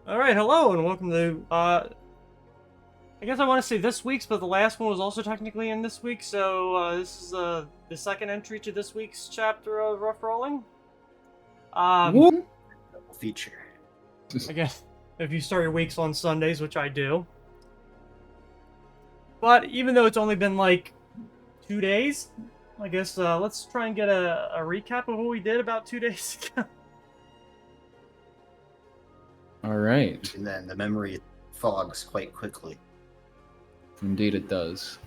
Alright, hello, and welcome to, I guess I want to say this week's, but the last one was also technically in this week, so, this is, the second entry to this week's chapter of Rough Rolling. Whoop. Feature. I guess, if you start your weeks on Sundays, which I do. But, even though it's only been, like, 2 days, I guess, let's try and get a recap of what we did about 2 days ago. All right. And then the memory fogs quite quickly. Indeed, it does.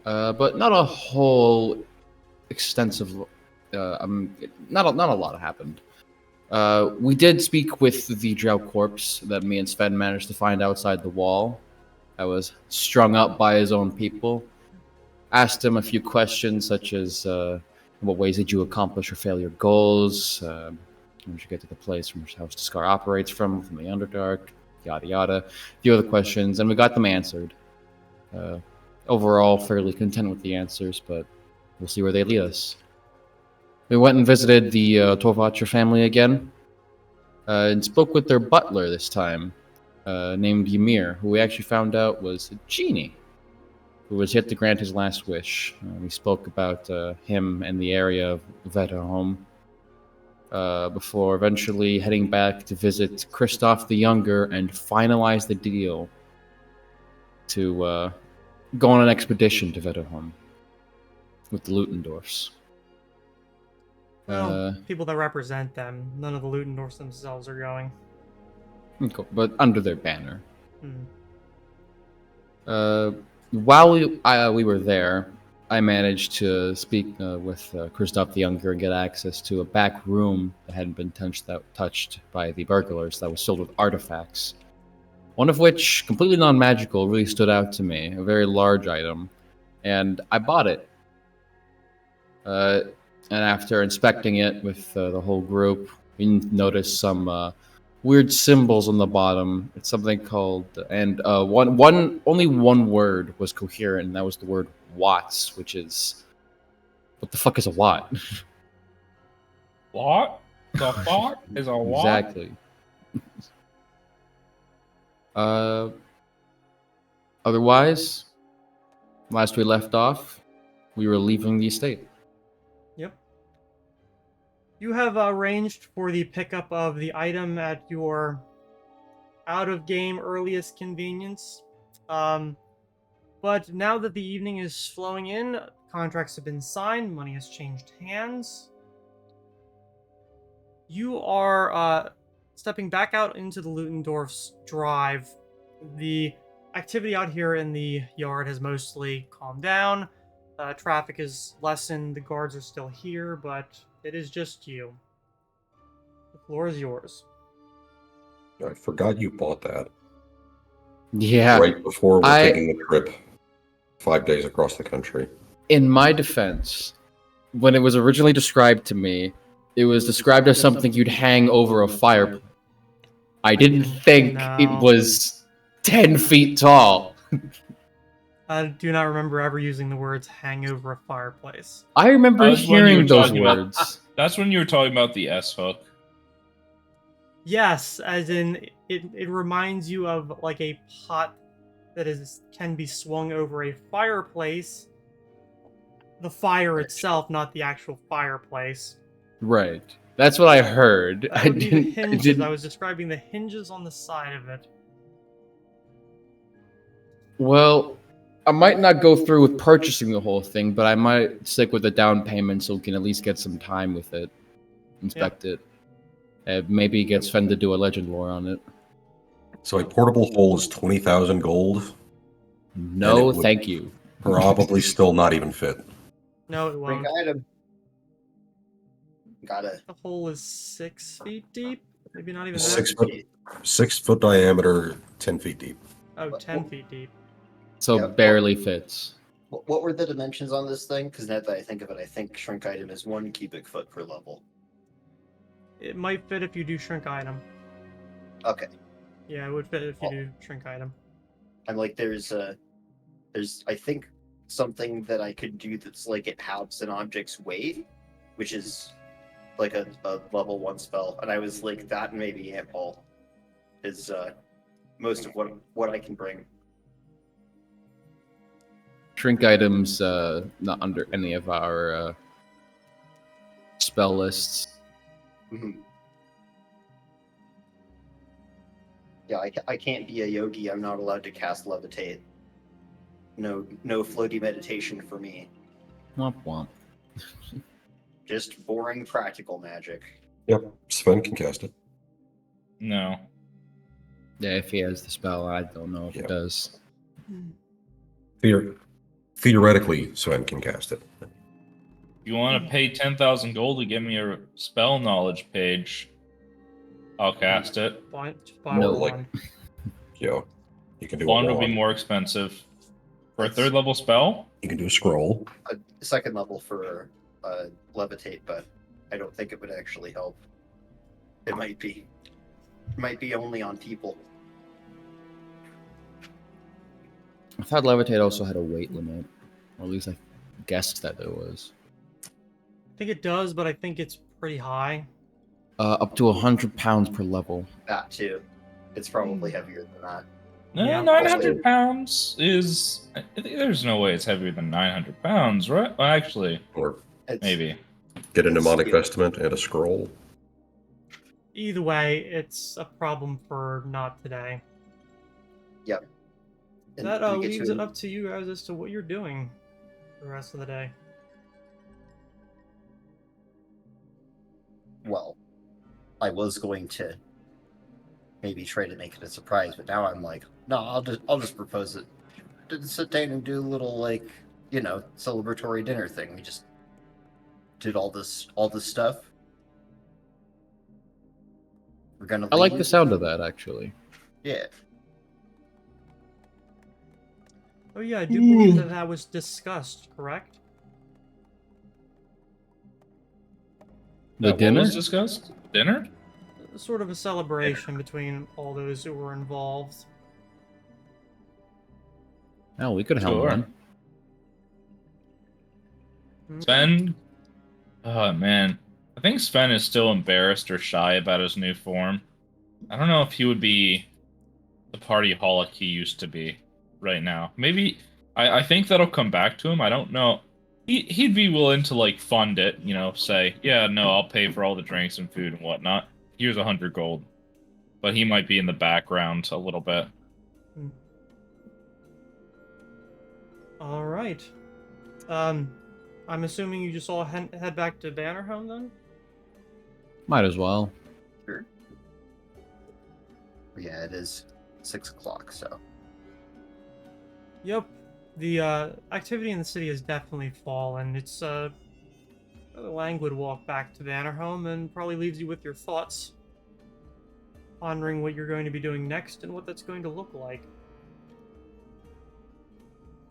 But not a whole extensive. Not a lot happened. We did speak with the drow corpse that me and Sven managed to find outside the wall. That was strung up by his own people. Asked him a few questions, such as in what ways did you accomplish or fail your goals? When did you get to the place from which House Scar operates from the Underdark? Yada yada. A few other questions, and we got them answered. Overall, fairly content with the answers, but we'll see where they lead us. We went and visited the Torvacher family again, and spoke with their butler this time, named Ymir, who we actually found out was a genie, who was yet to grant his last wish. We spoke about him and the area of Vetterholm, before eventually heading back to visit Kristoff the Younger and finalize the deal to go on an expedition to Vetterholm with the Lutendorfs. Well, people that represent them, none of the Ludendorffs themselves are going. Cool, but under their banner. Hmm. While we were there, I managed to speak with Kristoff the Younger and get access to a back room that hadn't been touched by the burglars that was filled with artifacts. One of which, completely non-magical, really stood out to me. A very large item. And I bought it. And after inspecting it with the whole group, we noticed some weird symbols on the bottom. It's something called, and only one word was coherent, and that was the word watts, which is, what the fuck is a watt? What? The fuck is a what? Exactly. Otherwise, last we left off, we were leaving the estate. Yep. You have arranged for the pickup of the item at your out-of-game earliest convenience. But now that the evening is flowing in, contracts have been signed, money has changed hands. You are stepping back out into the Lutendorf's drive. The activity out here in the yard has mostly calmed down. Traffic is lessened. The guards are still here, but it is just you. The floor is yours. I forgot you bought that. Yeah. Right before we're taking the trip. 5 days across the country. In my defense, when it was originally described to me, it was described as something you'd hang over a fireplace. I didn't think it was 10 feet tall. I do not remember ever using the words hang over a fireplace. I remember hearing those words. That's when you were talking about the S-hook. Yes, as in, it reminds you of, like, a pot that can be swung over a fireplace. The fire itself, not the actual fireplace. Right. That's what I heard. I was describing the hinges on the side of it. Well, I might not go through with purchasing the whole thing, but I might stick with the down payment so we can at least get some time with it. Inspect it. Maybe get Sven to do a legend lore on it. So a portable hole is 20,000 gold? No, thank you. Probably still not even fit. No, it won't. Bring item. Got it. The hole is 6 feet deep? Maybe not even that. 6 foot, 6 foot diameter, 10 feet deep. Oh, 10 feet deep. So Yeah, barely fits. What were the dimensions on this thing? Because now that I think of it, I think shrink item is 1 cubic foot per level. It might fit if you do shrink item. Okay. Yeah, it would fit if you do shrink item. I'm like, there's I think something that I could do that's like it halves an object's weight, which is like a level 1 spell, and I was like that and maybe amp hole. is most of what I can bring. Shrink items not under any of our spell lists. Mhm. Yeah, I can't be a yogi. I'm not allowed to cast levitate. No floaty meditation for me. Womp womp. Just boring practical magic. Yep, Sven can cast it. No. Yeah, if he has the spell, I don't know if Yeah. it does. Theoretically, Sven can cast it. You want to pay 10,000 gold to give me a spell knowledge page? I'll cast it. Just buy No, one. Yeah, you can do Wand a will be wand. more expensive. For a That's- third level spell? You can do a scroll. A second level for levitate, but I don't think it would actually help. It might be. It might be only on people. I thought levitate also had a weight limit, or at least I guessed that there was. I think it does, but I think it's pretty high. Up to 100 pounds per level. That too. It's probably heavier than that. Yeah. 900 pounds is. I think there's no way it's heavier than 900 pounds, right? Well, actually, Or It's, maybe. get a It's- mnemonic vestment and a scroll. Either way, it's a problem for not today. and That we get leaves to it up to you guys as to what you're doing the rest of the day. Well, I was going to maybe try to make it a surprise, but now I'm like, no, I'll just propose it. To sit down and do a little celebratory dinner thing. We just did all this stuff. We're gonna. I like the leave. sound of that, actually. Yeah. Oh yeah, I do believe that was discussed, correct? The What dinner? was discussed? Dinner? Sort of a celebration between all those who were involved. Oh, we could help Sure. one. Sven? Oh, man. I think Sven is still embarrassed or shy about his new form. I don't know if he would be the party holic he used to be right now. Maybe. I think that'll come back to him. I don't know. He'd be willing to, like, fund it, say, yeah, no, I'll pay for all the drinks and food and whatnot. Here's 100 gold. But he might be in the background a little bit. All right. I'm assuming you just all head back to Vetterholm then. Might as well. Sure. Yeah, it is 6 o'clock, so. Yep. The activity in the city has definitely fallen. It's a languid walk back to Vetterholm and probably leaves you with your thoughts, pondering what you're going to be doing next and what that's going to look like.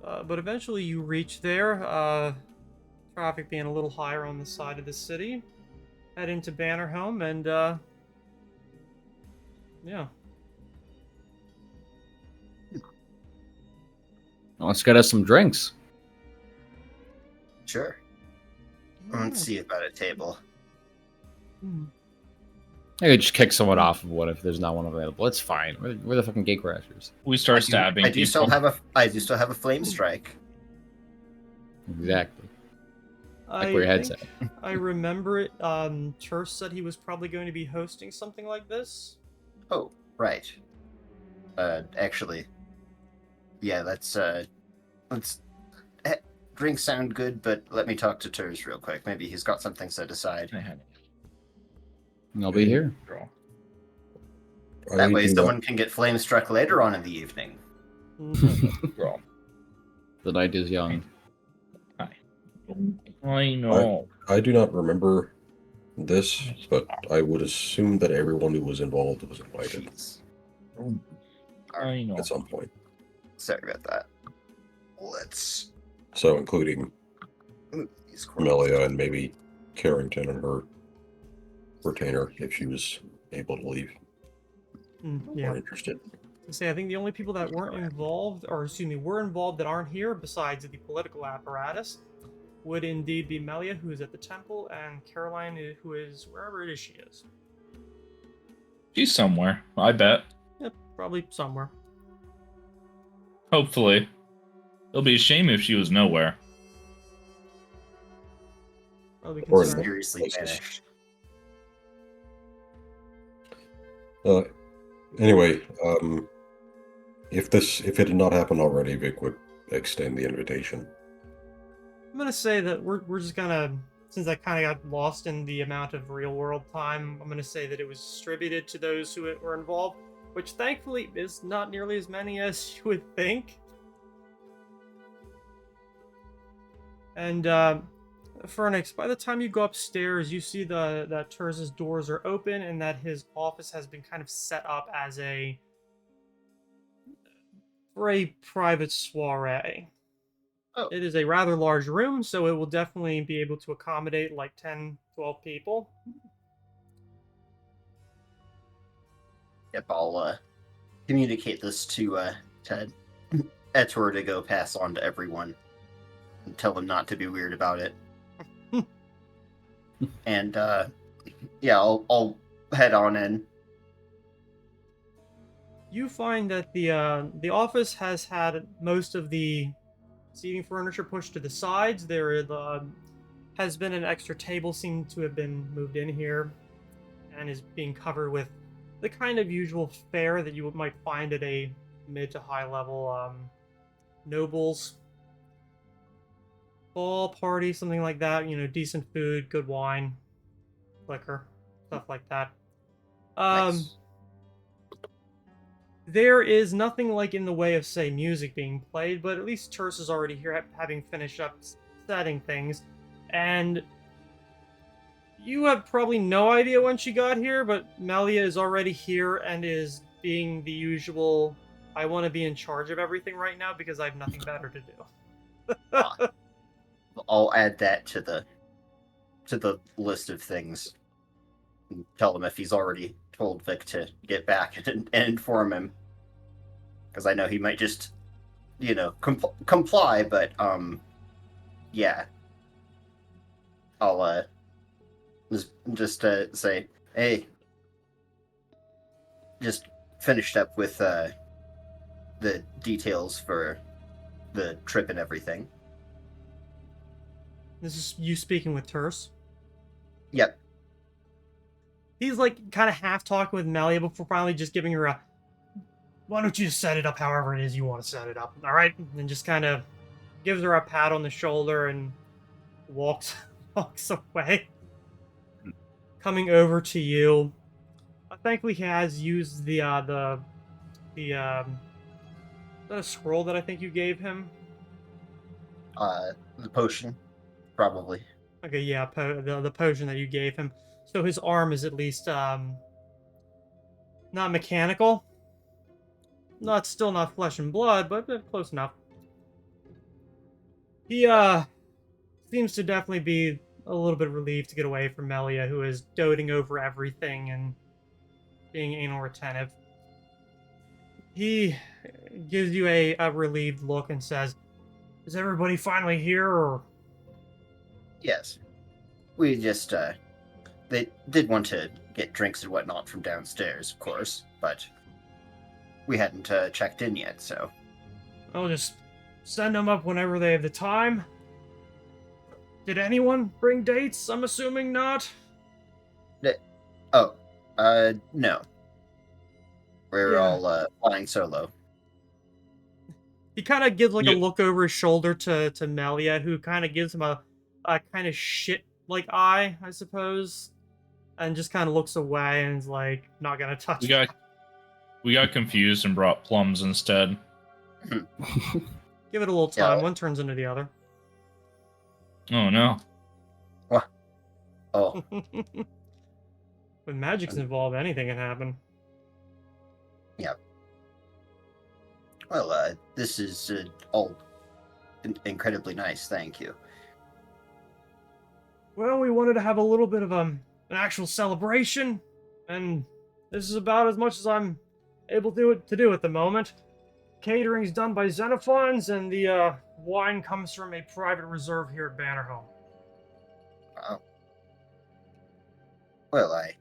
But eventually you reach there, traffic being a little higher on the side of the city. Head into Vetterholm and, yeah. Let's get us some drinks. Sure. Let's see about a table. Maybe just kick someone off of one if there's not one available. It's fine. We're the fucking gate crashers. We start stabbing I do still people. have a flame strike. Exactly. Like I where your head's think I remember it. Church said he was probably going to be hosting something like this. Oh, right. Actually, yeah, let's drinks sound good, but let me talk to Turs real quick. Maybe he's got something set aside. I'll be here. That way, someone can get flame struck later on in the evening. Girl. The night is young. I know. I do not remember this, but I would assume that everyone who was involved was invited Jeez. I know. at some point. Sorry about that. Let's So, including move these corners. Amelia and maybe Carrington and her retainer if she was able to leave Yeah. or interested. I think the only people that weren't involved, or excuse me, were involved that aren't here, besides the political apparatus, would indeed be Melia, who is at the temple, and Caroline, who is wherever it is she is. She's somewhere, I bet. Probably somewhere. Hopefully. It'll be a shame if she was nowhere. Probably Or in concerned. Mysteriously places. vanished. Anyway, if it had not happened already, Vic would extend the invitation. I'm gonna say that we're just gonna, since I kind of got lost in the amount of real world time, I'm gonna say that it was distributed to those who were involved, which thankfully is not nearly as many as you would think. And Fernix, by the time you go upstairs, you see that Terz's doors are open and that his office has been kind of set up as for a private soiree. Oh. It is a rather large room, so it will definitely be able to accommodate like 10, 12 people. Yep, I'll communicate this to Ted. Etor to go pass on to everyone and tell them not to be weird about it. And yeah, I'll head on in. You find that the office has had most of the seating furniture pushed to the sides. There has been an extra table seem to have been moved in here and is being covered with the kind of usual fare that you might find at a mid to high level nobles ball party, something like that. Decent food, good wine, liquor, stuff like that. Nice. There is nothing like in the way of, say, music being played, but at least Terse is already here, having finished up setting things. And you have probably no idea when she got here, but Melia is already here and is being the usual, I want to be in charge of everything right now because I have nothing better to do. I'll add that to the list of things. And tell him if he's already told Vic to get back and inform him, because I know he might just, comply. But yeah, I'll just say, hey, just finished up with the details for the trip and everything. This is you speaking with Terse. Yep. He's like kind of half talking with Melia before finally just giving her a, why don't you just set it up however it is you want to set it up, all right? And just kind of gives her a pat on the shoulder and walks away. Coming over to you. Thankfully, he has used the is that a scroll that I think you gave him? The potion, probably. Okay, yeah, the potion that you gave him. So his arm is at least not mechanical. Still not flesh and blood, but close enough. He seems to definitely be a little bit relieved to get away from Melia, who is doting over everything and being anal retentive. He gives you a relieved look and says, "Is everybody finally here, or?" Yes. We just, they did want to get drinks and whatnot from downstairs, of course, but we hadn't checked in yet, so. I'll just send them up whenever they have the time. Did anyone bring dates? I'm assuming not. No. We're Yeah. all flying solo. He kind of gives like a Yeah. look over his shoulder to Melia, who kind of gives him a kind of shit like eye, I suppose, and just kind of looks away and is like not gonna touch. We got confused and brought plums instead. Give it a little Yeah. time. One turns into the other. Oh no. Oh, When magic's involved, anything can happen. well, this is all incredibly nice, thank you. Well, we wanted to have a little bit of an actual celebration, and this is about as much as I'm able to do at the moment. Catering's done by Xenophons, and the wine comes from a private reserve here at Vetterholm. Wow. Well, I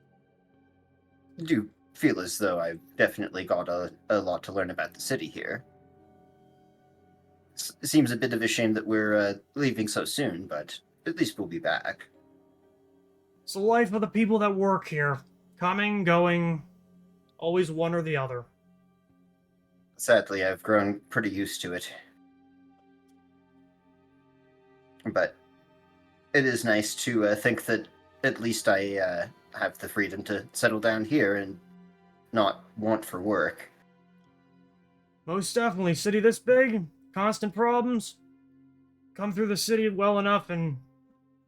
do feel as though I've definitely got a lot to learn about the city here. It seems a bit of a shame that we're leaving so soon, but at least we'll be back. It's the life of the people that work here. Coming, going, always one or the other. Sadly, I've grown pretty used to it. But it is nice to think that at least I have the freedom to settle down here and not want for work. Most definitely. City this big, constant problems. Come through the city well enough and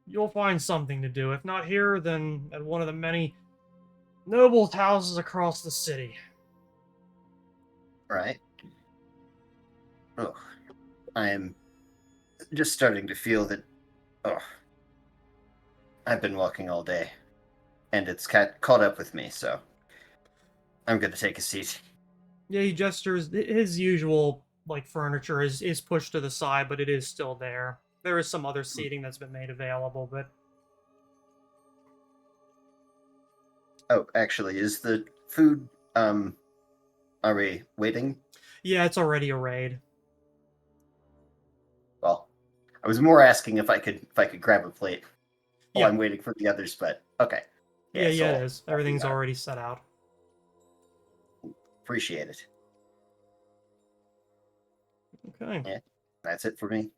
you'll find something to do. If not here, then at one of the many noble houses across the city. Right? Oh, I am just starting to feel that. Oh, I've been walking all day, and it's caught up with me. So I'm gonna take a seat. Yeah, he gestures. His usual furniture is pushed to the side, but it is still there. There is some other seating that's been made available, but Oh, actually, is the food? Are we waiting? yeah, it's already arrayed. Well, I was more asking if I could grab a plate while Yeah. I'm waiting for the others, but okay. Yeah, so it I'll is. do Everything's that. already set out. Appreciate it. Okay. Yeah, that's it for me.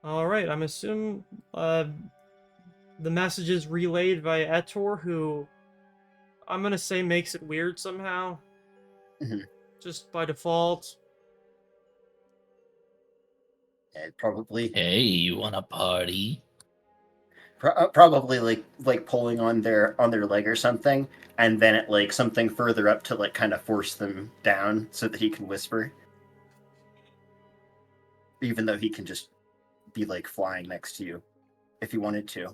All right. I'm assuming the message is relayed by Etor, who I'm gonna say makes it weird somehow, Mhm. just by default. Probably, Hey, you want a party? probably like pulling on their leg or something, and then it like something further up to like kind of force them down so that he can whisper, even though he can just be like flying next to you if he wanted to.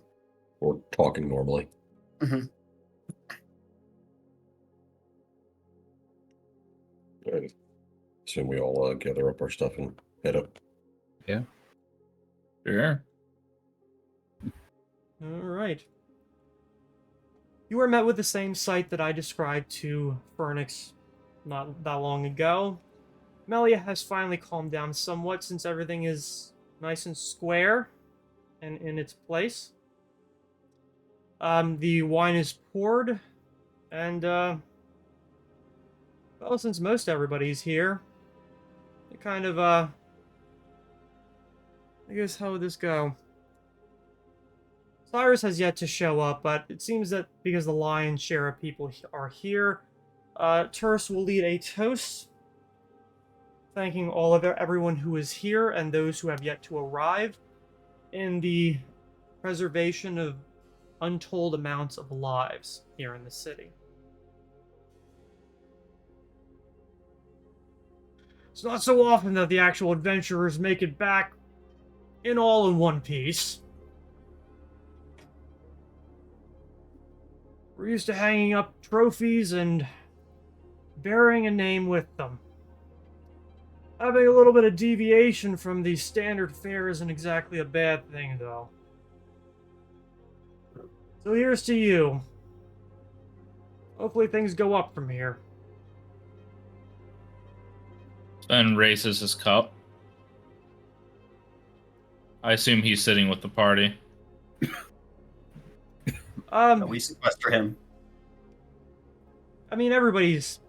Or talking normally. Mm-hmm. I assume we all gather up our stuff and head up. Yeah. Sure. All right. You are met with the same sight that I described to Fernix not that long ago. Melia has finally calmed down somewhat since everything is nice and square and in its place. The wine is poured, and well, since most everybody's here, it kind of I guess how would this go? Cyrus has yet to show up, but it seems that because the lion's share of people are here, Terse will lead a toast, thanking all of everyone who is here and those who have yet to arrive in the preservation of untold amounts of lives here in the city. It's not so often that the actual adventurers make it back all in one piece. We're used to hanging up trophies and bearing a name with them. Having a little bit of deviation from the standard fare isn't exactly a bad thing, though. So here's to you. Hopefully things go up from here. Sven raises his cup. I assume he's sitting with the party. We sequester him. I mean, everybody's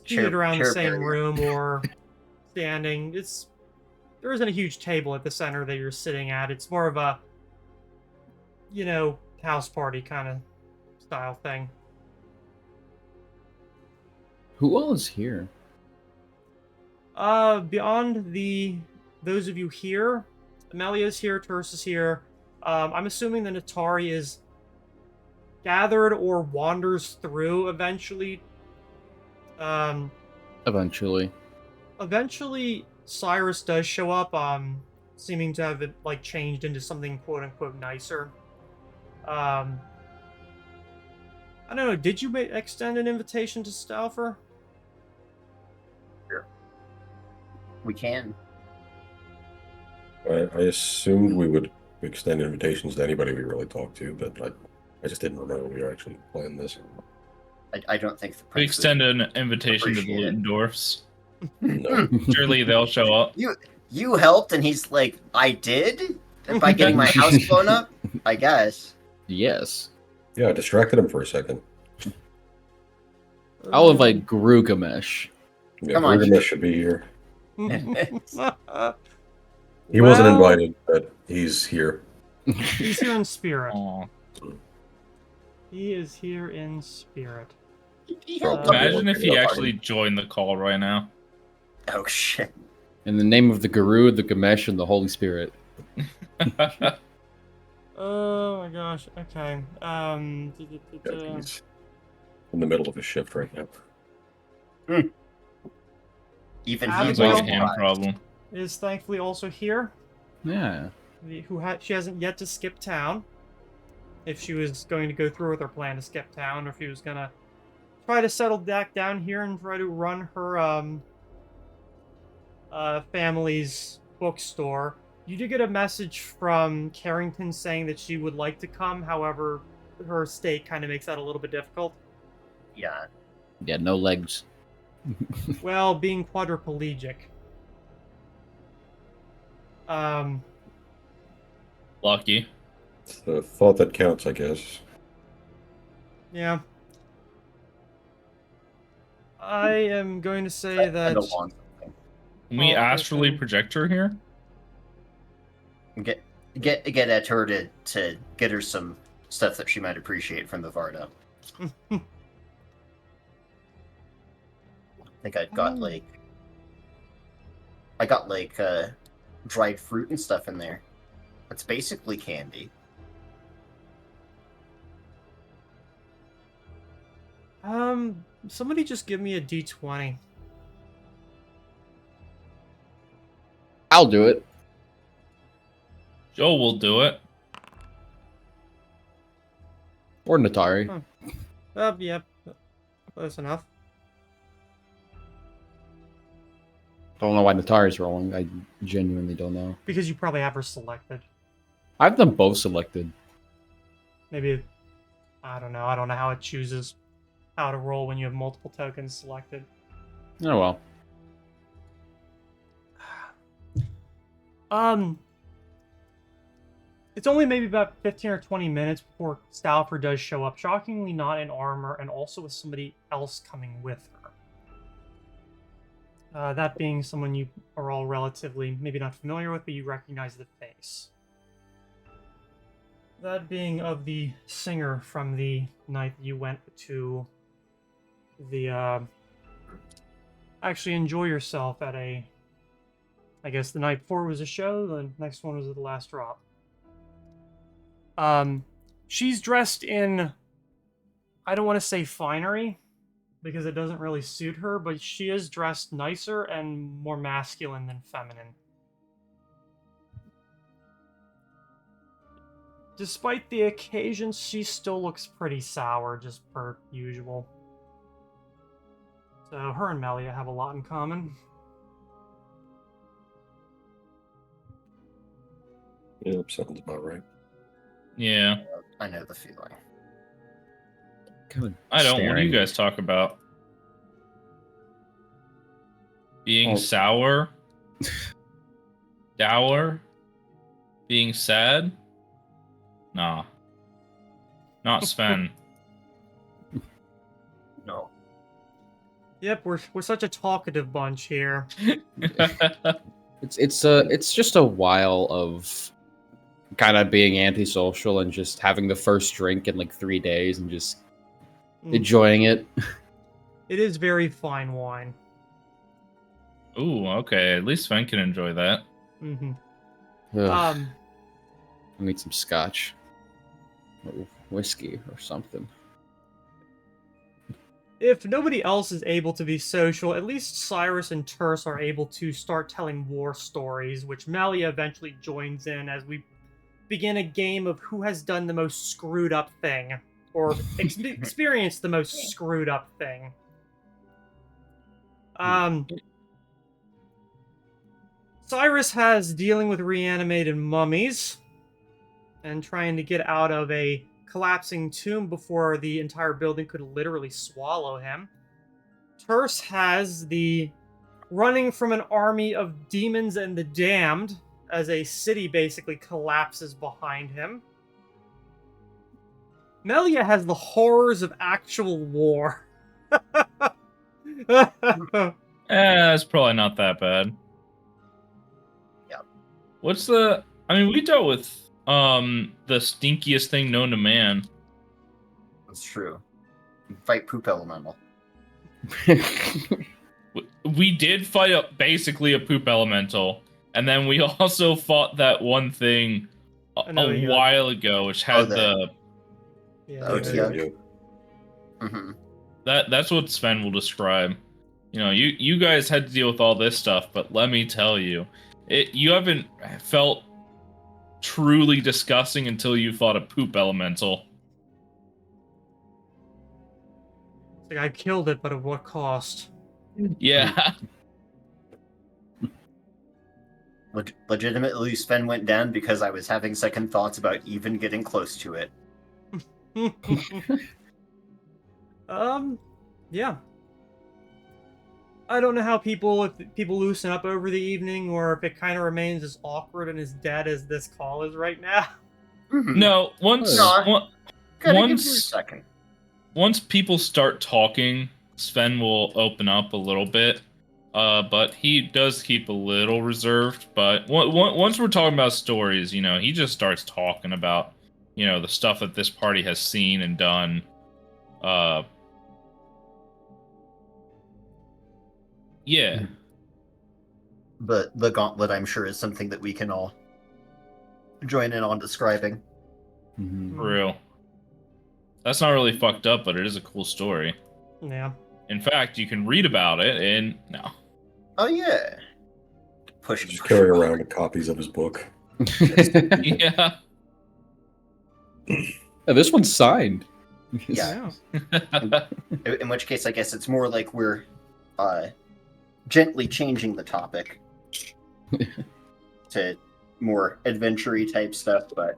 seated around the chair same barrier. room or standing. There isn't a huge table at the center that you're sitting at. It's more of a, house party kind of style thing. Who all is here? Beyond those of you here, Amelia's here, Terse is here. I'm assuming the Natari is gathered or wanders through eventually. Eventually. Eventually, Cyrus does show up, seeming to have it changed into something quote unquote nicer. I don't know. Did you extend an invitation to Stauffer? We can. I assumed we would extend invitations to anybody we really talk to, but I I just didn't remember we were actually playing this. I don't think the We prince extend an invitation to the appreciate it. Ludendorffs. No. Surely they'll show up. You helped, and he's like, I did? By getting my house blown up? I guess. Yes. Yeah, I distracted him for a second. I'll invite Grugamesh. Yeah, Come on. Gilgamesh should be here. He Well- wasn't invited, but he's here. He's here in spirit. Aw. He is here in spirit. He Bro, helped. Imagine if he Yeah. actually joined the call right now. Oh shit. In the name of the Guru, the Gamesh, and the Holy Spirit. Oh my gosh. Okay. Yeah, he's in the middle of his shift right now. Even Sounds he's like Like a a him surprised. problem. Is thankfully also here. Yeah. She hasn't yet to skip town. If she was going to go through with her plan to skip town, or if she was gonna try to settle back down here and try to run her family's bookstore. You did get a message from Carrington saying that she would like to come. However, her state kind of makes that a little bit difficult. Yeah. Yeah, no legs. Well, being quadriplegic. Lucky. It's the thought that counts, I guess. Yeah. I am going to say I that. don't want something. Can we Oh, astrally okay. project her here? Get at her to get her some stuff that she might appreciate from the Varda. I think I got dried fruit and stuff in there. It's basically candy. Somebody just give me a D20. I'll do it. Joe will do it. Or Natari. Huh. Yep. Close enough. Don't know why Natari's rolling. I genuinely don't know. Because you probably have her selected. I have them both selected. Maybe, I don't know. I don't know how it chooses how to roll when you have multiple tokens selected. Oh well. It's only maybe about 15 or 20 minutes before Stauffer does show up. Shockingly not in armor, and also with somebody else coming with her. That being someone you are all relatively, maybe not familiar with, but you recognize the face. That being of the singer from the night that you went to the, actually enjoy yourself at I guess the night before was a show, the next one was at the Last Drop. She's dressed in, I don't want to say finery, because it doesn't really suit her, but she is dressed nicer and more masculine than feminine. Despite the occasion, she still looks pretty sour, just per usual. So her and Melia have a lot in common. Yeah, sounds about right. Yeah. I know the feeling. Good. I don't. What do you Staring. guys talk about? Being Oh. sour? Dour? Being sad? Nah. Not Sven. No. Yep, we're such a talkative bunch here. It's just a while of kind of being antisocial and just having the first drink in like 3 days and just enjoying it. It is very fine wine. Ooh, okay. At least Sven can enjoy that. Mm-hmm. Ugh, I need some scotch. Or whiskey or something. If nobody else is able to be social, at least Cyrus and Terse are able to start telling war stories, which Malia eventually joins in as we begin a game of who has done the most screwed up thing, or experienced the most screwed up thing. Cyrus has dealing with reanimated mummies and trying to get out of a collapsing tomb before the entire building could literally swallow him. Terse has the running from an army of demons and the damned as a city basically collapses behind him. Melia has the horrors of actual war. It's probably not that bad. Yeah. What's the... I mean, we dealt with the stinkiest thing known to man. That's true. Fight poop elemental. We did fight basically a poop elemental, and then we also fought that one thing a while ago, which had the OTO. Mm-hmm. That's what Sven will describe. You know, you guys had to deal with all this stuff, but let me tell you, you haven't felt truly disgusting until you fought a poop elemental. It's like I killed it, but at what cost? Yeah. Legitimately, Sven went down because I was having second thoughts about even getting close to it. Yeah. I don't know how if people loosen up over the evening, or if it kind of remains as awkward and as dead as this call is right now. Mm-hmm. No, Gotta give me a second. Once people start talking, Sven will open up a little bit. But he does keep a little reserved. But once we're talking about stories, you know, he just starts talking about, you know, the stuff that this party has seen and done. Yeah. But the gauntlet, I'm sure, is something that we can all join in on describing. Mm-hmm. For real. That's not really fucked up, but it is a cool story. Yeah. In fact, you can read about it in... No. Oh, yeah. Just carry around copies of his book. Yeah. Oh, this one's signed. Yeah. In which case, I guess it's more like we're gently changing the topic to more adventure-y type stuff, but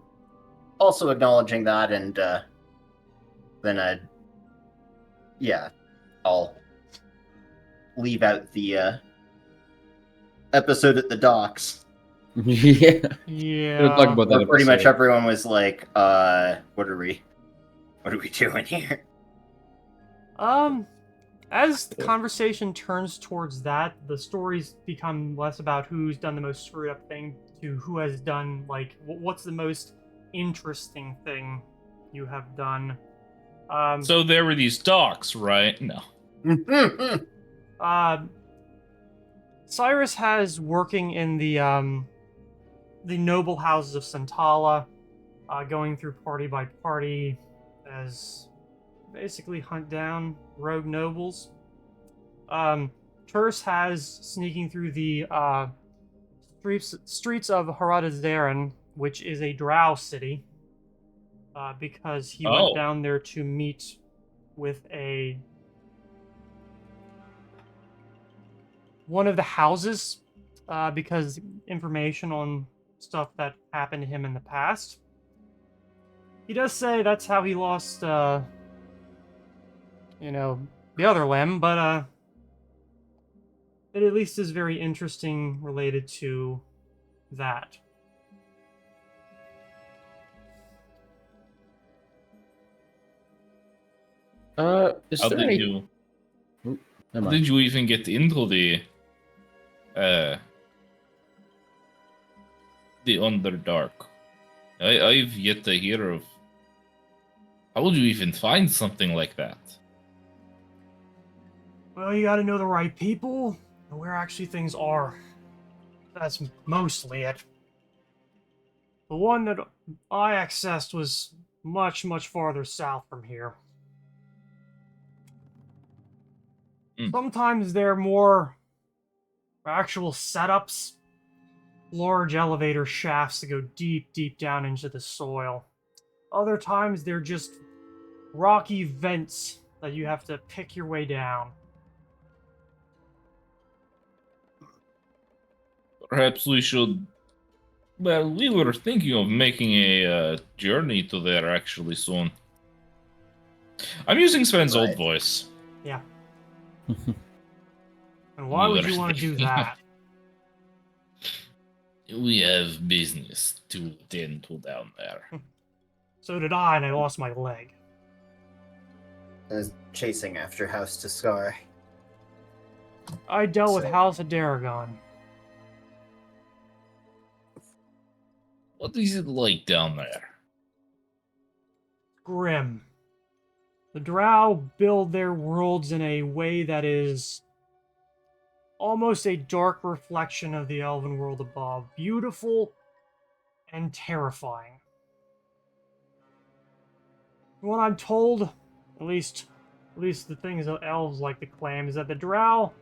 also acknowledging that, and then I'll leave out the episode at the docks. Yeah. Yeah. Talk about that Where pretty much episode. everyone was like, what are we doing here? As the conversation turns towards that, the stories become less about who's done the most screwed up thing to who has done, like, what's the most interesting thing you have done. So there were these docks, right? No. Cyrus has working in the noble houses of Santala, going through party by party as basically hunt down rogue nobles. Terse has sneaking through the streets of Haradazaren, which is a drow city, because he went down there to meet with one of the houses, because information on stuff that happened to him in the past. He does say that's how he lost, the other limb, but it at least is very interesting related to that. Is How there did any... you? Never How mind. did you even get into the Underdark? I've yet to hear of. How would you even find something like that? Well, you gotta know the right people and where actually things are. That's mostly it. The one that I accessed was much, much farther south from here. Sometimes they're more actual setups, large elevator shafts that go deep, deep down into the soil. Other times they're just rocky vents that you have to pick your way down. Perhaps we should Well, we were thinking of making a journey to there actually soon. I'm using Sven's old Right. voice. Yeah. And why would you want to do that? We have business to attend to down there. So did I, and I lost my leg. Is chasing after House to Scar. I dealt with So- House of Daragon. What is it like down there? Grim. The Drow build their worlds in a way that is almost a dark reflection of the elven world above. Beautiful and terrifying. From what I'm told, at least the things that elves like to claim, is that the Drow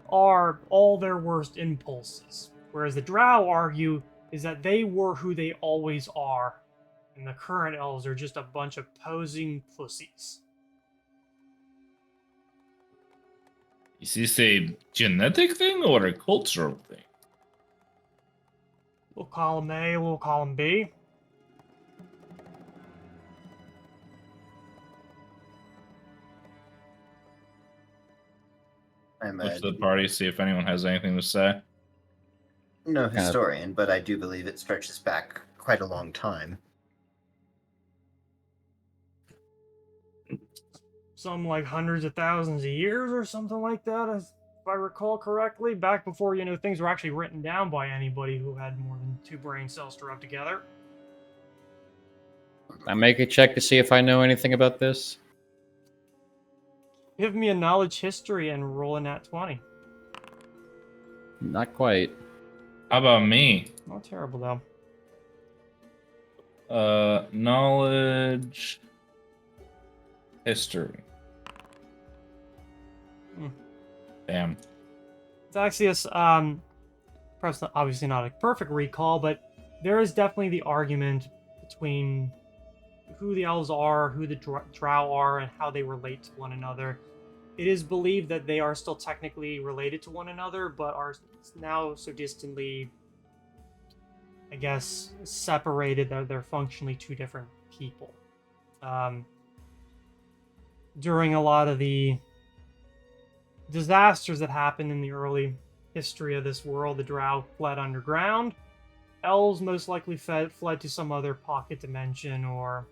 are all their worst impulses. Whereas the Drow argue is that they were who they always are, and the current elves are just a bunch of posing pussies. Is this a genetic thing or a cultural thing? We'll call him A, we'll call him B. I'm Look to the party, see if anyone has anything to say. no historian, but I do believe it stretches back quite a long time. Some like hundreds of thousands of years or something like that, if I recall correctly, back before, things were actually written down by anybody who had more than 2 brain cells to rub together. I make a check to see if I know anything about this. Give me a knowledge history and roll a nat 20. Not quite. How about me? Not terrible, though. Knowledge, history. Hmm. Damn. It's actually perhaps obviously not a perfect recall, but there is definitely the argument between who the elves are, who the drow are, and how they relate to one another. It is believed that they are still technically related to one another, but are now so distantly, I guess, separated that they're functionally 2 different people. During a lot of the disasters that happened in the early history of this world, the drow fled underground. Elves most likely fled to some other pocket dimension, or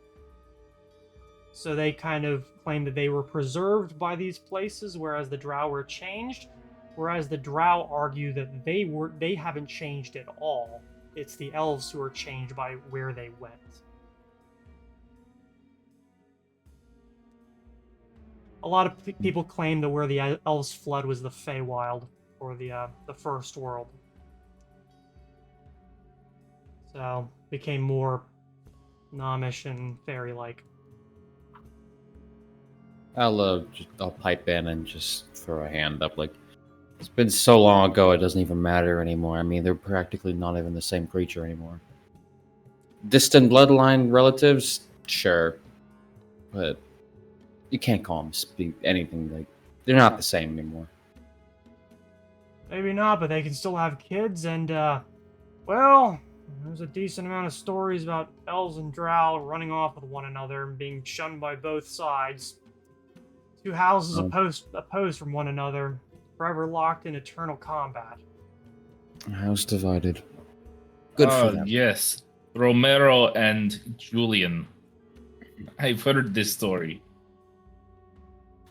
so they kind of claim that they were preserved by these places, whereas the drow were changed. Whereas the drow argue that they haven't changed at all. It's the elves who are changed by where they went. A lot of people claim that where the elves fled was the Feywild, or the First World. So became more gnomish and fairy-like. I'll pipe in and just throw a hand up. Like, it's been so long ago, it doesn't even matter anymore. I mean, they're practically not even the same creature anymore. Distant bloodline relatives, sure, but you can't call them anything. Like, they're not the same anymore. Maybe not, but they can still have kids, and well, there's a decent amount of stories about elves and drow running off with one another and being shunned by both sides. 2 houses opposed from one another, forever locked in eternal combat. House divided. Good for them. Yes. Romero and Julian. I've heard this story.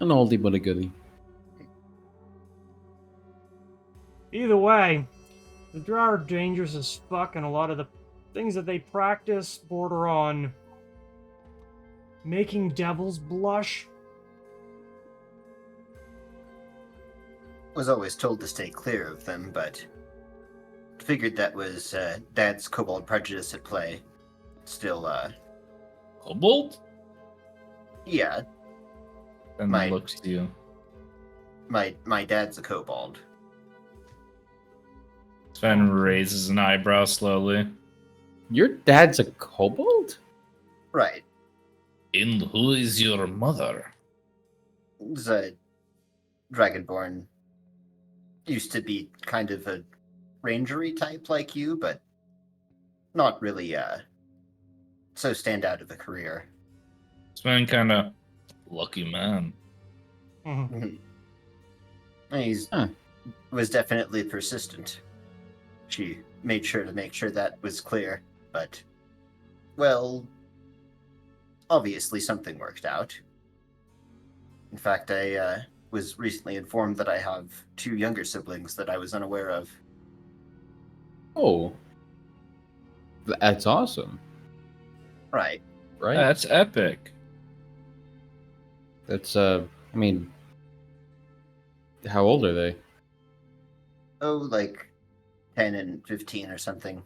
An oldie but a goodie. Either way, the drow are dangerous as fuck, and a lot of the things that they practice border on making devils blush. Was always told to stay clear of them, but figured that was Dad's kobold prejudice at play. Still, Kobold? yeah, And My- looks to you. my dad's a kobold. Sven raises an eyebrow slowly. Your dad's a kobold? Right. And who is your mother? He's a dragonborn. Used to be kind of a rangery type like you, but not really so stand out of a career. Sven kind of lucky man. Mhm. Mhm. And he's Huh. was definitely persistent. She made sure to make sure that was clear, but well, obviously something worked out. In fact, I was recently informed that I have 2 younger siblings that I was unaware of. Oh, that's awesome, Right. right? That's epic. That's I mean, how old are they? Oh, like 10 and 15 or something.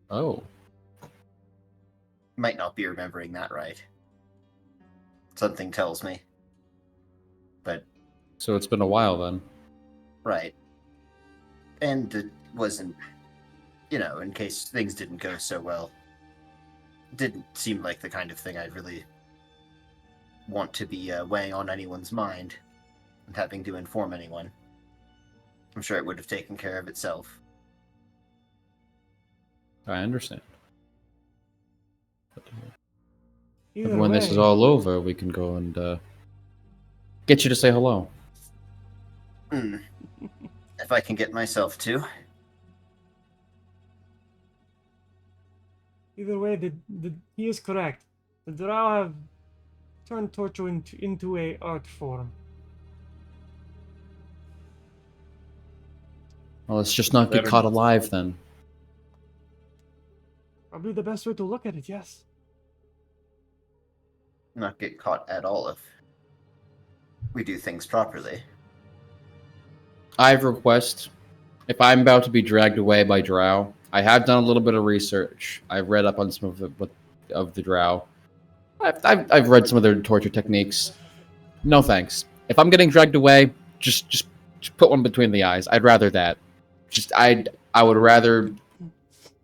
Oh, Might not be remembering that right. Something tells me. But, so it's been a while then. right. And it wasn't, in case things didn't go so well. Didn't seem like the kind of thing I'd really want to be weighing on anyone's mind and having to inform anyone. I'm sure it would have taken care of itself. I understand. Either When this is way, all over, we can go and get you to say hello. Hmm. If I can get myself to. either way, he is correct. The Drow have turned torture into a art form. Well, let's just not get Better caught not. alive then. Probably the best way to look at it, yes. Not get caught at all if we do things properly. I request, if I'm about to be dragged away by drow, I have done a little bit of research. I've read up on some of the drow. I've read some of their torture techniques. No thanks. If I'm getting dragged away, just put one between the eyes. I'd rather that. I would rather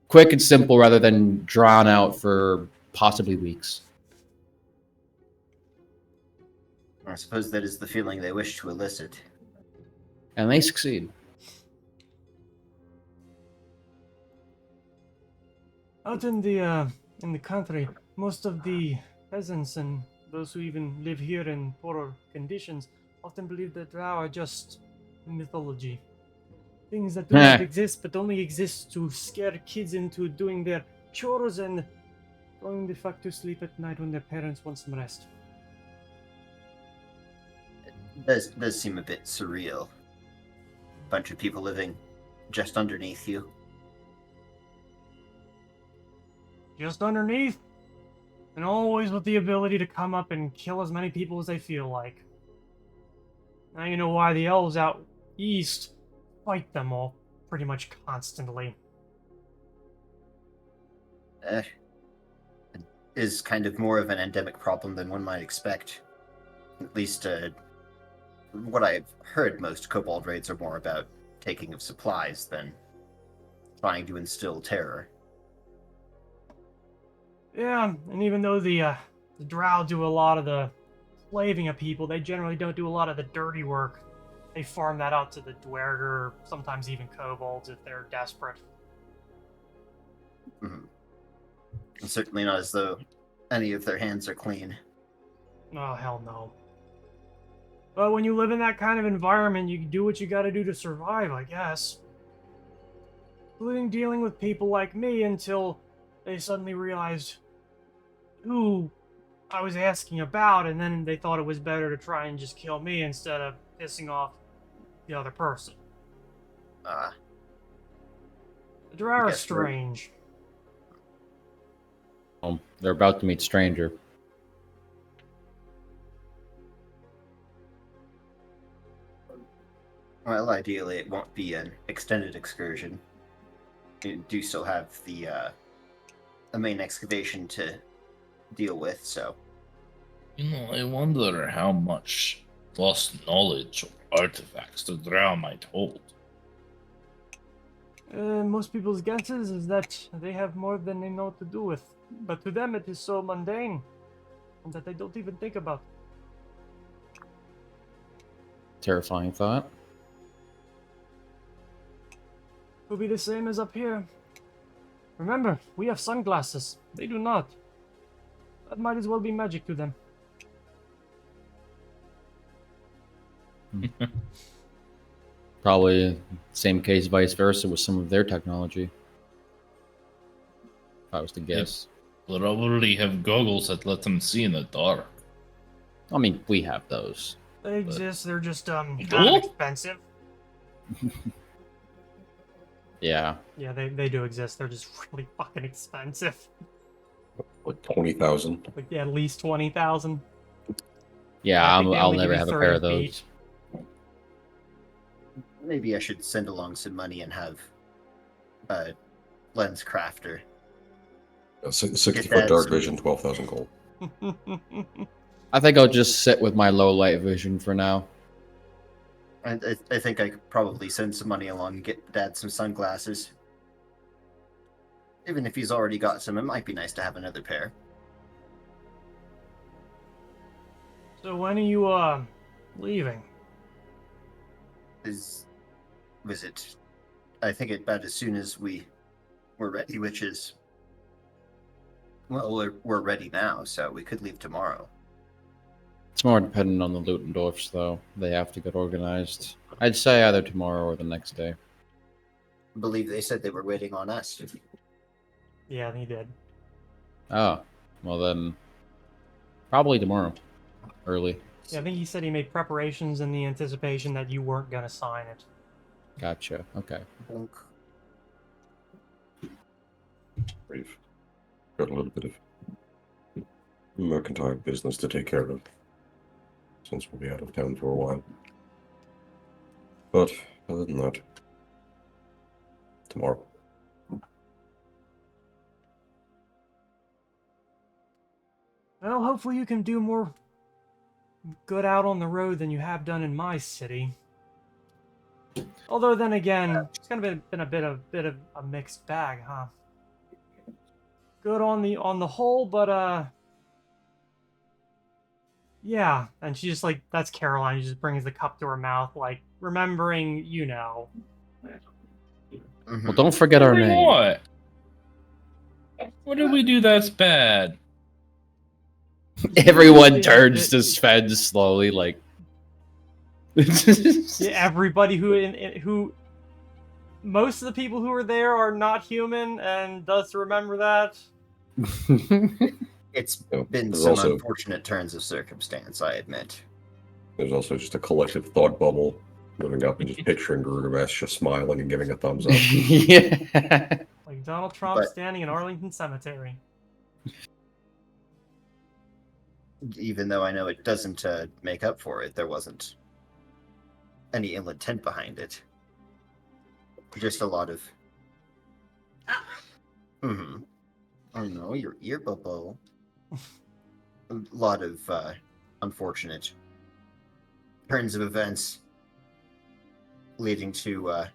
quick and simple rather than drawn out for possibly weeks. I suppose that is the feeling they wish to elicit. And they succeed. Out in the country, most of the peasants and those who even live here in poorer conditions often believe that Drow are just mythology. Things that do not exist, but only exist to scare kids into doing their chores and going the fuck to sleep at night when their parents want some rest. Does seem a bit surreal. Bunch of people living just underneath you. Just underneath, and always with the ability to come up and kill as many people as they feel like. Now you know why the elves out east fight them all pretty much constantly. It is kind of more of an endemic problem than one might expect. At least, what I've heard, most kobold raids are more about taking of supplies than trying to instill terror. Yeah, and even though the drow do a lot of the slaving of people, they generally don't do a lot of the dirty work. They farm that out to the dwerg or sometimes even kobolds if they're desperate. Mm-hmm. And certainly not as though any of their hands are clean. Oh, hell no. But when you live in that kind of environment, you do what you gotta do to survive, I guess. Including dealing with people like me until they suddenly realized who I was asking about, and then they thought it was better to try and just kill me instead of pissing off the other person. The Drow are Guess we're- strange. They're about to meet stranger. Well, ideally it won't be an extended excursion. You do still have the main excavation to deal with, so I wonder how much lost knowledge or artifacts the drow might hold. Most people's guesses is that they have more than they know what to do with. But to them it is so mundane that they don't even think about. Terrifying thought. Will be the same as up here. Remember, we have sunglasses. They do not. That might as well be magic to them. Probably same case, vice versa, with some of their technology. If I was to guess. Probably have goggles that let them see in the dark. I mean, we have those. They exist. They're just kind of do? expensive. Yeah. Yeah, they do exist. They're just really fucking expensive. Like 20,000. Like at least 20,000. Yeah, I think they I'll only give never you have a pair of 30 those. feet. Maybe I should send along some money and have lens crafter. 60-foot that dark some- vision, 12,000 gold. I think I'll just sit with my low light vision for now. I think I could probably send some money along and get Dad some sunglasses. Even if he's already got some, it might be nice to have another pair. So when are you leaving? Was it? I think about as soon as we're ready, which is, well, we're ready now, so we could leave tomorrow. It's more dependent on the Ludendorffs, though. They have to get organized. I'd say either tomorrow or the next day. I believe they said they were waiting on us. Yeah, he did. Oh, well then, probably tomorrow, early. Yeah, I think he said he made preparations in the anticipation that you weren't gonna sign it. Gotcha. Okay. Bonk. We've got a little bit of mercantile business to take care of, since we'll be out of town for a while. But other than that, tomorrow. Well, hopefully you can do more good out on the road than you have done in my city. Although then again, it's kind of been a bit of a mixed bag, huh? Good on the whole, but yeah. And she just like that's Caroline. She just brings the cup to her mouth, like remembering, you know. Mhm. Well, don't forget our name. What? What did we do that's bad? Everyone turns to Sven slowly, like. Yeah, everybody who most of the people who are there are not human, and does remember that. It's Yeah, been there's some also- unfortunate turns of circumstance, I admit. There's also just a collective thought bubble moving up and just picturing Grudervest just smiling and giving a thumbs up. Yeah. Like Donald Trump But- standing in Arlington Cemetery. Even though I know it doesn't make up for it, there wasn't any ill intent behind it. Just a lot of. Oh no, your ear bubble. A lot of unfortunate turns of events leading to,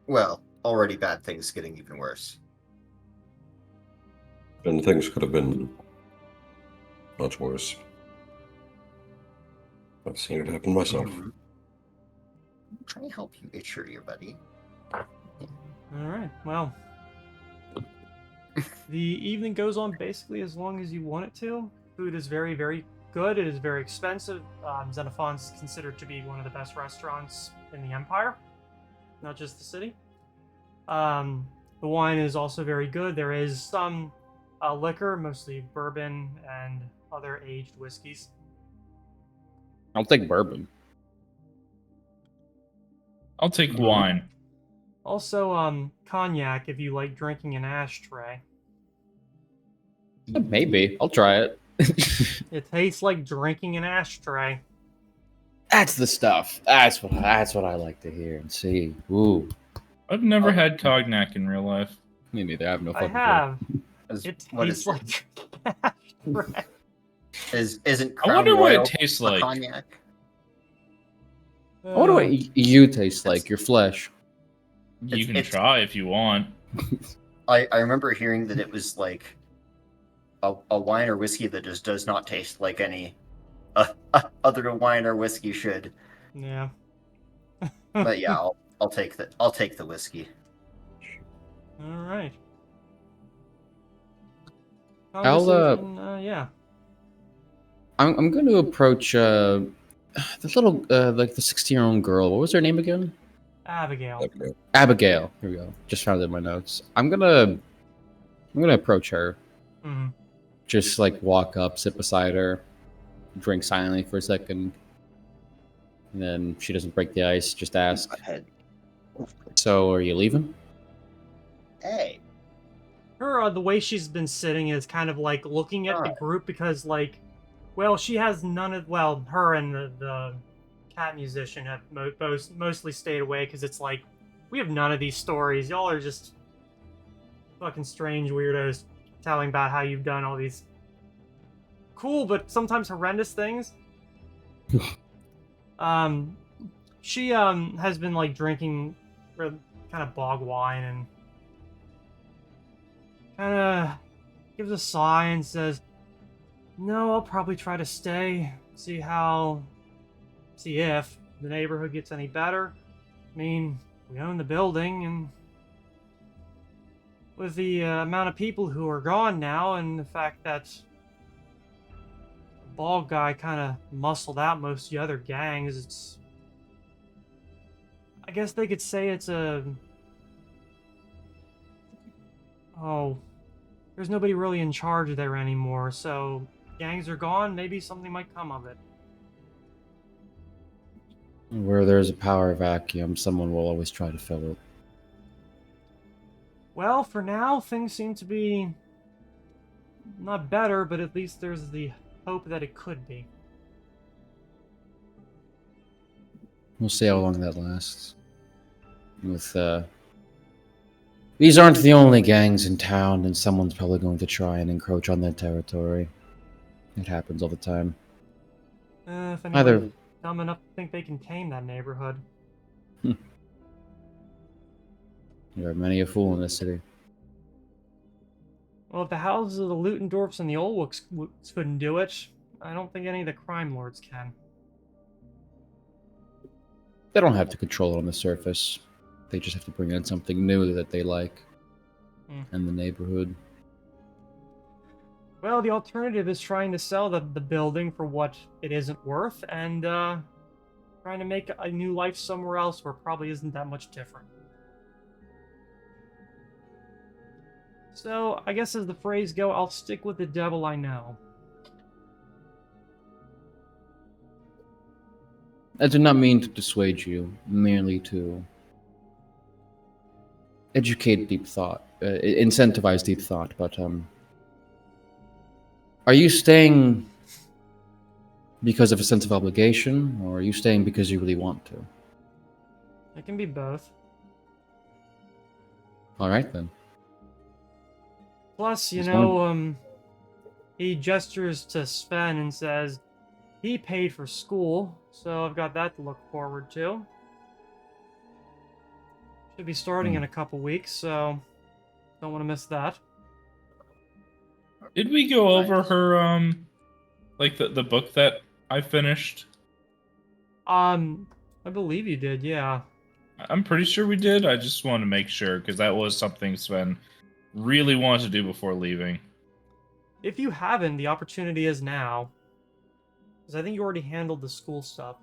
well, already bad things getting even worse. And things could have been much worse. I've seen it happen myself. I'm trying to help you itch your ear, buddy. All right. Well, the evening goes on basically as long as you want it to. Food is very, very good. It is very expensive. Xenophon's is considered to be one of the best restaurants in the Empire, not just the city. The wine is also very good. There is some liquor, mostly bourbon and other aged whiskeys. I'll take bourbon. I'll take wine. Also, cognac if you like drinking an ashtray. Maybe. I'll try it. It tastes like drinking an ashtray. That's the stuff. That's what I like to hear and see. Ooh. I've never had cognac in real life. Me neither. I have no I fucking clue. have. As- It what tastes is like drinking an ashtray. Isn't I Crown wonder what Royal it tastes a like. cognac? I wonder what you taste like, your flesh. You can it's- try if you want. I remember hearing that it was like a wine or whiskey that just does not taste like any other wine or whiskey should. Yeah. But yeah, I'll take the whiskey. All right. I'll Conversation, yeah. I'm going to approach the little like the 16-year-old girl. What was her name again? Abigail. Okay. Abigail. Here we go. Just found it in my notes. I'm gonna approach her. Hmm. Just like walk up, sit beside her, drink silently for a second, and then she doesn't break the ice. Just ask, Ahead. "So, are you leaving?" Hey, Her, the way she's been sitting is kind of like looking at the Alright. group because, like, well, she has none of, well, her and the cat musician have mostly stayed away because it's like, we have none of these stories. Y'all are just fucking strange weirdos telling about how you've done all these cool but sometimes horrendous things. um, she has been like drinking kind of bog wine and kind of gives a sigh and says, "No, I'll probably try to stay. See if the neighborhood gets any better. I mean, we own the building, and with the amount of people who are gone now, and the fact that the bald guy kind of muscled out most of the other gangs, it's, I guess they could say it's a, oh, there's nobody really in charge there anymore, so gangs are gone, maybe something might come of it." Where there's a power vacuum, someone will always try to fill it. Well, for now, things seem to be not better, but at least there's the hope that it could be. We'll see how long that lasts. With these aren't the only gangs in town, and someone's probably going to try and encroach on their territory. It happens all the time. If Either anyone's dumb enough to think they can tame that neighborhood. there are many a fool in this city. Well, if the houses of the Lutendorfs and the Olwooks couldn't do it, I don't think any of the crime lords can. They don't have to control it on the surface. They just have to bring in something new that they like in the neighborhood. Well, the alternative is trying to sell the building for what it isn't worth, and trying to make a new life somewhere else where it probably isn't that much different. So, I guess as the phrase go, I'll stick with the devil I know. I do not mean to dissuade you, merely to educate deep thought, incentivize deep thought, but are you staying because of a sense of obligation, or are you staying because you really want to? It can be both. All right, then. Plus, you Just know, he gestures to Sven and says, he paid for school, so I've got that to look forward to. Should be starting in a couple weeks, so don't want to miss that. Did we go over Nice. her like the book that I finished? I believe you did, yeah. I'm pretty sure we did. I just wanted to make sure because that was something Sven really wanted to do before leaving. If you haven't, the opportunity is now. Because I think you already handled the school stuff.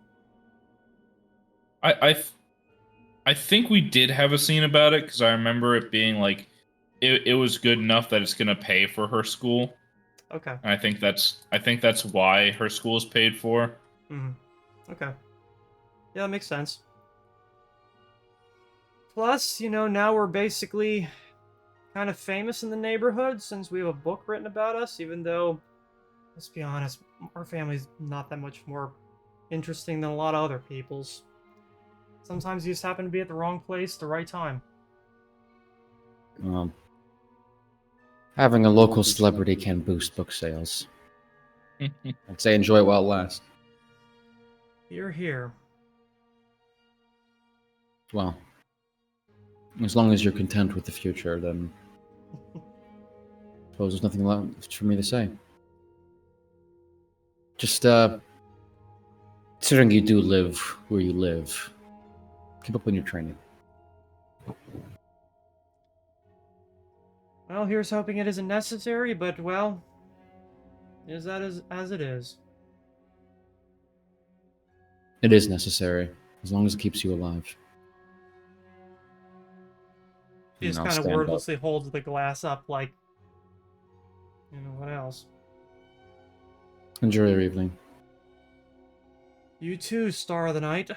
I think we did have a scene about it because I remember it being like it was good enough that it's gonna pay for her school. Okay. And I think that's why her school is paid for. Okay. Yeah, that makes sense. Plus, you know, now we're basically kind of famous in the neighborhood since we have a book written about us, even though, let's be honest, our family's not that much more interesting than a lot of other people's. Sometimes you just happen to be at the wrong place at the right time. Having a local celebrity can boost book sales. I'd say enjoy it while it lasts. You're here. Well, as long as you're content with the future, then I suppose there's nothing left for me to say. Just, considering you do live where you live, Keep up on your training. Well, here's hoping it isn't necessary, but, well, is that as it is. It is necessary, as long as it keeps you alive. He And just I'll kind of stand up. wordlessly holds the glass up like, what else? Enjoy your evening. You too, Star of the Night.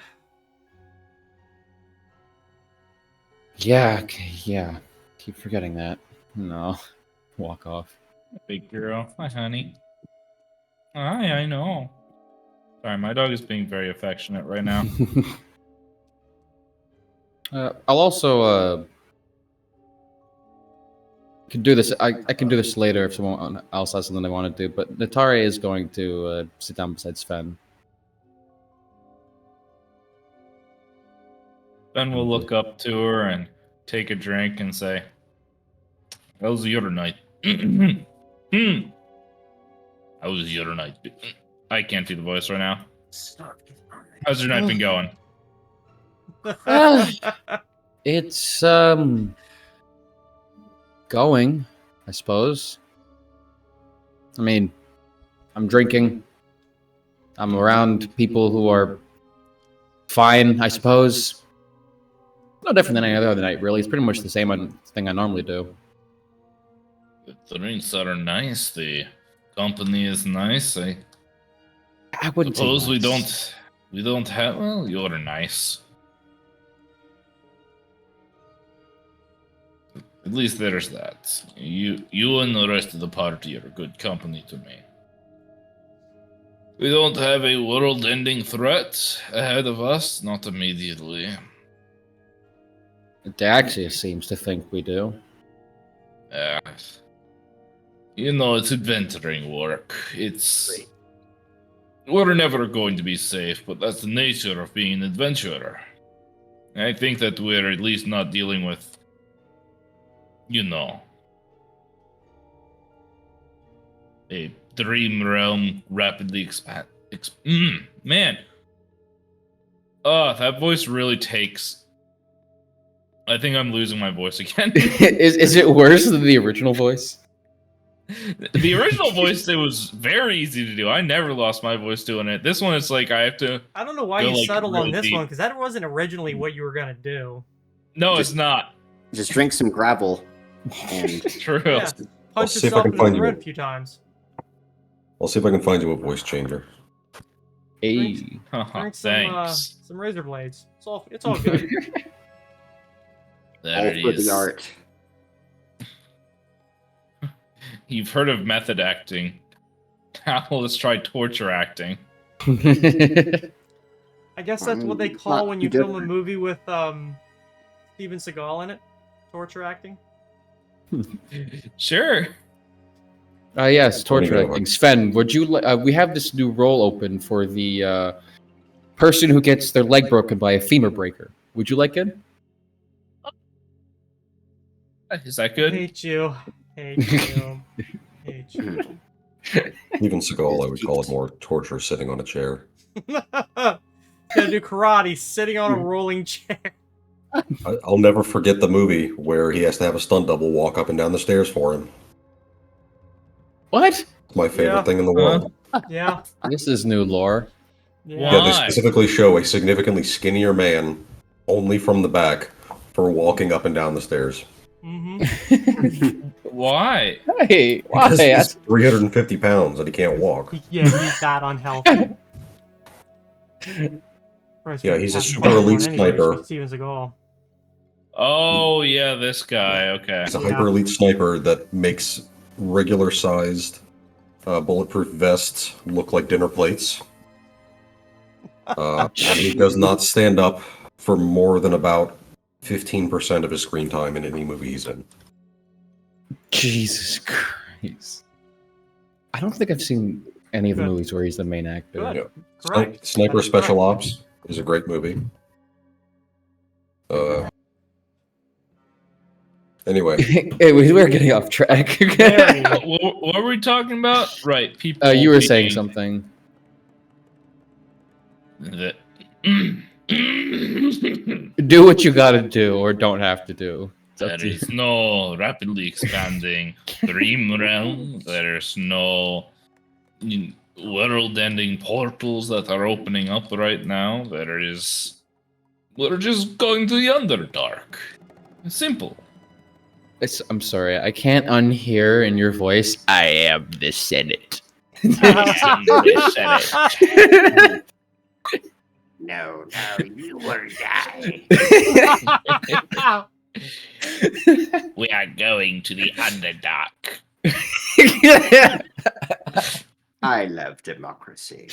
Yeah, yeah. Keep forgetting that. No. Walk off. Big girl. Hi, honey. Hi, I know. Sorry, my dog is being very affectionate right now. I'll also can do this. I can do this later if someone else has something they want to do. But Natare is going to sit down beside Sven. Then we'll look up to her and take a drink and say, "How was your night?" How was your night? I can't do the voice right now. How's your night been going? It's going, I suppose. I mean, I'm drinking. I'm around people who are fine, I suppose. No different than any other night, really. It's pretty much the same thing I normally do. The drinks are nice. The company is nice. I I wouldn't say suppose nice. we don't have. Well, you're nice. At least there's that. You and the rest of the party are good company to me. We don't have a world-ending threat ahead of us, not immediately. Daxia seems to think we do. It's adventuring work. We're never going to be safe, but that's the nature of being an adventurer. I think that we're at least not dealing with, a dream realm rapidly expand. Man. That voice really takes. I think I'm losing my voice again. Is it worse than the original voice? The original voice, it was very easy to do. I never lost my voice doing it. This one, it's like I have to. I don't know why go, you like, settled real on this deep. one, because that wasn't originally what you were gonna do. No, Just- it's not. Just drink some gravel. And True. Yeah. Punch see if I yourself can in the find you throat a- a few times. I'll see if I can find you a voice changer. Hey. Drink Thanks. some razor blades. It's all good. There all it for is. the art. You've heard of method acting. Now let's try torture acting. I guess that's what they Not call when too you film a different. movie with Steven Seagal in it. Torture acting. Sure. Yes, torture Let me go. acting. Sven, would you? We have this new role open for the person who gets their leg broken by a femur breaker. Would you like it? Is that I good? hate you. Hate you. Hate you. Even Seagal, I would call it more torture sitting on a chair. Gonna do karate sitting on a rolling chair. I'll never forget the movie where he has to have a stunt double walk up and down the stairs for him. What? It's my favorite Yeah. thing in the world. Yeah. This is new lore. Yeah. Yeah, they Why? specifically show a significantly skinnier man, only from the back, for walking up and down the stairs. Mm-hmm. Why? Hey, why? Because he's 350 pounds and he can't walk. Yeah, he's that unhealthy. Yeah, he's a super elite sniper. Steven Seagal. Oh, yeah, this guy. Okay. He's a Yeah. hyper elite sniper that makes regular sized bulletproof vests look like dinner plates. And he does not stand up for more than about 15% of his screen time in any movie he's in. Jesus Christ. I don't think I've seen any of the Good. movies where he's the main actor. Good. Yeah. Correct. Sniper That is Special correct. Ops is a great movie. Anyway, Hey, we're getting off track. Very. What were we talking about? Right, people. You were saying being something. That Do what you gotta do, or don't have to do. It's up There to you. is no rapidly expanding dream realm. There's no world-ending portals that are opening up right now. We're just going to the Underdark. Simple. I'm sorry, I can't unhear in your voice. I am the Senate. No, you will die. We are going to the Underdark. I love democracy.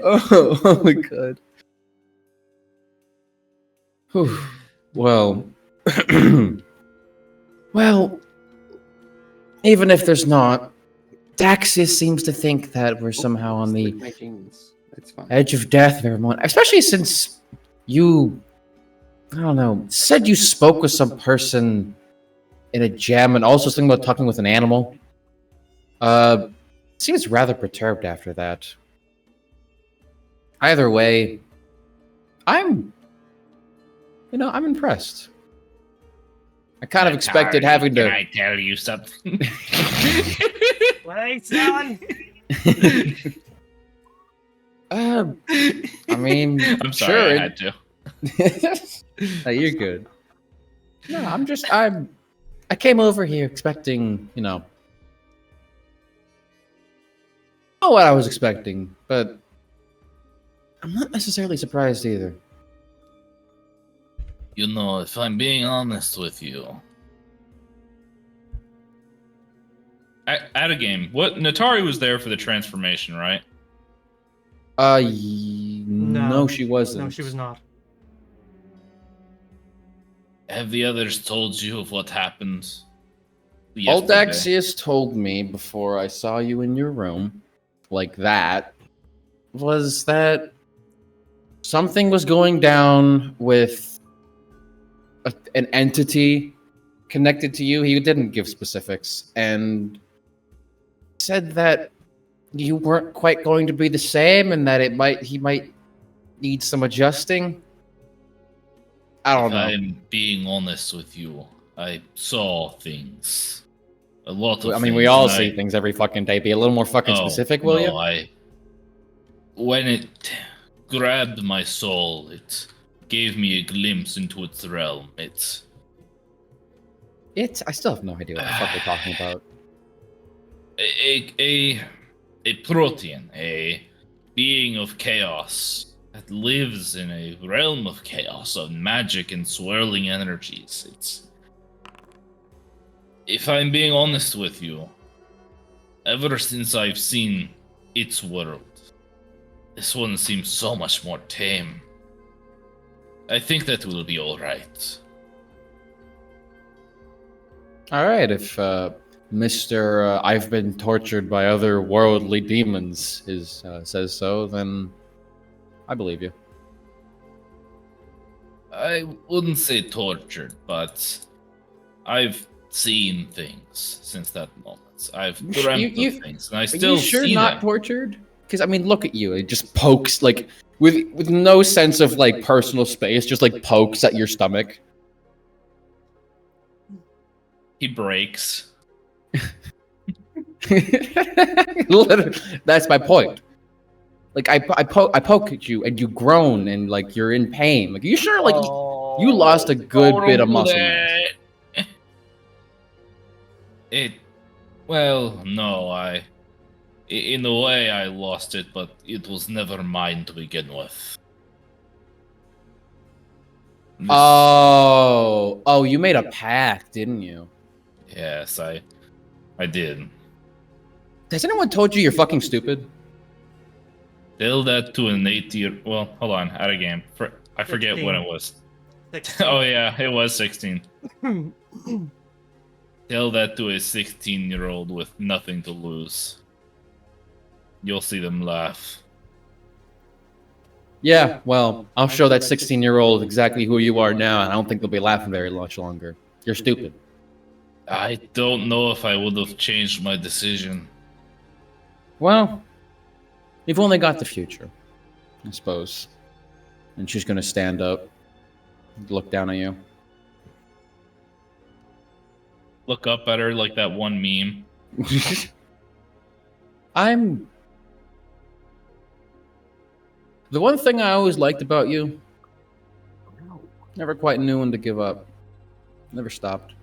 Oh my god. Whew. Well, well, even if there's not, Daxis seems to think that we're somehow on the My jeans. That's fine. edge of death, everyone. Especially since you, I don't know, said you spoke with some person in a gem and also something about talking with an animal. Seems rather perturbed after that. Either way, I'm impressed. I kind of expected having Can to. I tell you something? Wait, son. I mean, I'm sorry, sure. I had to. No, you're good. No, I came over here expecting, not what I was expecting, but I'm not necessarily surprised either. You know, if I'm being honest with you, at a game, Natari was there for the transformation, right? No, she wasn't. No, she was not. Have the others told you of what happened? All yesterday? Daxius told me before I saw you in your room, like that, was that something was going down with an entity connected to you. He didn't give specifics, and said that you weren't quite going to be the same, and that he might need some adjusting. I don't know. I'm being honest with you. I saw things. A lot of I mean, things, we all and see things every fucking day. Be a little more fucking specific, will you? When it grabbed my soul, it gave me a glimpse into its realm. I still have no idea what the fuck we're talking about. A protean, a being of chaos that lives in a realm of chaos, of magic and swirling energies. If I'm being honest with you, ever since I've seen its world, this one seems so much more tame. I think that will be alright. Alright, if Mr. I've been tortured by other worldly demons says so, then I believe you. I wouldn't say tortured, but I've seen things since that moment. I've dreamt of things, and I still Are you sure see not them. tortured? Because I mean, look at you. It just pokes like with no sense of like personal space, just like pokes at your stomach. He breaks. Literally, that's my point. Like I poke at you and you groan and like you're in pain. Like, are you sure? Like you lost a good bit of muscle mass. Well, no, in a way I lost it, but it was never mine to begin with. Oh, you made a pact, didn't you? Yes, I did. Has anyone told you you're fucking stupid? Tell that to an 8-year. Well, hold on, out of game. I forget 16. when it was. 16. Oh yeah, it was 16. Tell that to a 16-year-old with nothing to lose. You'll see them laugh. Yeah, well, I'll show that 16-year-old exactly who you are now, and I don't think they'll be laughing very much longer. You're stupid. I don't know if I would have changed my decision. Well, you've only got the future, I suppose. And she's gonna stand up, look down at you. Look up at her like that one meme. The one thing I always liked about you, never quite knew when to give up. Never stopped.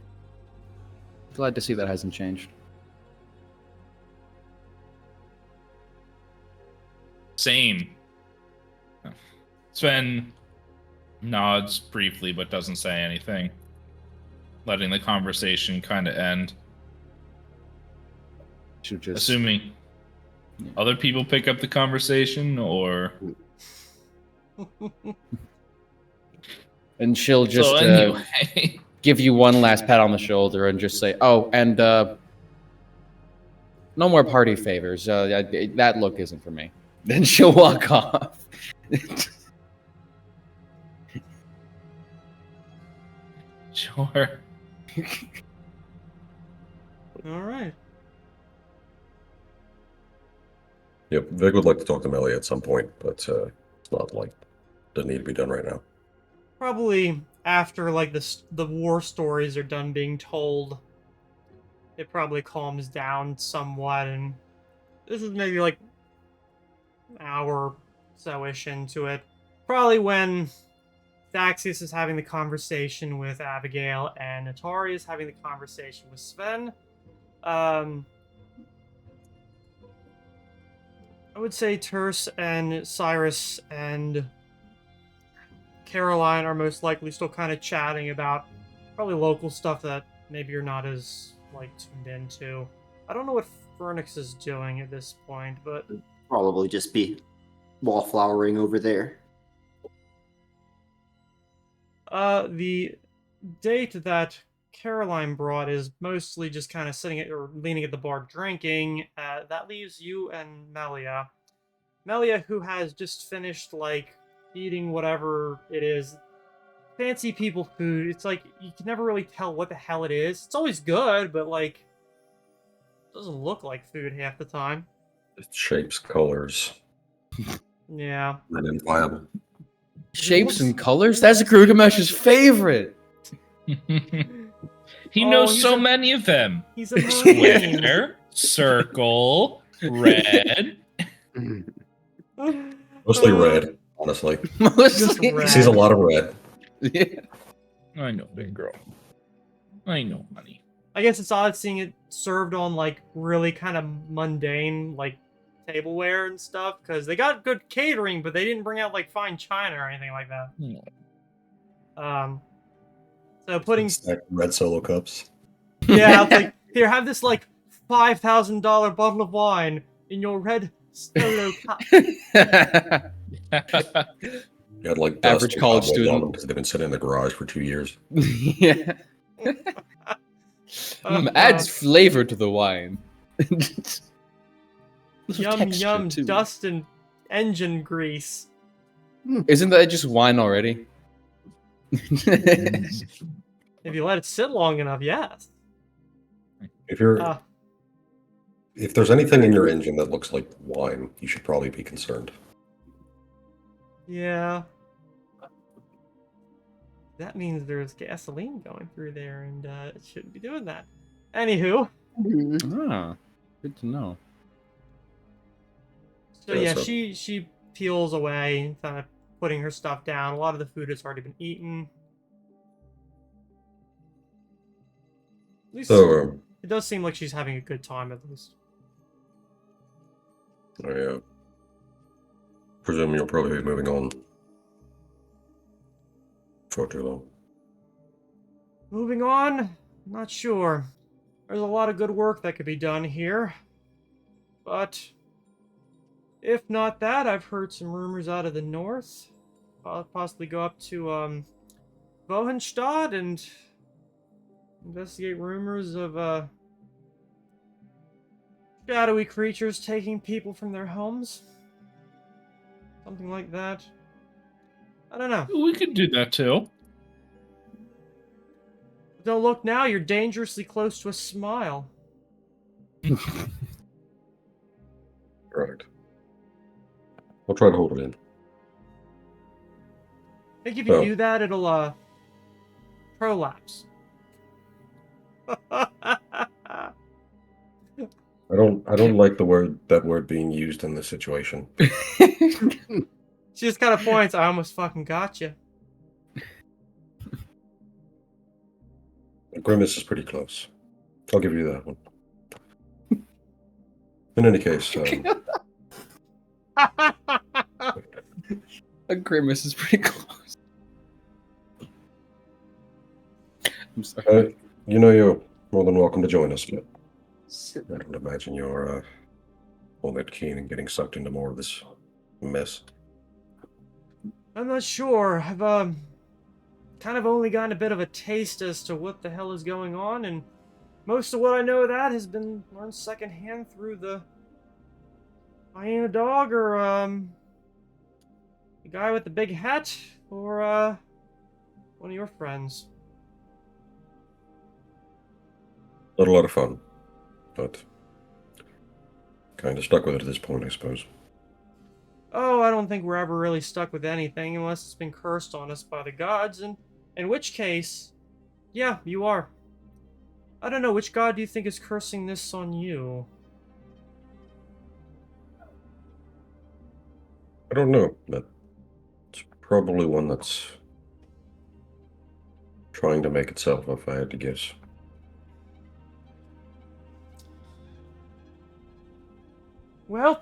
Glad to see that hasn't changed. Same. Sven nods briefly but doesn't say anything, letting the conversation kind of end. Should just Assuming other people pick up the conversation, or and she'll just so anyway. give you one last pat on the shoulder and just say, "Oh, and no more party favors. That look isn't for me." Then she'll walk off. Sure. All right. Yep, Vic would like to talk to Melly at some point, but it's not like doesn't need to be done right now. Probably after like the war stories are done being told, it probably calms down somewhat, and this is maybe like an hour so-ish into it. Probably when Thaxius is having the conversation with Abigail and Atari is having the conversation with Sven. I would say Terse and Cyrus and Caroline are most likely still kind of chatting about probably local stuff that maybe you're not as like tuned into. I don't know what Fernix is doing at this point, but Probably just be wallflowering over there. the date that Caroline brought is mostly just kind of sitting at or leaning at the bar drinking. That leaves you and Melia. Melia, who has just finished like eating whatever it is, fancy people food. It's like you can never really tell what the hell it is. It's always good, but like it doesn't look like food half the time. It shapes, colors, Yeah. identifiable. Shapes and colors? That's Gilgamesh's favorite. He Oh, knows he's so a- many of them. He's a marine. Square, circle, red. Mostly red, honestly. Just Mostly. red. He sees a lot of red. Yeah. I know, big girl. I know, honey. I guess it's odd seeing it served on like really kind of mundane like tableware and stuff because they got good catering, but they didn't bring out like fine china or anything like that. So putting Stacked red solo cups. yeah, it's like here, have this like $5,000 bottle of wine in your red solo cup. You had like dust Average and college cobwebs on student. them because they've been sitting in the garage for 2 years. Yeah. Adds flavor to the wine. Yum Texture, yum, too. dust and engine grease. Isn't that just wine already? If you let it sit long enough, yes. If you're Uh, if there's anything in your engine that looks like wine, you should probably be concerned. yeah. That means there's gasoline going through there, and it shouldn't be doing that. Anywho, Ah, good to know. so Yeah, yeah, so- she peels away, kind of putting her stuff down. A lot of the food has already been eaten. At least So, it does seem like she's having a good time, at least. I presume you'll probably be moving on for too long. Moving on, not sure. There's a lot of good work that could be done here. But if not that, I've heard some rumors out of the north. I'll possibly go up to Wohenstadt and investigate rumors of shadowy creatures taking people from their homes. Something like that. I don't know. We could do that too. Don't look now, you're dangerously close to a smile. I'll try and hold it in. I think if you Oh. do that, it'll prolapse. I don't like that word being used in this situation. She just kind of points. I almost fucking got you. A grimace is pretty close. I'll give you that one. In any case, A grimace is pretty close. I'm sorry. you know you're more than welcome to join us. But I don't imagine you're all that keen in getting sucked into more of this mess. I'm not sure. I've kind of only gotten a bit of a taste as to what the hell is going on, and most of what I know of that has been learned secondhand through the hyena dog, or the guy with the big hat, or one of your friends. Not a lot of fun, but kind of stuck with it at this point, I suppose. Oh, I don't think we're ever really stuck with anything unless it's been cursed on us by the gods, and in which case, yeah, you are. I don't know, which god do you think is cursing this on you? I don't know, but it's probably one that's trying to make itself, if I had to guess. Well,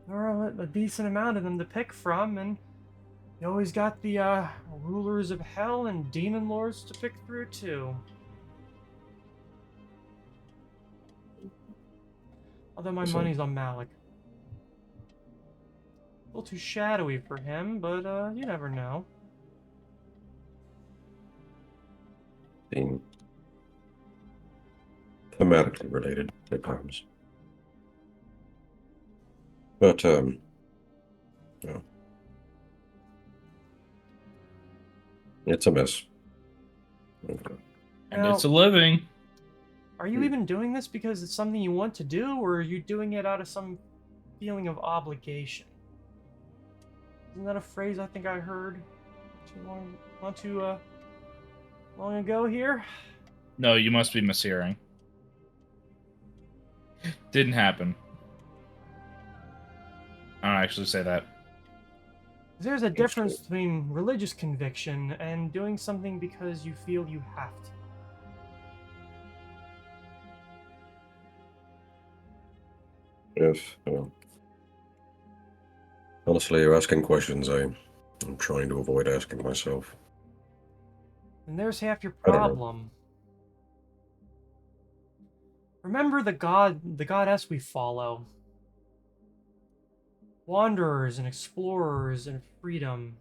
there are a decent amount of them to pick from, and you always got the rulers of hell and demon lords to pick through too. Although my So- money's on Malik. A little too shadowy for him, but you never know. Being thematically related at times. But, yeah. It's a mess. Okay. And Now, it's a living. are you even doing this because it's something you want to do, or are you doing it out of some feeling of obligation? Isn't that a phrase I think I heard not too long ago here? No, you must be mishearing. Didn't happen. I don't actually say that. There's a difference between religious conviction and doing something because you feel you have to. Yes, honestly, you're asking questions I'm trying to avoid asking myself. And there's half your I don't know. problem. Remember the goddess we follow. Wanderers and explorers and freedom.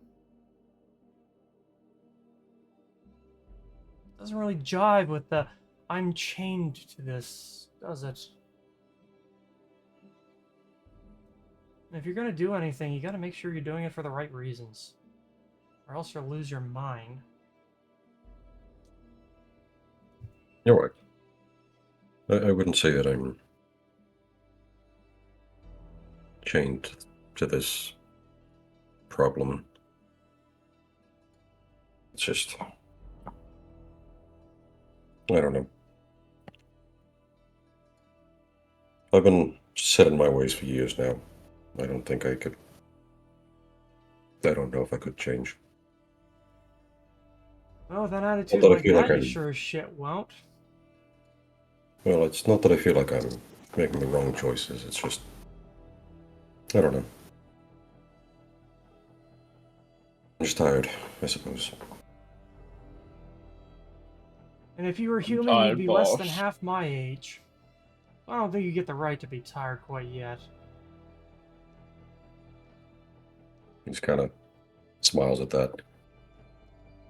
Doesn't really jive with the I'm chained to this, does it? And if you're gonna do anything, you gotta make sure you're doing it for the right reasons. Or else you'll lose your mind. You're right. I wouldn't say that I'm chained to this problem. It's just, I don't know. I've been set in my ways for years now. I don't think I could. I don't know if I could change. Oh, with an attitude that I like feel like that, you I'm- sure as shit won't. Well, it's not that I feel like I'm making the wrong choices. It's just, I don't know. I'm just tired, I suppose. And if you were human, tired, you'd be less than boss. half my age. I don't think you get the right to be tired quite yet. He just kind of smiles at that.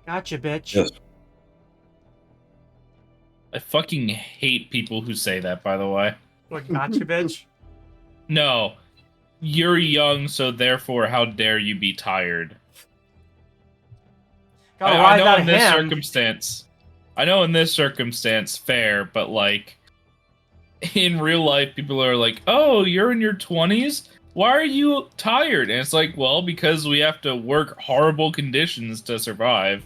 Gotcha, bitch. Yes. I fucking hate people who say that, by the way. What, gotcha, bitch? No. You're young, so therefore, how dare you be tired? Gotta I ride know that in this hand. circumstance. I know in this circumstance, fair, but like in real life, people are like, "Oh, you're in your 20s? why are you tired? And it's like, well, because we have to work horrible conditions to survive.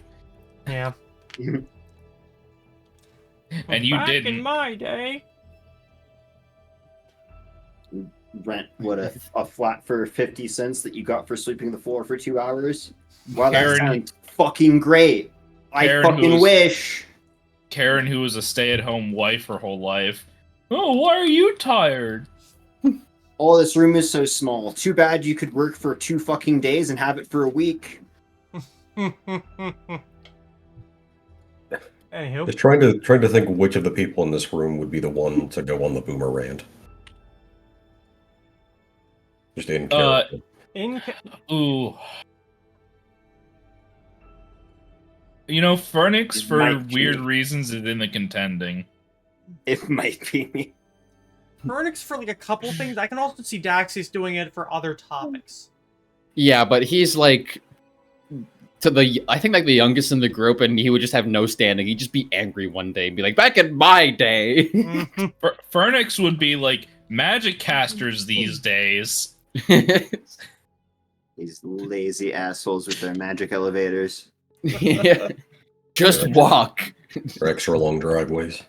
Yeah. And you Back didn't. in my day. Rent a flat for 50 cents that you got for sweeping the floor for 2 hours. Wow, that Karen- sounds fucking great. I Karen, fucking wish. Karen, who was a stay-at-home wife her whole life. Oh, why are you tired? Oh, this room is so small. Too bad you could work for 2 fucking days and have it for a week. Anywho. Just trying to think which of the people in this room would be the one to go on the boomer rant. Just in character. Ooh. You know, Phoenix, It for might be weird me. reasons, is in the contending. It might be me. Phoenix for like a couple things. I can also see Daxius doing it for other topics. Yeah, but he's like I think like the youngest in the group, and he would just have no standing. He'd just be angry one day and be like, "Back in my day." Mhm. Phoenix would be like magic casters these days. These lazy assholes with their magic elevators. Yeah. Just walk. Or extra long driveways.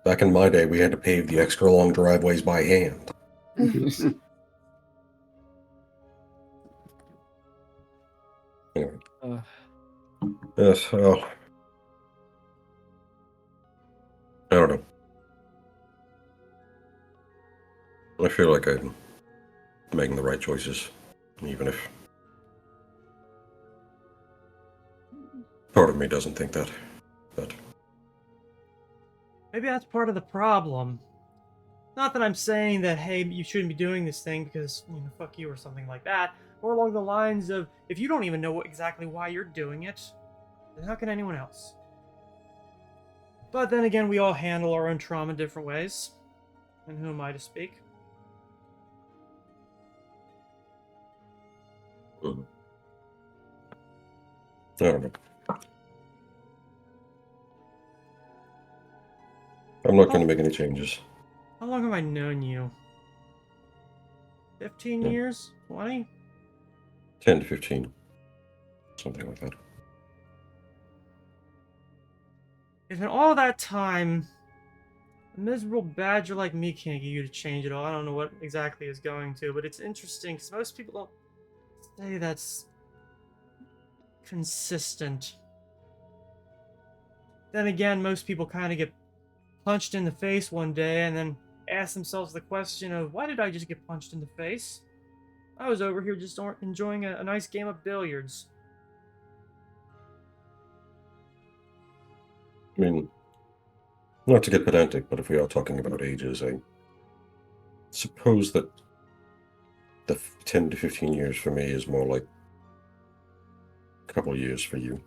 Back in my day, we had to pave the extra long driveways by hand. Anyway. Yes, oh. I don't know. I feel like I'm making the right choices, even if part of me doesn't think that. But Maybe that's part of the problem. Not that I'm saying that, hey, you shouldn't be doing this thing because, fuck you or something like that. More along the lines of, if you don't even know exactly why you're doing it, then how can anyone else? But then again, we all handle our own trauma in different ways. And who am I to speak? I don't know. I'm not going to make any changes. How long have I known you? 15 Yeah. years? 20? 10 to 15. Something like that. If in all that time, a miserable badger like me can't get you to change it all, I don't know what exactly is going to, but it's interesting because most people don't say that's consistent. Then again, most people kind of get punched in the face one day and then ask themselves the question of, why did I just get punched in the face? I was over here just enjoying a nice game of billiards. I mean, not to get pedantic, but if we are talking about ages, I suppose that the 10 to 15 years for me is more like a couple of years for you.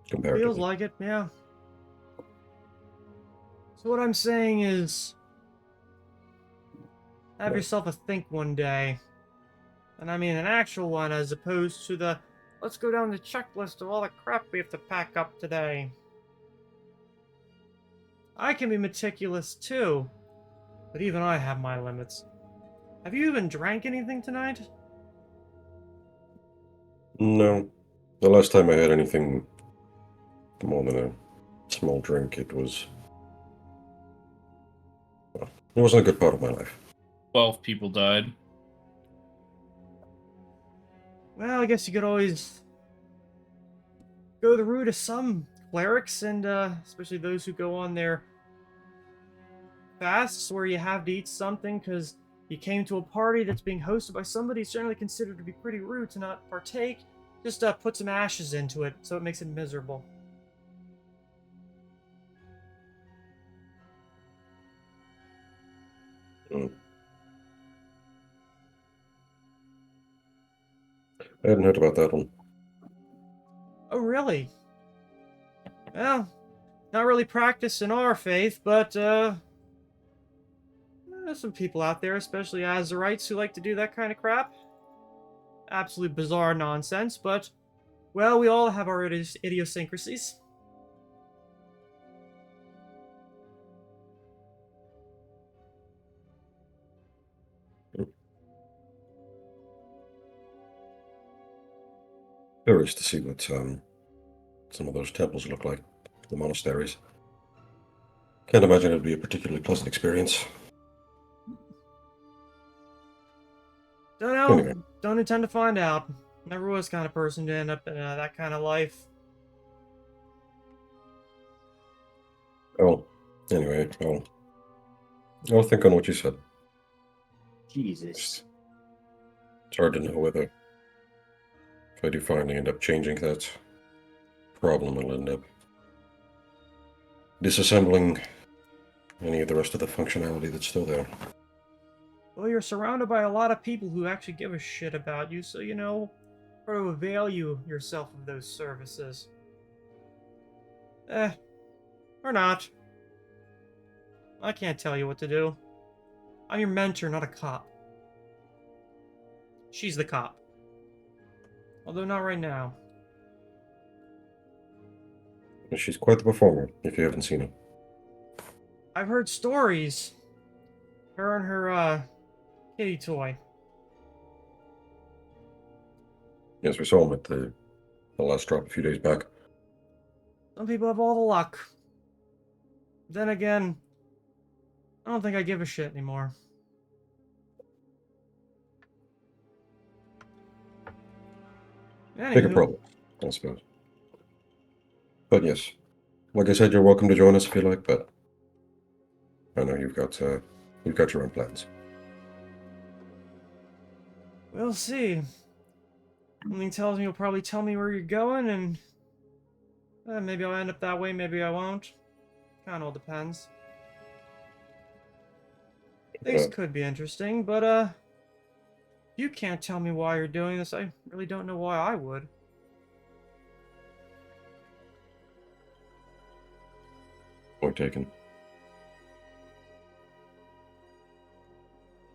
Comparatively. Feels like it, yeah. So what I'm saying is, have Right. yourself a think one day. And I mean an actual one as opposed to the, let's go down the checklist of all the crap we have to pack up today. I can be meticulous too, but even I have my limits. Have you even drank anything tonight? No. The last time I had anything more than a small drink, it was... Well, it wasn't a good part of my life. 12 people died. Well, I guess you could always go the route of some clerics, and especially those who go on their fasts where you have to eat something because you came to a party that's being hosted by somebody who's generally considered to be pretty rude to not partake. Just put some ashes into it so it makes it miserable. Mm. I hadn't heard about that one. Oh, really? Well, not really practiced in our faith, but there's some people out there, especially Azarites, who like to do that kind of crap. Absolute bizarre nonsense, but, well, we all have our idiosyncrasies. Curious to see what some of those temples look like, the monasteries. Can't imagine it'd be a particularly pleasant experience. Don't know. Anyway. Don't intend to find out. Never was kind of person to end up in that kind of life. Oh, anyway, I'll think on what you said. Jesus. It's hard to know whether, if I do finally end up changing that problem, I'll end up disassembling any of the rest of the functionality that's still there. Well, you're surrounded by a lot of people who actually give a shit about you, so try to avail yourself of those services. Or not. I can't tell you what to do. I'm your mentor, not a cop. She's the cop. Although not right now. She's quite the performer, if you haven't seen her. I've heard stories. Her and her, kitty toy. Yes, we saw him at the last drop a few days back. Some people have all the luck. Then again, I don't think I give a shit anymore. Bigger Anywho, problem, I suppose. But yes, like I said, you're welcome to join us if you like, but I know you've got your own plans. we'll see. Something tells me you'll probably tell me where you're going, and maybe I'll end up that way, maybe I won't. Kinda all depends. Things could be interesting, but you can't tell me why you're doing this. I really don't know why I would. Point taken.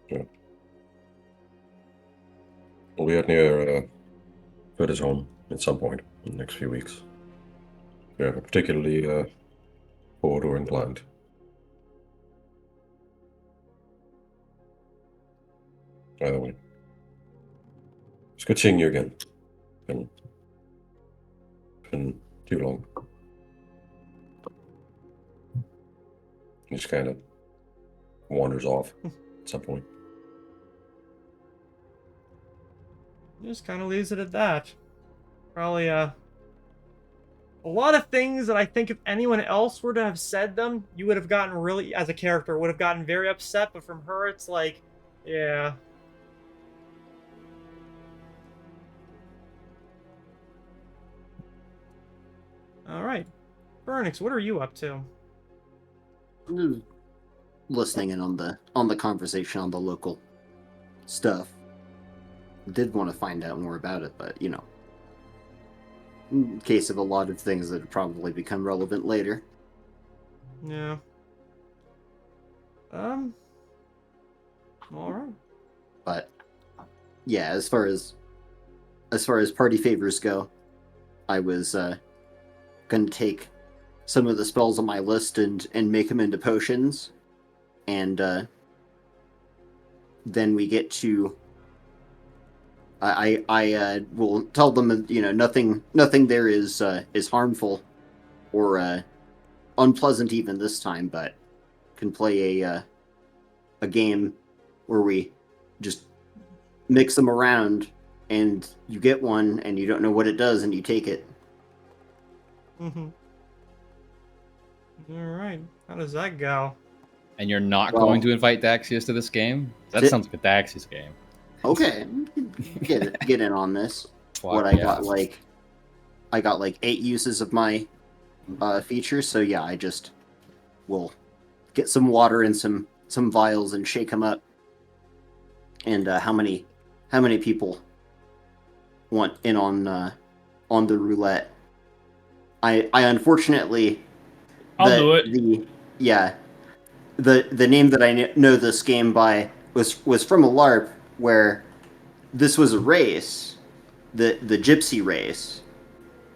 Yeah. We'll be out near Vetterholm at some point in the next few weeks. Yeah, particularly bored or inclined. Either way. It's good seeing you again. Been too long. He just kind of wanders off at some point. Just kind of leaves it at that. Probably, a lot of things that I think if anyone else were to have said them, you would have gotten really, as a character, would have gotten very upset, but from her, it's like, yeah. Alright. Burnix, what are you up to? Listening in on the conversation on the local stuff. Did want to find out more about it, but in case of a lot of things that would probably become relevant later. Yeah. Alright. But yeah, as far as party favors go, I was gonna take some of the spells on my list and make them into potions, and then we get to. I will tell them nothing there is harmful or unpleasant even this time, but can play a game where we just mix them around and you get one and you don't know what it does and you take it. Mm-hmm. Alright. How does that go? And you're not Well- going to invite Daxius to this game? That Di- sounds like a Daxius game. Okay, get in on this. Fuck I yeah. got like 8 uses of my features, so yeah, I just will get some water and some vials and shake them up. And how many people want in on the roulette? I unfortunately I'll do it. The name that I know this game by was from a LARP where this was a race, the gypsy race,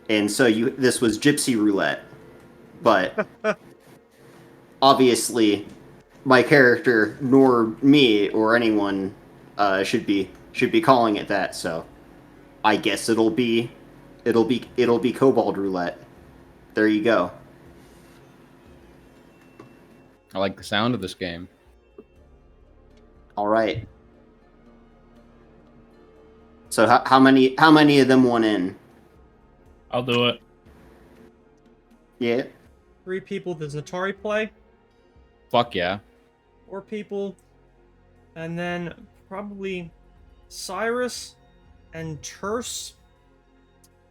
and so this was gypsy roulette, but obviously my character nor me or anyone should be calling it that, so I guess it'll be It'll be Kobold Roulette. There you go. I like the sound of this game. All right. So how many of them went in? I'll do it. Yeah. 3 people does Natari play? Fuck yeah. 4 people. And then probably Cyrus and Terse.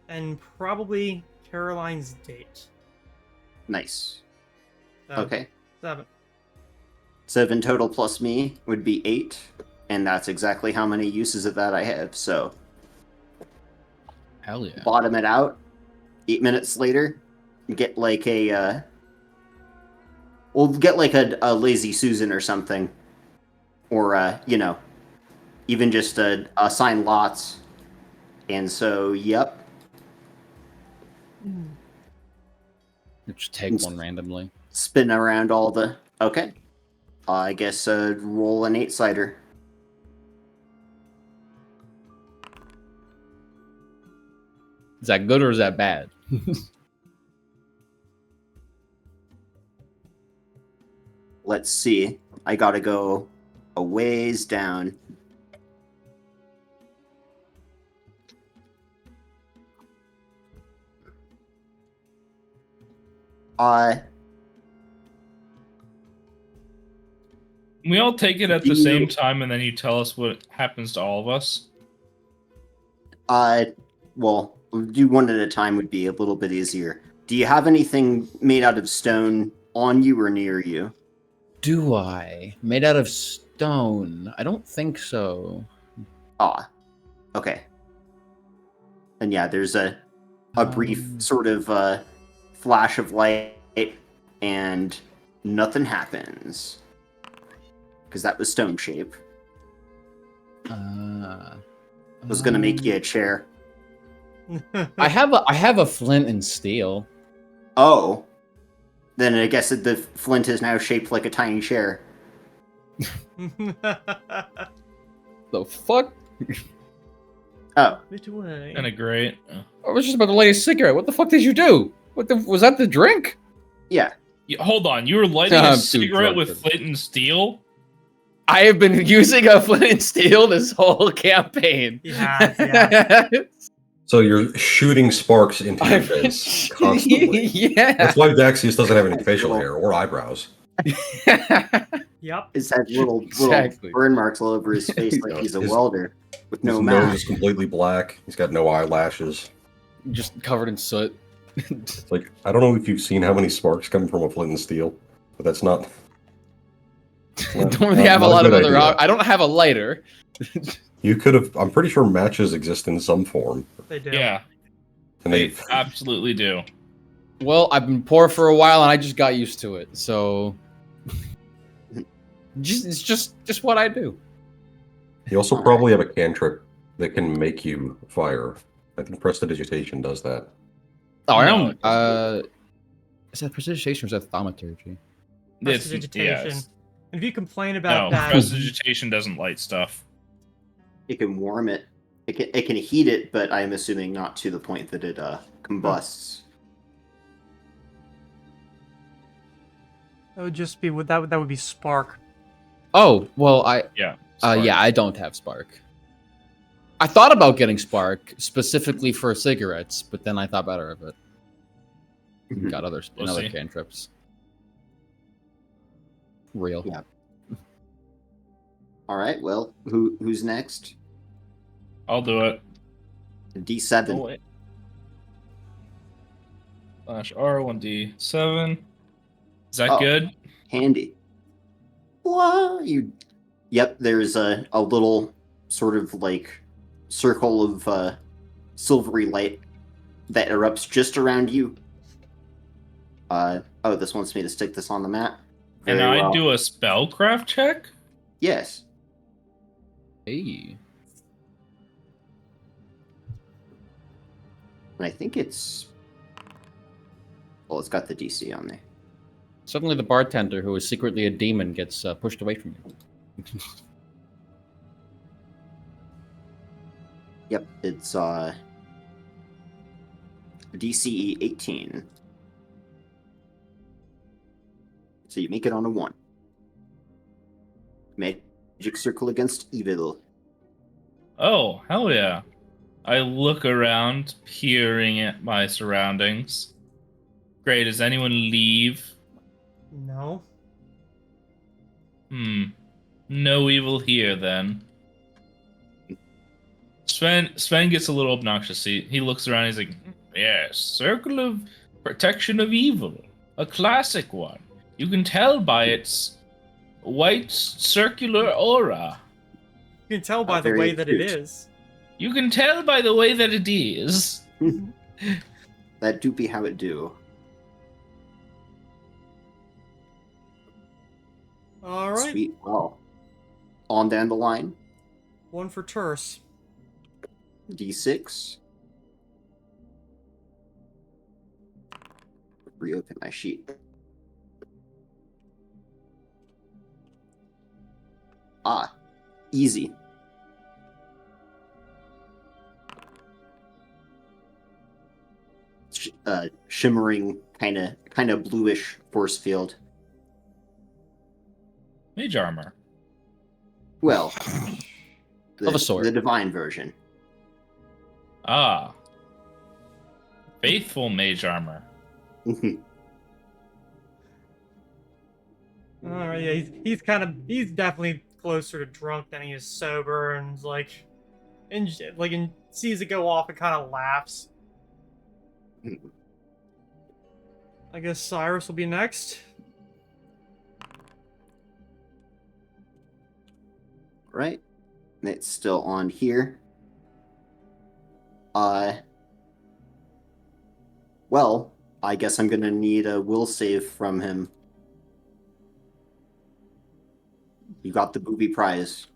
And probably Caroline's date. Nice. So, Okay. 7. 7 total plus me would be 8, and that's exactly how many uses of that I have. So Hell yeah. bottom it out. 8 minutes later, get like a we'll get like a lazy Susan or something, or even just assign lots. And so, yep. Just take one randomly. Spin around all the. Okay. I guess roll an 8-sider. Is that good or is that bad? Let's see. I gotta go a ways down. We all take it at Do the you- same time, and then you tell us what happens to all of us. Well, do one at a time would be a little bit easier. Do you have anything made out of stone on you or near you? Do I? Made out of stone? I don't think so. Ah, okay. And yeah, there's a brief sort of flash of light, and nothing happens. Because that was stone shape. I was gonna make you a chair. I have a flint and steel. Oh. Then I guess the flint is now shaped like a tiny chair. The fuck? Oh. Which way? Kind of great. I was just about to light a cigarette. What the fuck did you do? Was that the drink? Yeah. Hold on, you were lighting I'm a too cigarette drunk with for flint and steel? I have been using a flint and steel this whole campaign. Yeah. So you're shooting sparks into your face constantly. Yeah. That's why Daxius doesn't have any facial hair or eyebrows. Yep. It's had little Exactly. burn marks all over his face like he's a His- welder with no His nose mask. is completely black. He's got no eyelashes. Just covered in soot. It's like, I don't know if you've seen how many sparks come from a flint and steel, but that's not. Don't really have a lot of other. I don't have a lighter. You could have. I'm pretty sure matches exist in some form, They do. Yeah, and they they. absolutely do. Well, I've been poor for a while and I just got used to it. So, it's just what I do. You also probably have a cantrip that can make you fire. I think prestidigitation does that. Oh, I No, don't. Is that prestidigitation or is that thaumaturgy? It's, Prestidigitation. yes. And if you complain about No, that, prestidigitation doesn't light stuff. It can warm it. It can heat it, but I'm assuming not to the point that it combusts. that would just be that would be spark. Oh, well, Yeah. yeah, I don't have spark. I thought about getting spark specifically for cigarettes, but then I thought better of it. Got other Pussy. cantrips. Real. Yeah. All right. Well, who's next? I'll do it. D7. Oh, wait. /R1D7. Is that Oh. good? Handy. What you? Yep. There's a little sort of like circle of silvery light that erupts just around you. Oh, this wants me to stick this on the map. And Very I well. do a spellcraft check? Yes. Hey. And I think it's. Well, it's got the DC on there. Suddenly, the bartender, who is secretly a demon, gets pushed away from you. Yep, it's DCE 18. So you make it on a 1. Magic circle against evil. Oh, hell yeah. I look around, peering at my surroundings. Great, does anyone leave? No. No evil here, then. Sven gets a little obnoxious. He looks around, he's like, yes, circle of protection of evil. A classic one. You can tell by its white circular aura. You can tell by the Very way that it astute. is. You can tell by the way that it is. That do be how it do. All right. Sweet. Well, on down the line. 1 for Terse. D6. Reopen my sheet. Ah, easy. Shimmering, kind of bluish force field. Mage armor. Well, Of a sort. the divine version. Ah. Faithful mage armor. All right, yeah, he's definitely closer to drunk than he is sober, and and sees it go off and kind of laughs. I guess Cyrus will be next. Right, it's still on here. Well, I guess I'm gonna need a will save from him. You got the booby prize.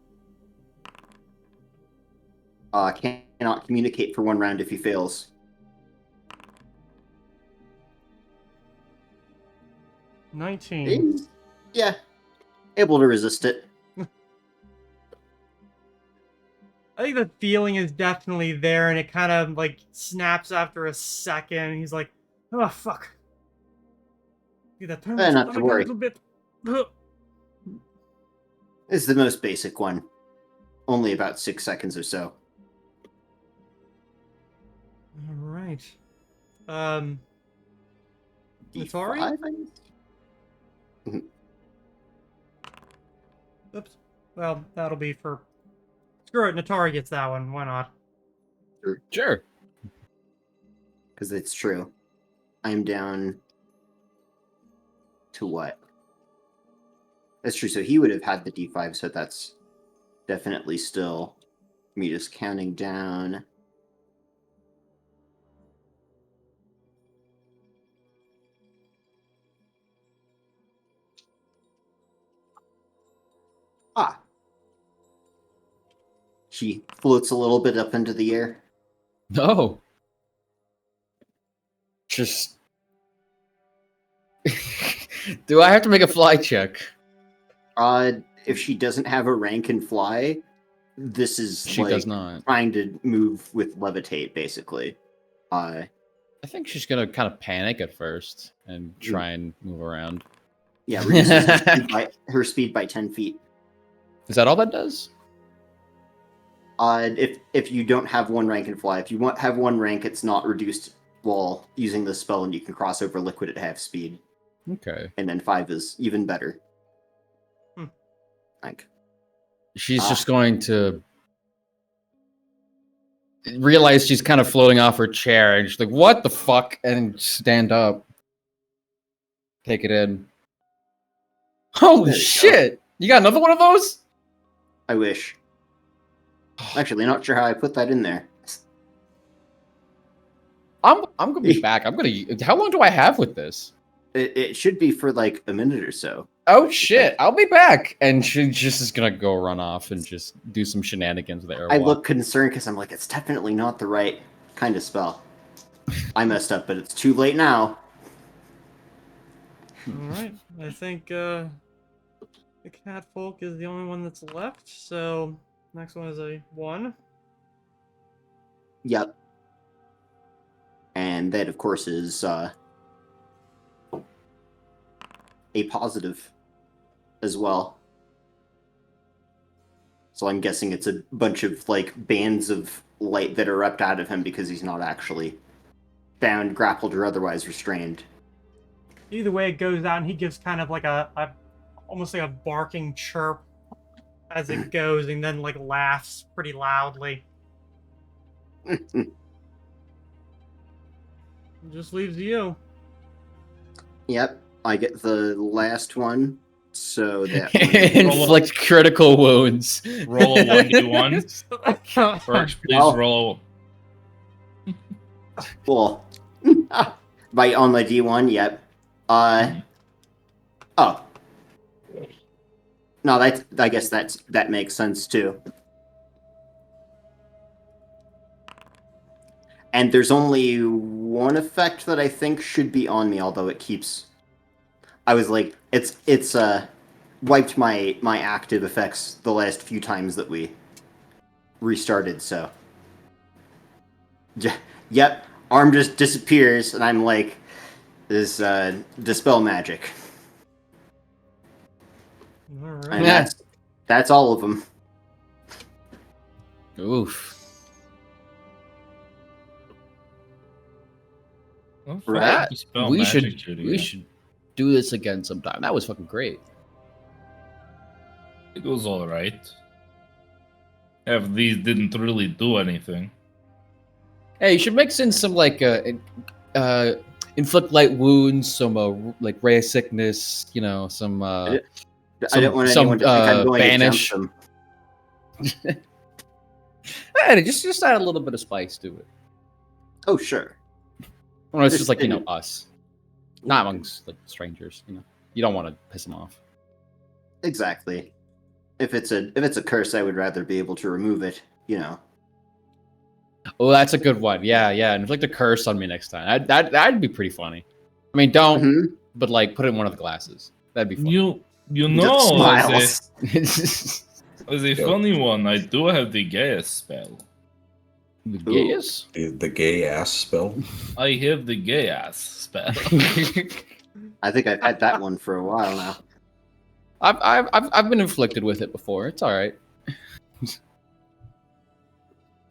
Cannot communicate for 1 round if he fails. 19. Yeah, able to resist it. I think the feeling is definitely there, and it kind of like snaps after a second. He's like, "Oh fuck!" Get that turn Not to worry. a little bit. Ugh. It's the most basic one. Only about 6 seconds or so. All right. Natari? D5, I guess? Oops. Well, that'll be for. Screw it. Natari gets that one. Why not? Sure. Because it's true. I'm down to what? That's true. So he would have had the D5, so that's definitely still me just counting down. Ah. She floats a little bit up into the air. No. Just. Do I have to make a fly check? If she doesn't have a rank in fly, this is She does not. trying to move with levitate, basically. I think she's gonna kind of panic at first and try and move around. Yeah, reduces her speed by 10 feet. Is that all that does? If you don't have 1 rank in fly, if you have 1 rank, it's not reduced while using the spell, and you can cross over liquid at half speed. Okay. And then 5 is even better. Like, She's just going to realize she's kind of floating off her chair, and she's like, "What the fuck?" and stand up, take it in. Holy There you shit! You got another one of those? I wish. Actually, not sure how I put that in there. I'm gonna be back. How long do I have with this? It should be for like a minute or so. Oh shit! I'll be back. And she just is gonna go run off and just do some shenanigans there. I look concerned because I'm like, it's definitely not the right kind of spell. I messed up, but it's too late now. Alright, I think the catfolk is the only one that's left, so next one is a 1. Yep. And that, of course, is a positive as well. So I'm guessing it's a bunch of like bands of light that erupt out of him because he's not actually bound, grappled, or otherwise restrained. Either way it goes down, he gives kind of like a almost like a barking chirp as it goes, and then like laughs pretty loudly. It just leaves you. Yep, I get the last one. So that Inflict critical wounds. Roll a 1d1. Birch, please Oh. roll. Cool. By on my D1, yep. Oh. No, I guess that makes sense too. And there's only one effect that I think should be on me, although it keeps. I was like, it's wiped my active effects the last few times that we restarted. So, yep, arm just disappears, and I'm like, this dispel magic, All right. and Yeah. that's all of them. Oof. Well, Right. fuck, dispel We magic should duty, yeah. do this again sometime. That was fucking great. It was alright. If these didn't really do anything. Hey, you should mix in some like inflict light wounds, some like ray of sickness, you know, some I don't want anyone to think I'm going banish. to jump them. Hey, just add a little bit of spice to it. Oh, sure. Well, it's Just just like, you know, didn't- us. Not amongst like strangers, you know. You don't want to piss them off. Exactly. If it's a curse, I would rather be able to remove it. You know. Oh, that's a good one. Yeah, yeah. And inflict a curse on me next time. That'd be pretty funny. I mean, don't, Mhm. but like put it in one of the glasses. That'd be fun. You Just know, smiles. as a Yeah. funny one, I do have the gayest spell. The gayest? The gay ass spell. I have the gay ass spell. I think I've had that one for a while now. I've been inflicted with it before. It's all right.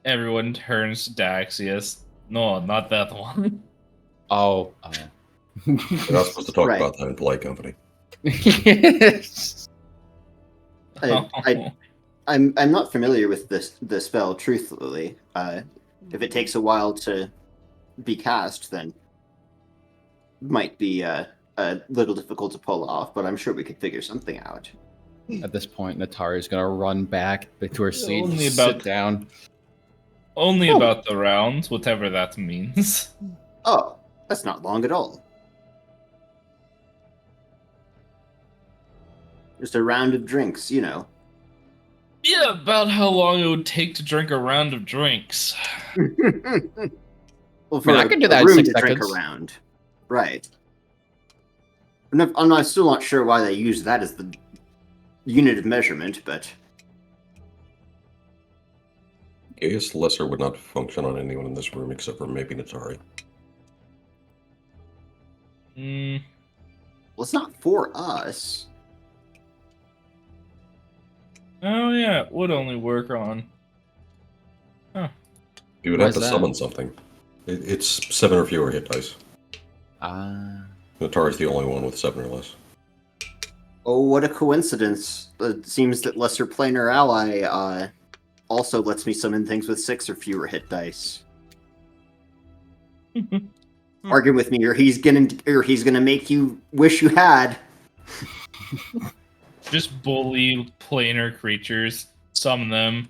Everyone turns to Daxius. No, not that one. Oh. We're not supposed to talk Right. about that in polite company. I'm not familiar with the spell. Truthfully, if it takes a while to be cast, then might be a little difficult to pull off. But I'm sure we could figure something out. At this point, Natari's gonna run back to her seat, Only sit about- down. Only Oh. about the rounds, whatever that means. Oh, that's not long at all. Just a round of drinks, you know. Yeah, about how long it would take to drink a round of drinks. Well, I a- could do a that in room 6 to drink seconds. around, right? I'm still not sure why they use that as the unit of measurement, but Gaius Lesser would not function on anyone in this room except for maybe Natari. Mm, well, it's not for us. oh yeah, it would only work on. You would Why have is to that? summon something. It's 7 or fewer hit dice. Ah. Natari's the only one with 7 or less. Oh, what a coincidence! It seems that Lesser Planar Ally also lets me summon things with 6 or fewer hit dice. Argue with me, or he's gonna make you wish you had. Just bully planar creatures, summon them,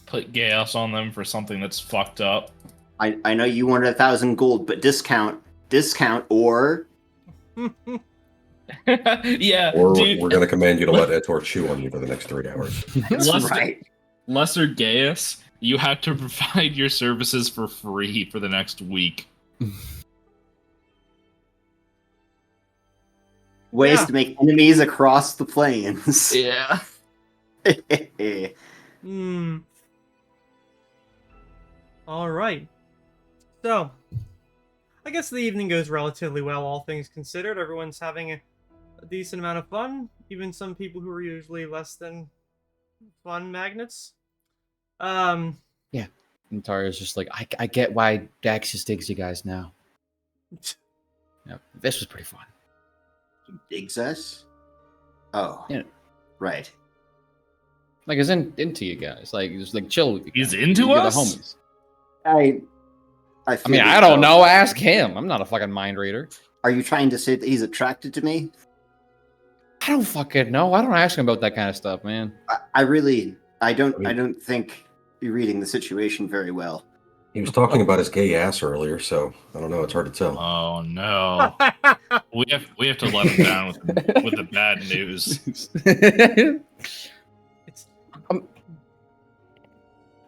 put gas on them for something that's fucked up. I know you wanted 1,000 gold, but discount, or Yeah, Or dude. we're going to command you to let Etor chew on you for the next 3 hours. that's Lesser- right. Lesser Gaius, you have to provide your services for free for the next week. Ways Yeah. to make enemies across the plains. Yeah. Hmm. All right. So, I guess the evening goes relatively well, all things considered. Everyone's having a decent amount of fun, even some people who are usually less than fun magnets. Um, Yeah. And Taria's just like, I get why Daxus digs you guys now. Yeah, this was pretty fun. Digs us? Oh. Yeah. Right. Like, he's into you guys. Like, just like chill with you guys. He's into You're us? the homies. I I feel mean, as I don't though- know. Ask him. I'm not a fucking mind reader. Are you trying to say that he's attracted to me? I don't fucking know. I don't ask him about that kind of stuff, man. I don't think you're reading the situation very well. He was talking about his gay ass earlier, so I don't know. It's hard to tell. Oh no. We have to let him down with the bad news. it's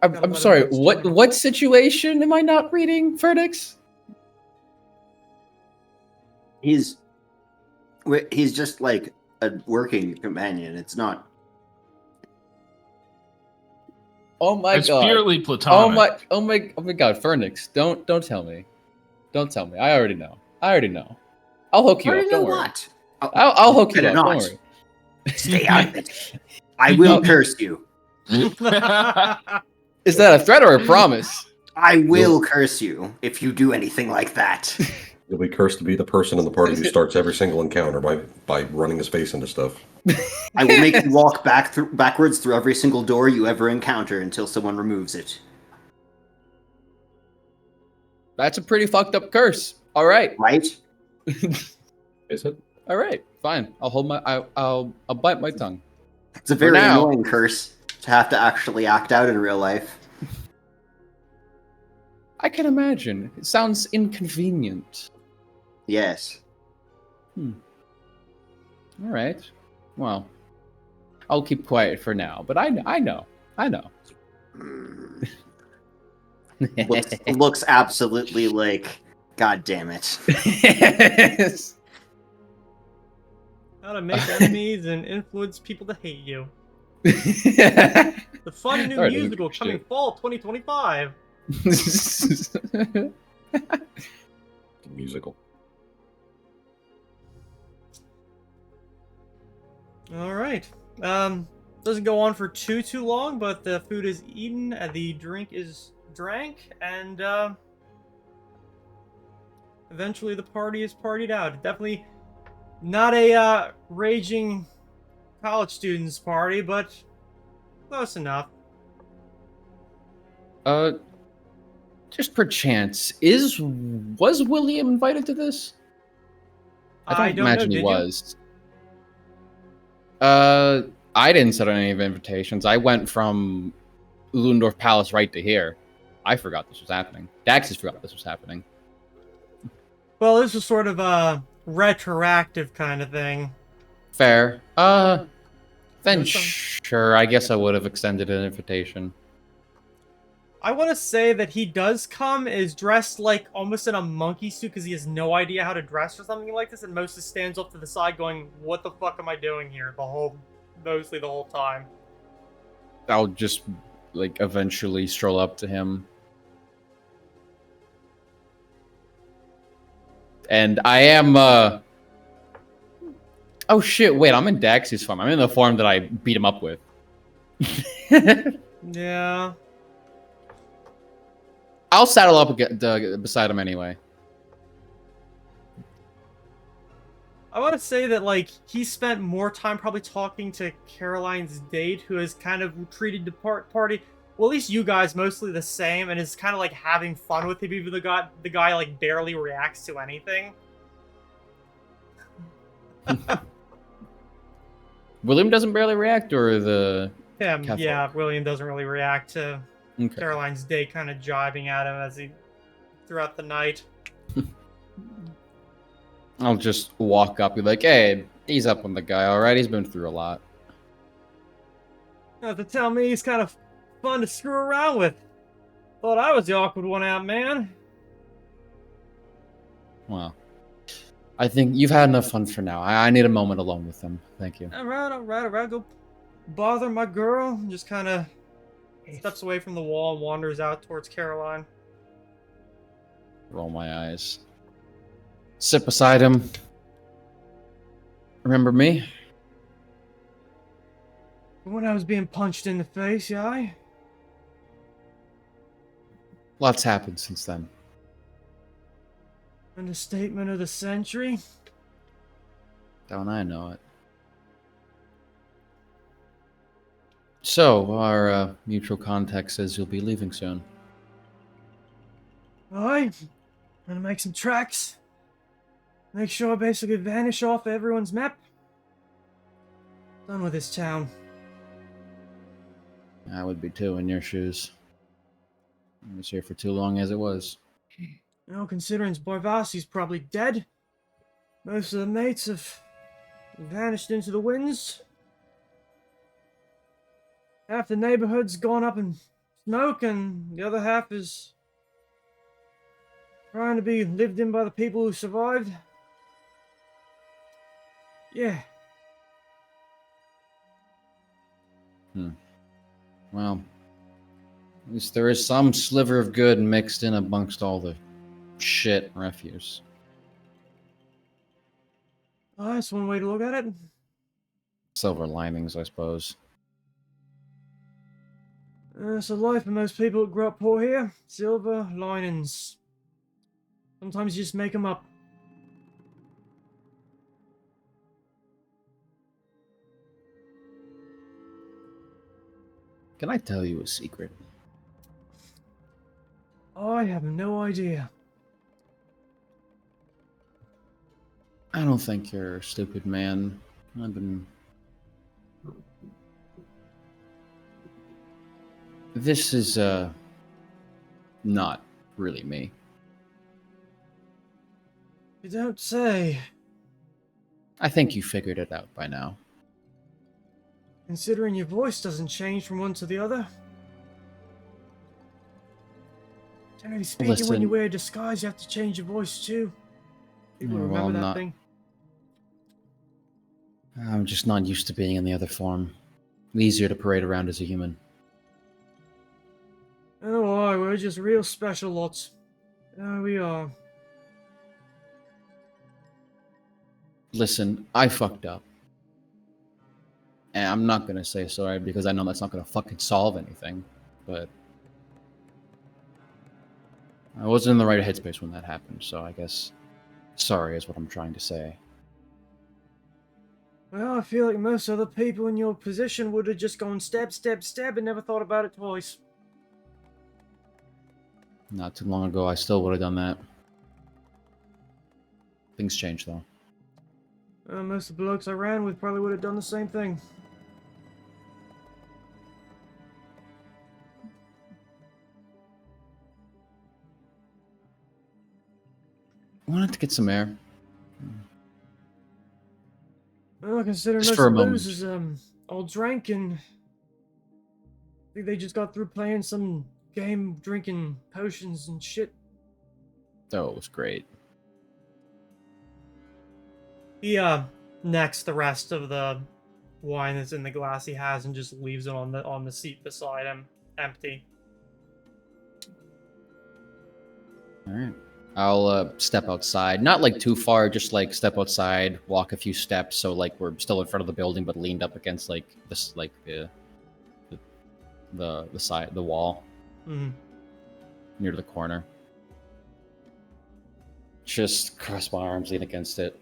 I'm sorry. What situation am I not reading, Ferdix? He's just like a working companion. It's not. Oh my It's god. purely platonic. Oh my god, Fernix. Don't tell me. Don't tell me. I already know. I'll hook you up. Don't worry. What? I'll hook you Better up. not. Don't worry. Stay out of it. I will curse you. Is that a threat or a promise? I will curse you if you do anything like that. You'll be cursed to be the person in the party who starts every single encounter by running his face into stuff. I will make you walk backwards through every single door you ever encounter until someone removes it. That's a pretty fucked up curse. All right. Right? Is it? All right. Fine. I'll hold my. I'll bite my tongue. It's a very now- annoying curse to have to actually act out in real life. I can imagine. It sounds inconvenient. Yes. All right. Well, I'll keep quiet for now. But I know. Looks absolutely like, God damn it. how to make enemies and influence people to hate you. The fun new Alright, musical coming shit. fall 2025. The musical. All right. Doesn't go on for too long, but the food is eaten, and the drink is drank, and eventually the party is partied out. Definitely not a raging college students party, but close enough. Just perchance, was William invited to this? I don't imagine know, he did you? was. I didn't set any of invitations. I went from Ludendorff Palace right to here. I forgot this was happening. Daxus forgot this was happening. Well, this was sort of a retroactive kind of thing. Fair. Then There's some- sure, I guess I would have extended an invitation. I want to say that he does come is dressed like almost in a monkey suit because he has no idea how to dress or something like this, and Moses stands up to the side going, "What the fuck am I doing here?" Mostly the whole time. I'll just like eventually stroll up to him. And I am oh shit, wait, I'm in Dax's form. I'm in the form that I beat him up with. Yeah. I'll saddle up beside him anyway. I want to say that, like, he spent more time probably talking to Caroline's date, who has kind of treated the party, well, at least you guys, mostly the same, and is kind of, like, having fun with him, even though the guy, like, barely reacts to anything. William doesn't barely react, or the... Him, Catholic. yeah, William doesn't really react to Okay. Caroline's date kind of jibing at him as he, throughout the night. I'll just walk up and be like, hey, ease up on the guy, alright? He's been through a lot. You have to tell me he's kind of fun to screw around with. Thought I was the awkward one out, man. Well, I think you've had enough fun for now. I need a moment alone with him. Thank you. Alright. Go bother my girl. Just kind of steps away from the wall and wanders out towards Caroline. Roll my eyes. Sit beside him. Remember me? When I was being punched in the face, yeah? Lots happened since then. Understatement of the century? Don't I know it? So, our mutual contact says you'll be leaving soon. Alright. Gonna make some tracks. Make sure I basically vanish off everyone's map. Done with this town. I would be too in your shoes. I was here for too long as it was. You know, considering Borvasi's probably dead. Most of the mates have vanished into the winds. Half the neighborhood's gone up in smoke, and the other half is trying to be lived in by the people who survived. Yeah. Well, at least there is some sliver of good mixed in amongst all the shit and refuse. Oh, that's one way to look at it. Silver linings, I suppose. It's the life of most people that grow up poor here. Silver linings. Sometimes you just make them up. Can I tell you a secret? I have no idea. I don't think you're a stupid man. I've been... This is, not really me. You don't say. I think you figured it out by now. Considering your voice doesn't change from one to the other. Generally speaking, when Listen. you wear a disguise, you have to change your voice too. People Oh, well, remember I'm that not- thing. I'm just not used to being in the other form. Easier to parade around as a human. Oh, why? We're just real special lots. There we are. Listen, I fucked up. And I'm not gonna say sorry because I know that's not gonna fucking solve anything. But I wasn't in the right headspace when that happened, so I guess sorry is what I'm trying to say. Well, I feel like most other people in your position would have just gone stab, stab, stab and never thought about it twice. Not too long ago, I still would have done that. Things change, though. Most of the blokes I ran with probably would have done the same thing. I wanted to get some air. Well, considering Just most for a of the moment. losers, all drank and I think they just got through playing some game, drinking potions and shit. Oh, it was great. He necks the rest of the wine that's in the glass he has and just leaves it on the seat beside him, empty. All right. I'll step outside. Not like too far, just like step outside, walk a few steps, so like we're still in front of the building, but leaned up against like this, like the side, the wall Mm. near the corner. Just cross my arms, lean against it.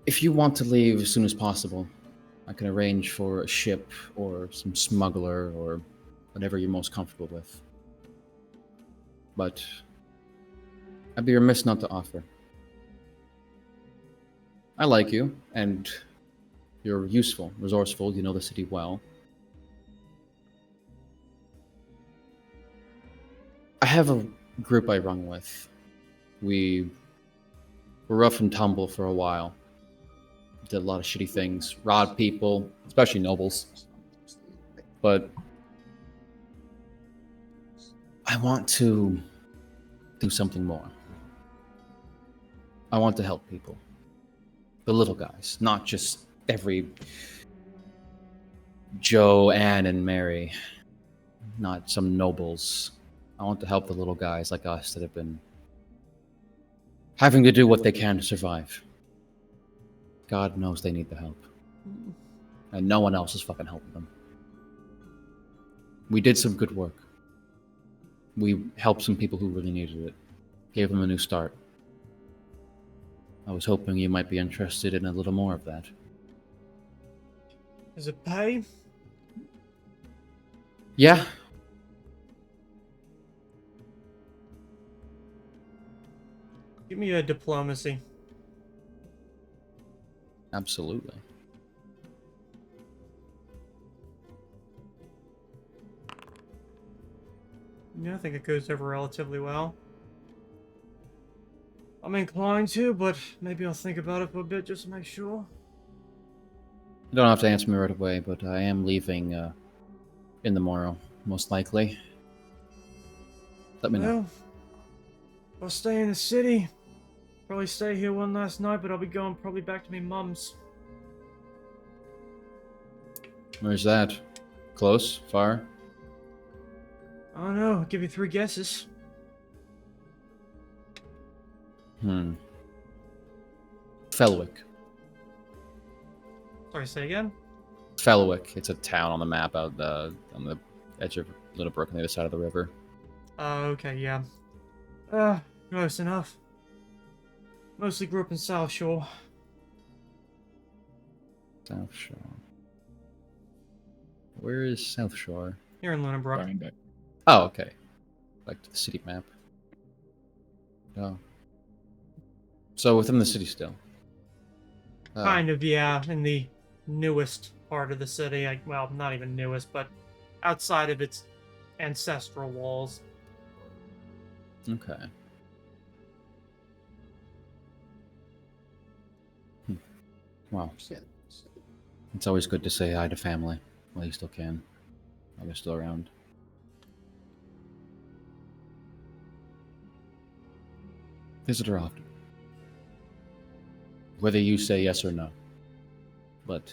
If you want to leave as soon as possible, I can arrange for a ship or some smuggler or whatever you're most comfortable with. But I'd be remiss not to offer. I like you, and you're useful, resourceful, you know the city well. I have a group I run with. We were rough and tumble for a while. Did a lot of shitty things, robbed people, especially nobles. But I want to do something more. I want to help people. The little guys, not just every Joe, Anne, and Mary. Not some nobles. I want to help the little guys like us that have been having to do what they can to survive. God knows they need the help. And no one else is fucking helping them. We did some good work. We helped some people who really needed it. Gave them a new start. I was hoping you might be interested in a little more of that. Is it pay? Yeah. Give me a diplomacy. Absolutely. Yeah, I think it goes over relatively well. I'm inclined to, but maybe I'll think about it for a bit just to make sure. You don't have to answer me right away, but I am leaving in the morrow, most likely. Let me know. Well, I'll stay in the city. Probably stay here one last night, but I'll be going probably back to my mum's. Where's that? Close? Far? I don't know. I'll give you 3 guesses. Felwick. Sorry, say again? Felwick. It's a town on the map out on the edge of Little Brook on the other side of the river. Okay, yeah. Close enough. Mostly grew up in South Shore. South Shore. Where is South Shore? Here in Lunenbrook. Going back. Oh, okay. Back to the city map. Oh. So within the city still. Oh. Kind of, yeah, in the newest part of the city. Well, not even newest, but outside of its ancestral walls. Okay. Well, it's always good to say hi to family while you still can, while they're still around. Visit her often. Whether you say yes or no. But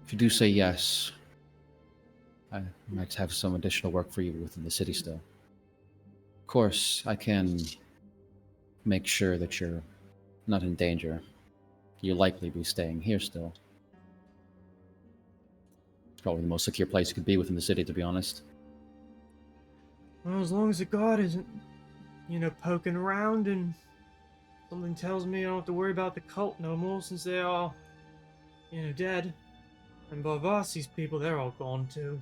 if you do say yes, I might have some additional work for you within the city still. Of course, I can make sure that you're not in danger. You'll likely be staying here still. It's probably the most secure place you could be within the city, to be honest. Well, as long as the god isn't, poking around and something tells me I don't have to worry about the cult no more since they are, dead. And Barvasi's people, they're all gone too.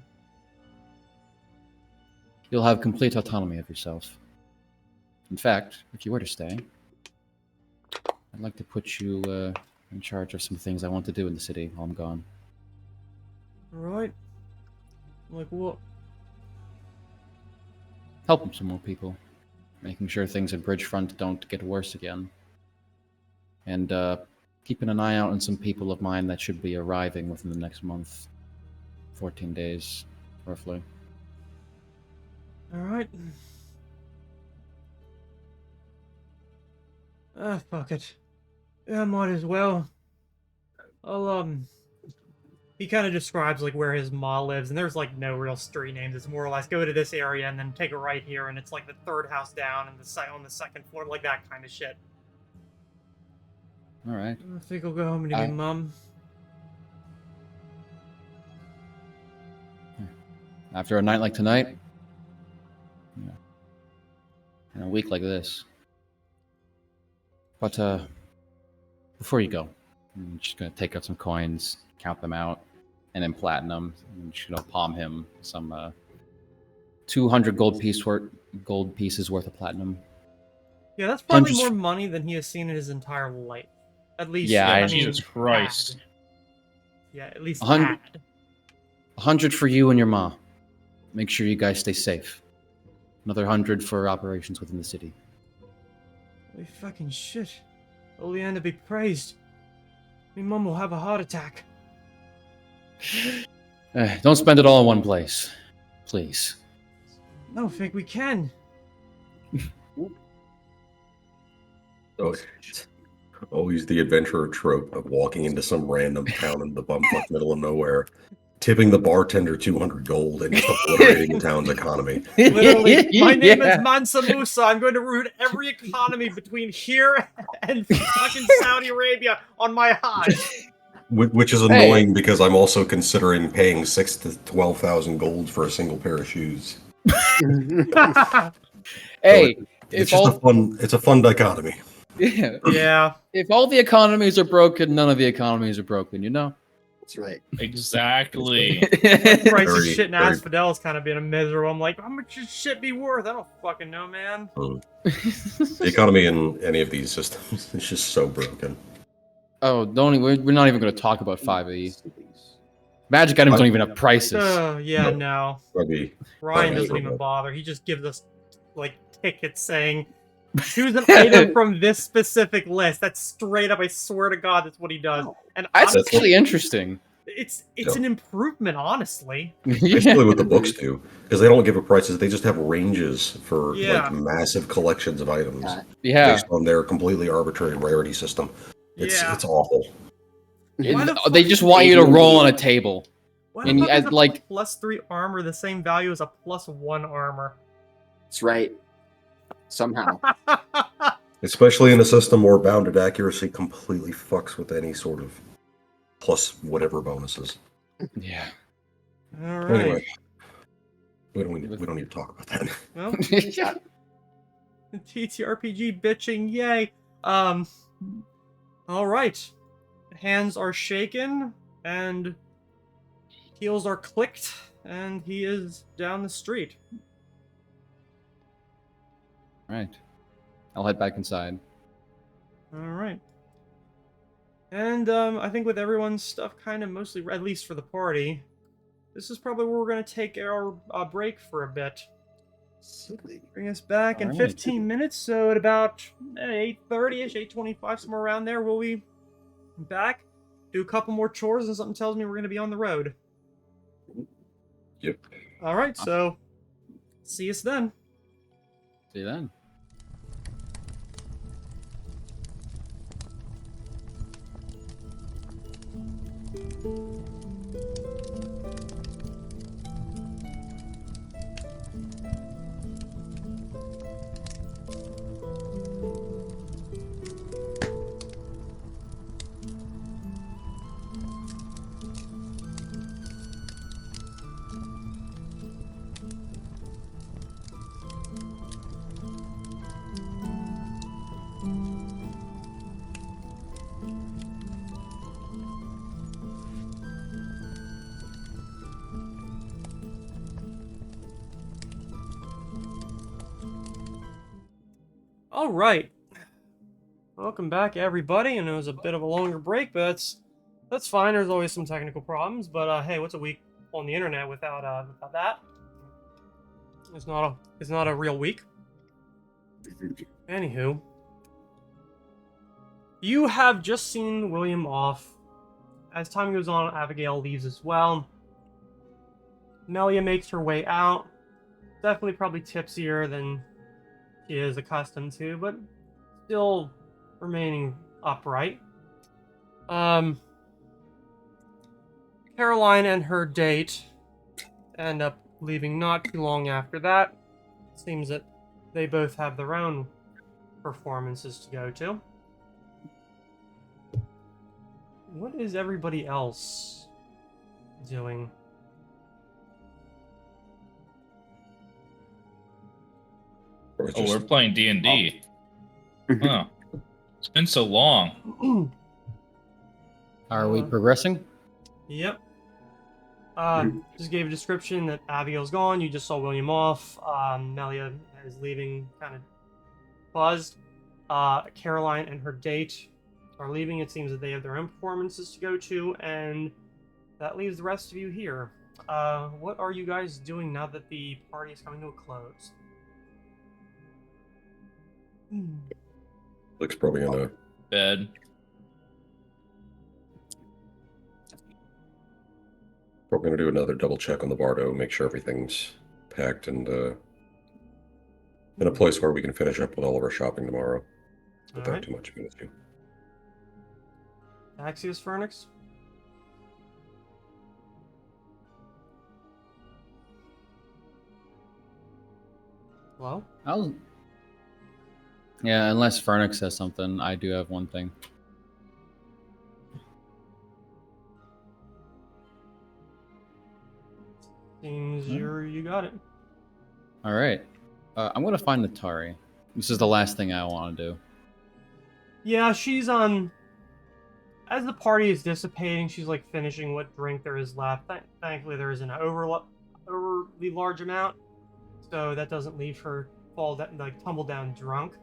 You'll have complete autonomy of yourself. In fact, if you were to stay, I'd like to put you in charge of some things I want to do in the city while I'm gone. Right? Like what? Helping some more people. Making sure things at Bridgefront don't get worse again. And keeping an eye out on some people of mine that should be arriving within the next month. 14 days, roughly. Alright. Fuck it. Yeah, might as well. He kind of describes, where his ma lives, and there's, no real street names. It's more or less go to this area and then take a right here, and it's, the 3rd house down and on the 2nd floor, that kind of shit. Alright. I think I'll go home to my mum. After a night like tonight, and a week like this. But before you go, I'm just gonna take out some coins, count them out, and then platinum. I'm just gonna palm him some 200 gold pieces worth of platinum. Yeah, that's probably Hundreds- more money than he has seen in his entire life. At least, Yeah, I mean, Jesus Christ. had. Yeah, at least 100 had. 100 for you and your ma. Make sure you guys stay safe. Another 100 for operations within the city. Holy fucking shit. Oleander be praised. My mum will have a heart attack. Don't spend it all in one place, please. No, think we can. Oh, it's always the adventurer trope of walking into some random town in the bumfuck middle of nowhere, tipping the bartender 200 gold and just obliterating the town's economy. Literally, my name is Yeah. Mansa Musa. I'm going to ruin every economy between here and fucking Saudi Arabia on my hide. Which is annoying because I'm also considering paying 6,000 to 12,000 gold for a single pair of shoes. Hey, It's if just all it's a fun dichotomy. Yeah. if all the economies are broken, none of the economies are broken. You know. That's right. Exactly. Price of Very, shit in very- Asphodel's kind of being a miserable. I'm like, how much should shit be worth? I don't fucking know, man. The economy in any of these systems is just so broken. Oh, we're not even going to talk about 5e. Magic items don't even have prices. Oh, yeah, no. Maybe Ryan Finance doesn't even robot. bother. He just gives us, like, tickets saying, choose an item from this specific list. That's straight up, I swear to God, that's what he does. And That's honestly, actually interesting. it's Yeah. an improvement, honestly. Basically what the books do, because they don't give it prices, they just have ranges for Yeah. like massive collections of items Yeah. based on their completely arbitrary rarity system. It's Yeah. it's awful. Why the They fuck just is want you to it- roll on a table. Why the And fuck you is add, a like- +3 armor the same value as a +1 armor? That's right. Somehow. Especially in a system where bounded accuracy completely fucks with any sort of plus whatever bonuses. Yeah. All right. Anyway, we don't need to talk about that. Well, Yeah. TTRPG bitching, yay. All right. Hands are shaken and heels are clicked, and he is down the street. Right. I'll head back inside. All right. And I think with everyone's stuff kind of mostly, at least for the party, this is probably where we're going to take our break for a bit. Bring us back in All right. 15 minutes, so at about 8:30ish, 8:25, somewhere around there, we'll be back. Do a couple more chores, and something tells me we're going to be on the road. Yep. All right, so see us then. See you then. All right. Welcome back, everybody. And it was a bit of a longer break, but that's fine. There's always some technical problems, but hey, what's a week on the internet without that? It's not a real week. Anywho, you have just seen William off. As time goes on, Abigail leaves as well. Melia makes her way out. Definitely probably tipsier than she is accustomed to, but still remaining upright. Caroline and her date end up leaving not too long after that. Seems that they both have their own performances to go to. What is everybody else doing? Or it's Oh, we're just- playing D&D. Huh. It's been so long. Are we progressing? Yep. Just gave a description that Abigail's gone. You just saw William off. Melia is leaving, kind of buzzed. Caroline and her date are leaving. It seems that they have their own performances to go to, and that leaves the rest of you here. What are you guys doing now that the party is coming to a close? Luke's probably gonna Bed. do another double check on the Bardo, make sure everything's packed and in a place where we can finish up with all of our shopping tomorrow without Alright. too much of an issue. Axios Phoenix? Hello? I'll... Yeah, unless Fernix says something, I do have one thing. Seems Hmm. you got it. All right. I'm gonna find Natari. This is the last thing I want to do. Yeah, she's on. As the party is dissipating, she's like finishing what drink there is left. Thankfully, there isn't an overly large amount, so that doesn't leave her tumble down drunk.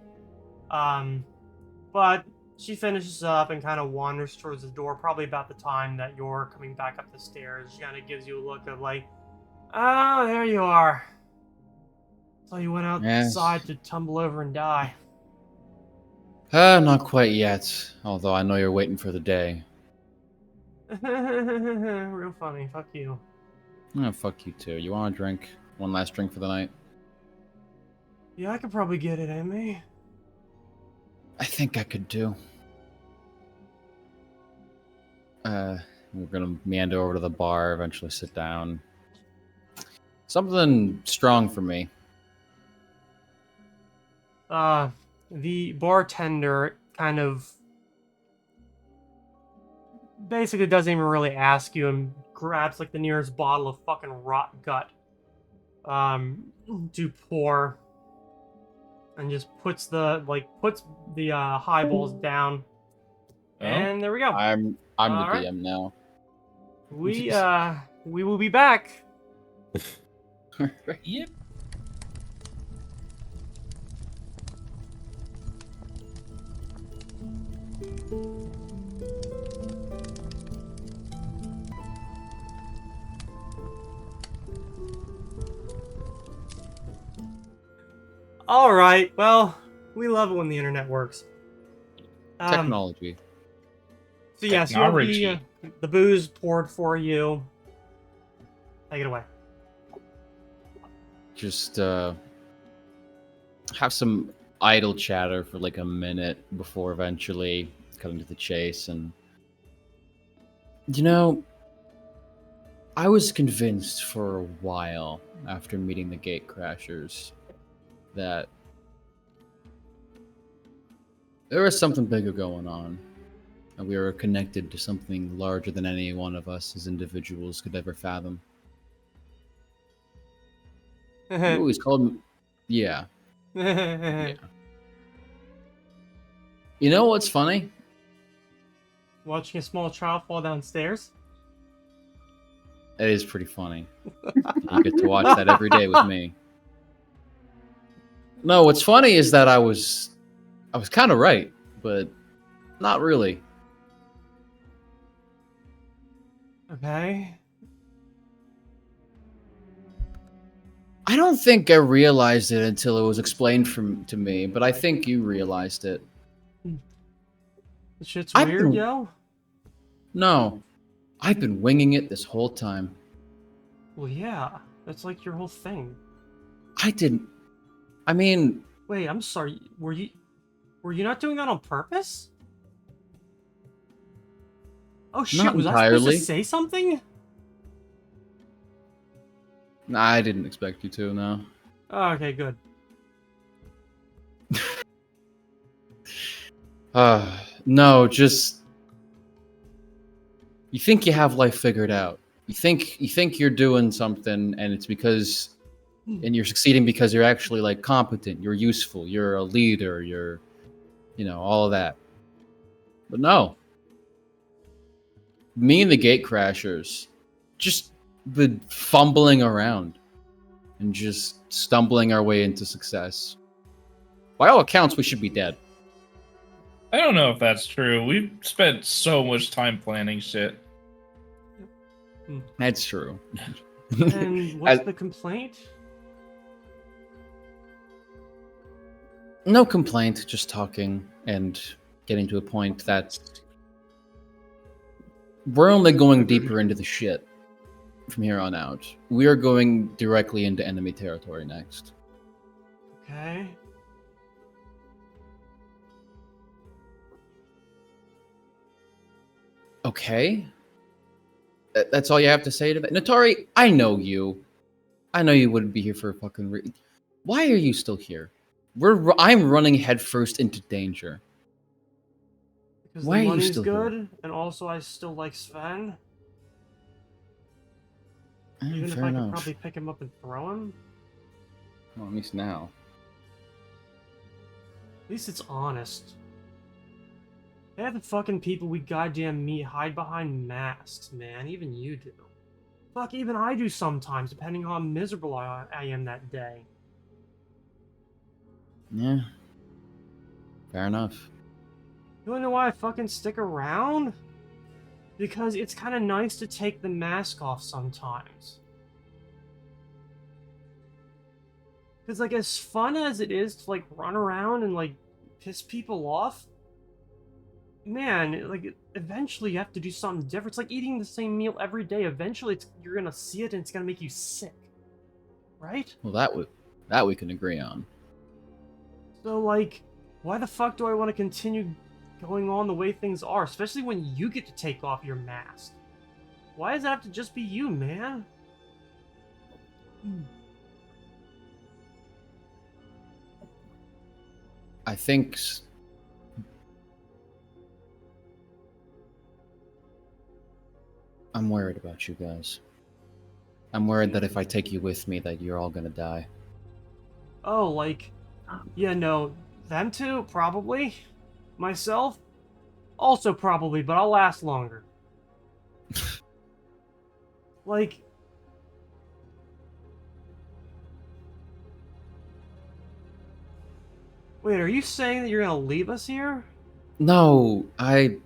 But she finishes up and kind of wanders towards the door, probably about the time that you're coming back up the stairs. She kind of gives you a look of like, "Oh, there you are. So you went outside Yes. to tumble over and die." Not quite yet. Although I know you're waiting for the day. Real funny. Fuck you. Oh, fuck you too. You want a drink? One last drink for the night? Yeah, I could probably get it in me. I think I could do. We're gonna meander over to the bar, eventually sit down. Something strong for me. The bartender kind of basically doesn't even really ask you and grabs like the nearest bottle of fucking rot gut to pour and just puts the highballs down. Oh, And there we go. I'm the Alright. DM now. We will be back. yep. Alright, well, we love it when the internet works. Technology. So yes, you have Technology. the booze poured for you. Take it away. Just have some idle chatter for like a minute before eventually cutting to the chase. And I was convinced for a while after meeting the gate crashers that there was something bigger going on, and we were connected to something larger than any one of us as individuals could ever fathom. You always called me... Yeah. Yeah. You know what's funny? Watching a small child fall downstairs? It is pretty funny. You get to watch that every day with me. No, what's funny is that I was kind of right, but not really. Okay. I don't think I realized it until it was explained to me, but I think you realized it. This shit's I've weird, been- yo. No, I've been winging it this whole time. Well, yeah. That's like your whole thing. I didn't... I mean... Wait, I'm sorry. Were you not doing that on purpose? Oh shit, Not was I supposed entirely. to say something? Nah, I didn't expect you to, no. Oh, okay, good. No, just... You think you have life figured out. You think you're doing something, and it's because... And you're succeeding because you're actually, like, competent, you're useful, you're a leader, you're... all of that. But no. Me and the gate crashers just been fumbling around and just stumbling our way into success. By all accounts, we should be dead. I don't know if that's true. We've spent so much time planning shit. That's true. And what's the complaint? No complaint, just talking and getting to a point that we're only going deeper into the shit from here on out. We are going directly into enemy territory next. Okay. Okay? That's all you have to say to that? Natari, I know you. I know you wouldn't be here for a fucking Why are you still here? I'm running headfirst into danger. Because Why are the you money's still here? good, and also I still like Sven. Eh, Even if fair I could enough. probably pick him up and throw him. Well, at least now. At least it's honest. They have the fucking people we goddamn meet hide behind masks, man. Even you do. Fuck, even I do sometimes, depending on how miserable I am that day. Yeah. Fair enough. You wanna know why I fucking stick around? Because it's kind of nice to take the mask off sometimes. Because, like, as fun as it is to, like, run around and, like, piss people off, man, like, eventually you have to do something different. It's like eating the same meal every day. Eventually you're gonna see it and it's gonna make you sick. Right? Well, that we can agree on. So, like, why the fuck do I want to continue going on the way things are? Especially when you get to take off your mask. Why does it have to just be you, man? I think I'm worried about you guys. I'm worried that if I take you with me, that you're all gonna die. Oh, like, yeah, no, them two, probably. Myself, also probably, but I'll last longer. Like, wait, are you saying that you're gonna leave us here? No, I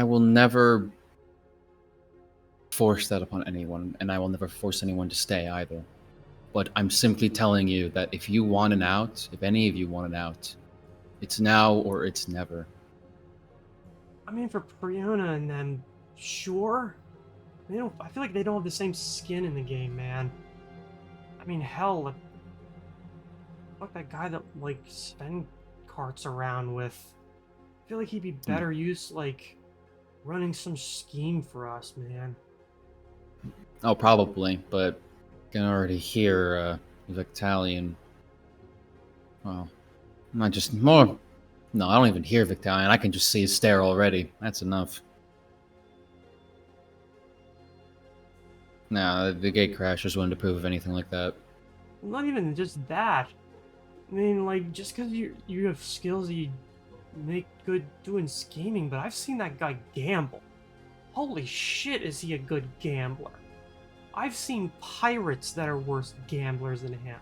will never force that upon anyone, and I will never force anyone to stay either. But I'm simply telling you that if you want an out, if any of you want an out, it's now or it's never. I mean, for Priona and them, sure. They don't. I feel like they don't have the same skin in the game, man. I mean, hell, like, fuck that guy that, like, Sven carts around with. I feel like he'd be better used, like, running some scheme for us, man. Oh, probably, but I can already hear Vic'Talion. Well, not just more. No, I don't even hear Vic'Talion. I can just see his stare already. That's enough. Nah, the gate crashers wouldn't approve of anything like that. Not even just that. I mean, like, just because you have skills that you make good doing scheming, but I've seen that guy gamble. Holy shit, is he a good gambler? I've seen pirates that are worse gamblers than him.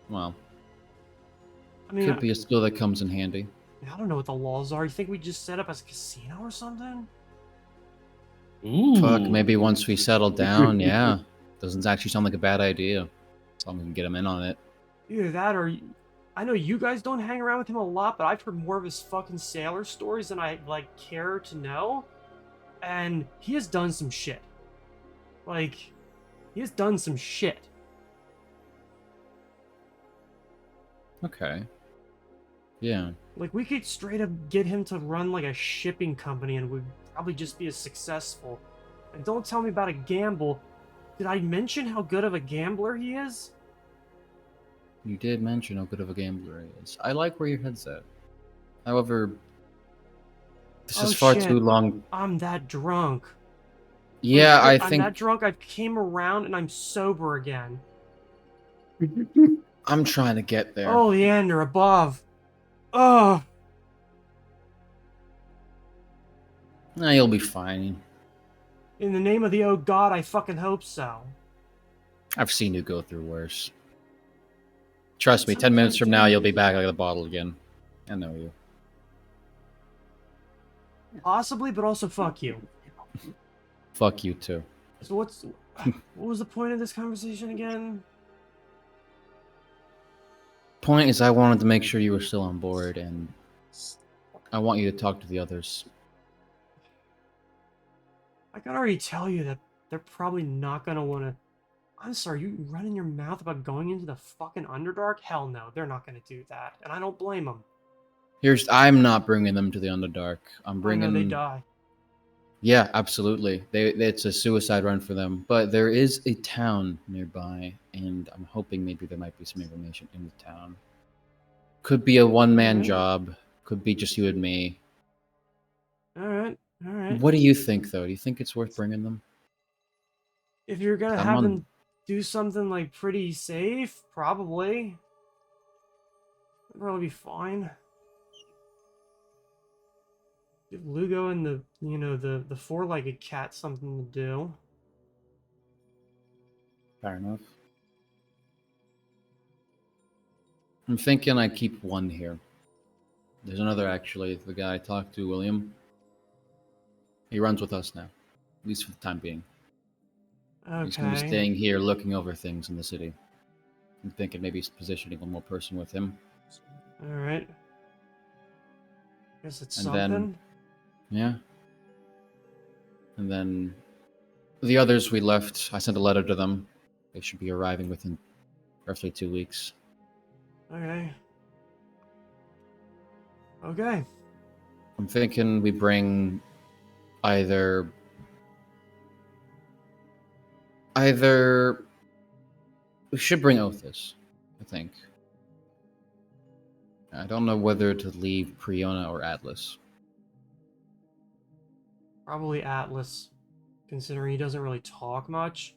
Well, I mean, could be a skill that comes in handy. I don't know what the laws are. You think we just set up as a casino or something? Ooh. Fuck, maybe once we settle down, yeah. Doesn't actually sound like a bad idea. As long as we can get him in on it. Either that or... I know you guys don't hang around with him a lot, but I've heard more of his fucking sailor stories than I, like, care to know. And he has done some shit. Like, he has done some shit. Okay. Yeah. Like, we could straight up get him to run, like, a shipping company and we'd probably just be as successful. And don't tell me about a gamble. Did I mention how good of a gambler he is? You did mention how good of a gambler he is. I like where your head's at. However, this is far shit. too long. I'm that drunk. Yeah, Holy I shit, I'm think that drunk, I came around and I'm sober again. I'm trying to get there. Oh, Leander, above. Oh. Nah, you'll be fine. In the name of the oh god, I fucking hope so. I've seen you go through worse. Trust me, 10 minutes from now, you'll be back like the bottle again. I know you. Possibly, but also fuck you. Fuck you too. So what was the point of this conversation again? Point is, I wanted to make sure you were still on board, and I want you to talk to the others. I can already tell you that they're probably not gonna wanna... I'm sorry, you running your mouth about going into the fucking Underdark? Hell no, they're not gonna do that, and I don't blame them. I'm not bringing them to the Underdark. I'm I know bringing... they die. Yeah, absolutely. It's a suicide run for them. But there is a town nearby, and I'm hoping maybe there might be some information in the town. Could be a one-man Alright. job. Could be just you and me. All right. All right. What do you think, though? Do you think it's worth bringing them? If you're gonna I'm have on. them do something like pretty safe, probably. It'll probably be fine. Give Lugo and the four-legged cat something to do. Fair enough. I'm thinking I keep one here. There's another, actually. The guy I talked to, William. He runs with us now, at least for the time being. He's going to be Okay. staying here looking over things in the city. I'm thinking maybe positioning one more person with him. All right. Guess it's And something. then, yeah. And then the others we left, I sent a letter to them. They should be arriving within roughly 2 weeks. Okay. Okay. I'm thinking we bring either we should bring Othis, I think. I don't know whether to leave Priona or Atlas. Probably Atlas, considering he doesn't really talk much.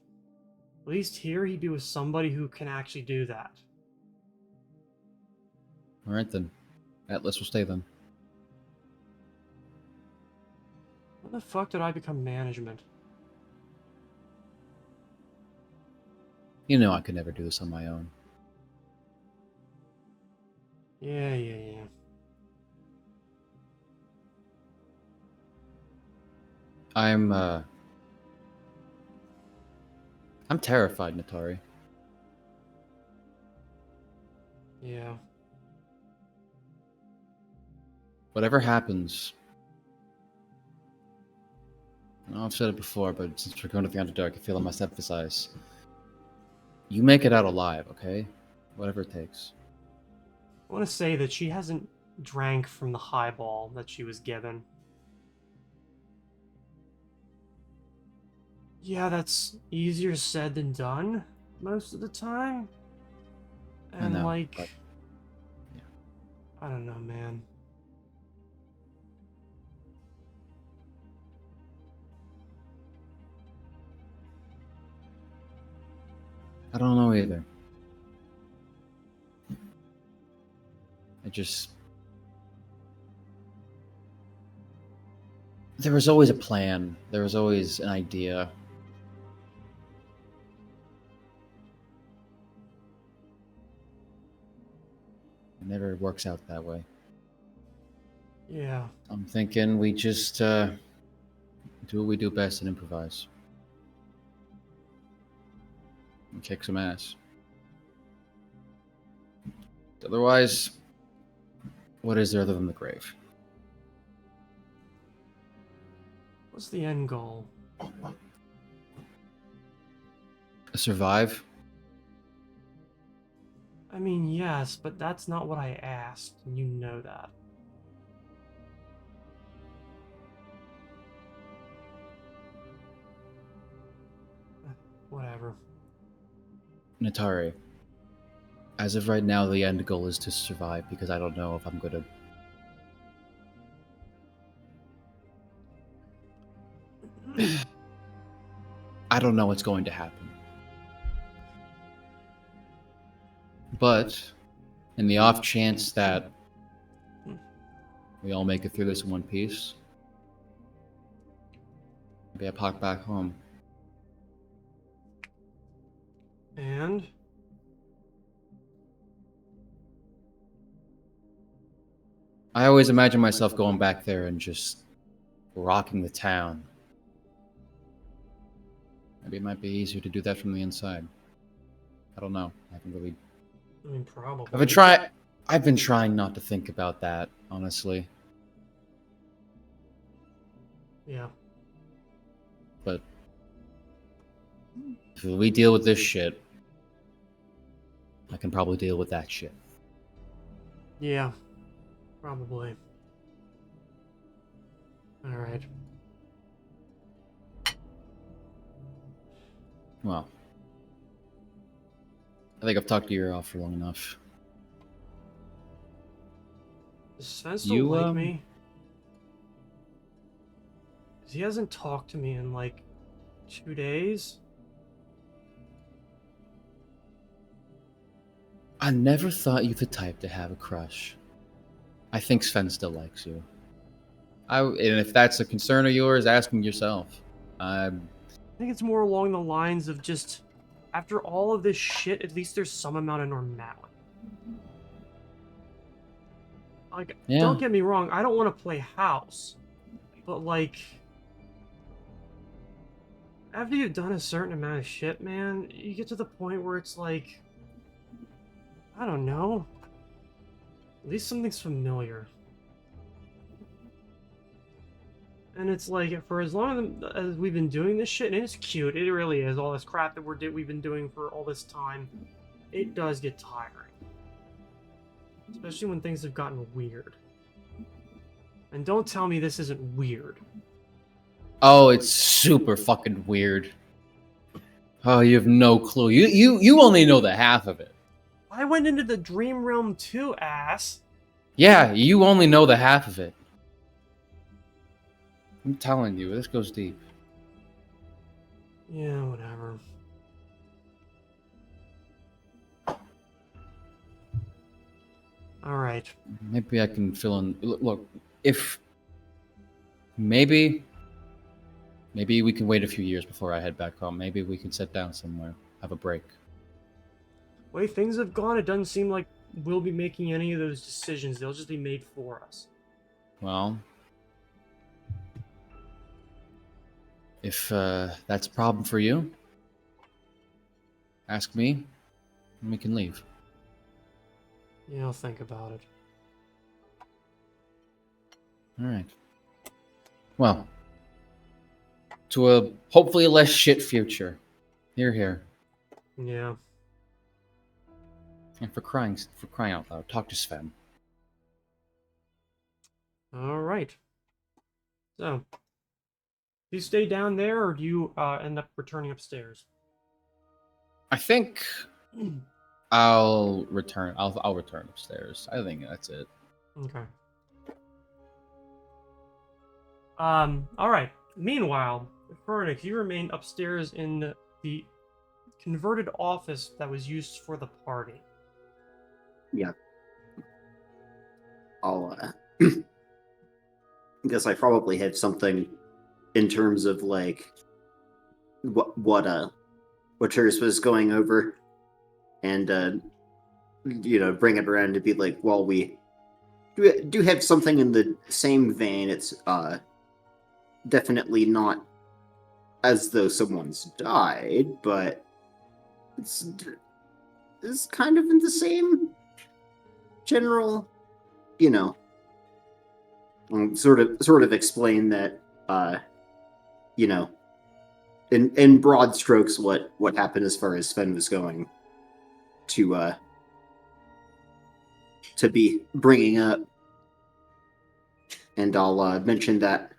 At least here he'd be with somebody who can actually do that. All right then, Atlas will stay then. When the fuck did I become management? You know I could never do this on my own. Yeah, yeah, yeah. I'm terrified, Natari. Yeah. Whatever happens, I know I've said it before, but since we're going to the Underdark, I feel I must emphasize. You make it out alive, okay? Whatever it takes. I want to say that she hasn't drank from the highball that she was given. Yeah, that's easier said than done most of the time. I And know, like, but- yeah. I don't know, man. I don't know either. I just... There was always a plan. There was always an idea. It never works out that way. Yeah. I'm thinking we just do what we do best and improvise. And kick some ass. Otherwise, what is there other than the grave? What's the end goal? Survive? I mean, yes, but that's not what I asked, and you know that. Whatever. Natari, as of right now, the end goal is to survive because I don't know if I'm gonna. I don't know what's going to happen. But, in the off chance that we all make it through this in one piece, maybe I pop back home. And? I always imagine myself going back there and just rocking the town. Maybe it might be easier to do that from the inside. I don't know. I haven't really. I mean, probably. I've been trying not to think about that, honestly. Yeah. But if we deal with this shit, I can probably deal with that shit. Yeah. Probably. Alright. Well, I think I've talked your ear off for long enough. Does Sven still You, like me? 'Cause he hasn't talked to me in like 2 days. I never thought you the type to have a crush. I think Sven still likes you. And if that's a concern of yours, ask him yourself. I think it's more along the lines of just, after all of this shit, at least there's some amount of normality. Like, Yeah. don't get me wrong, I don't want to play house, but like, after you've done a certain amount of shit, man, you get to the point where it's like, I don't know, at least something's familiar. And it's like, for as long as we've been doing this shit, and it's cute, it really is, all this crap that we've been doing for all this time, it does get tiring. Especially when things have gotten weird. And don't tell me this isn't weird. Oh, it's super fucking weird. Oh, you have no clue. You only know the half of it. I went into the dream realm too, ass. Yeah, you only know the half of it. I'm telling you, this goes deep. Yeah, whatever. Alright. Maybe I can fill in. Look, if maybe we can wait a few years before I head back home. Maybe we can sit down somewhere, have a break. The way things have gone, it doesn't seem like we'll be making any of those decisions. They'll just be made for us. Well, if that's a problem for you, ask me, and we can leave. Yeah, I'll think about it. All right. Well, to a hopefully less shit future. Here. Yeah. And for crying out loud, talk to Sven. Alright. So, do you stay down there, or do you end up returning upstairs? I think I'll return. I'll return upstairs. I think that's it. Okay. Alright. Meanwhile, Fernix, you remain upstairs in the converted office that was used for the party. Yeah. I'll, I guess I probably have something in terms of like what Terz was going over, and bring it around to be like, well, we do have something in the same vein. It's definitely not as though someone's died, but it's kind of in the same general, sort of explain that, in broad strokes, what happened as far as Sven was going to be bringing up, and I'll mention that,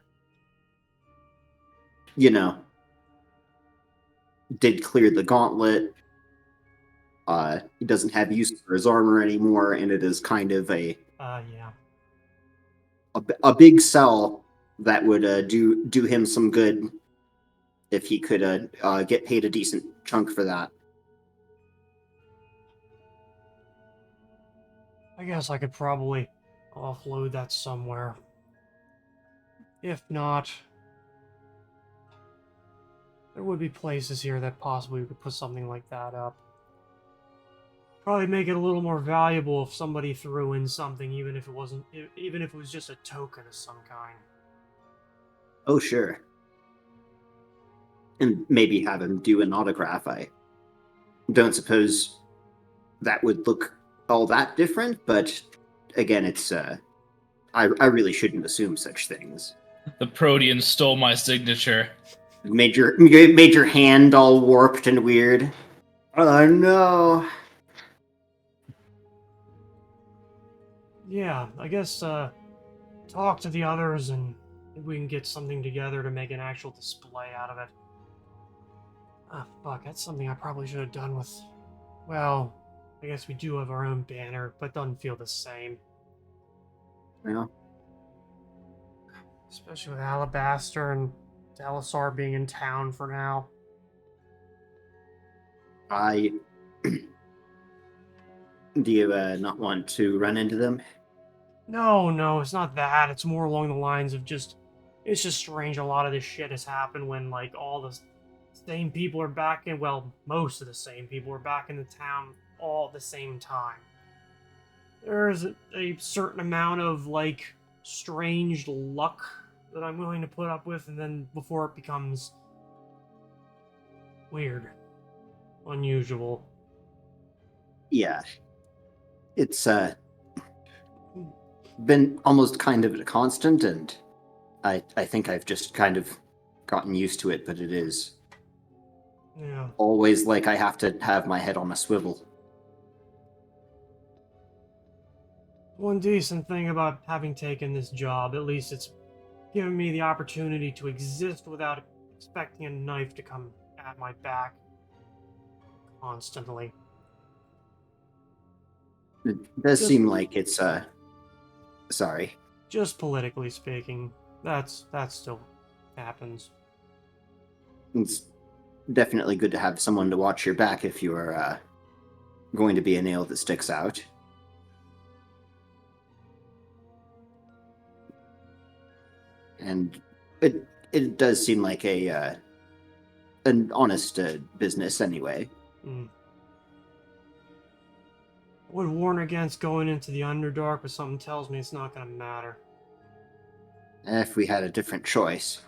did clear the gauntlet. He doesn't have use for his armor anymore, and it is kind of Yeah. a big sell that would do him some good if he could get paid a decent chunk for that. I guess I could probably offload that somewhere. If not, there would be places here that possibly could put something like that up. Probably make it a little more valuable if somebody threw in something, even if it was just a token of some kind. Oh, sure. And maybe have him do an autograph. I don't suppose that would look all that different, but again, it's I really shouldn't assume such things. The Protean stole my signature. Made your hand all warped and weird. Oh no. Yeah, I guess talk to the others and we can get something together to make an actual display out of it. Ah, fuck, that's something I probably should have done with... Well, I guess we do have our own banner, but doesn't feel the same. Yeah. Especially with Alabaster and Delisar being in town for now. I do you not want to run into them? No, it's not that. It's more along the lines of just... It's just strange a lot of this shit has happened when, like, all the same people are back in... Well, most of the same people are back in the town all at the same time. There's a certain amount of, like, strange luck that I'm willing to put up with, and then before it becomes... weird. Unusual. Yeah. It's been almost kind of a constant, and I think I've just kind of gotten used to it, but it is Yeah. always like I have to have my head on a swivel. One decent thing about having taken this job, at least it's given me the opportunity to exist without expecting a knife to come at my back constantly. It does Just- seem like it's sorry. Just politically speaking, that still happens. It's definitely good to have someone to watch your back if you are going to be a nail that sticks out. And it does seem like an honest business anyway. Mm. Would warn against going into the Underdark, but something tells me it's not going to matter. If we had a different choice.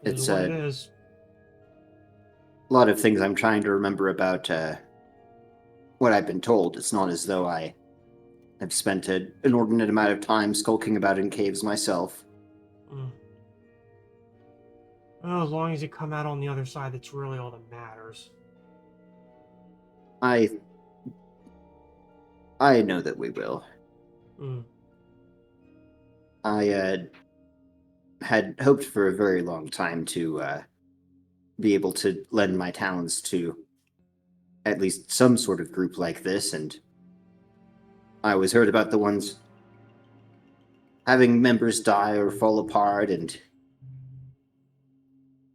It's It's what it is. a lot of things I'm trying to remember about what I've been told. It's not as though I have spent an inordinate amount of time skulking about in caves myself. Mm. Well, as long as you come out on the other side, that's really all that matters. I know that we will. Mm. I had hoped for a very long time to be able to lend my talents to at least some sort of group like this, and I always heard about the ones having members die or fall apart, and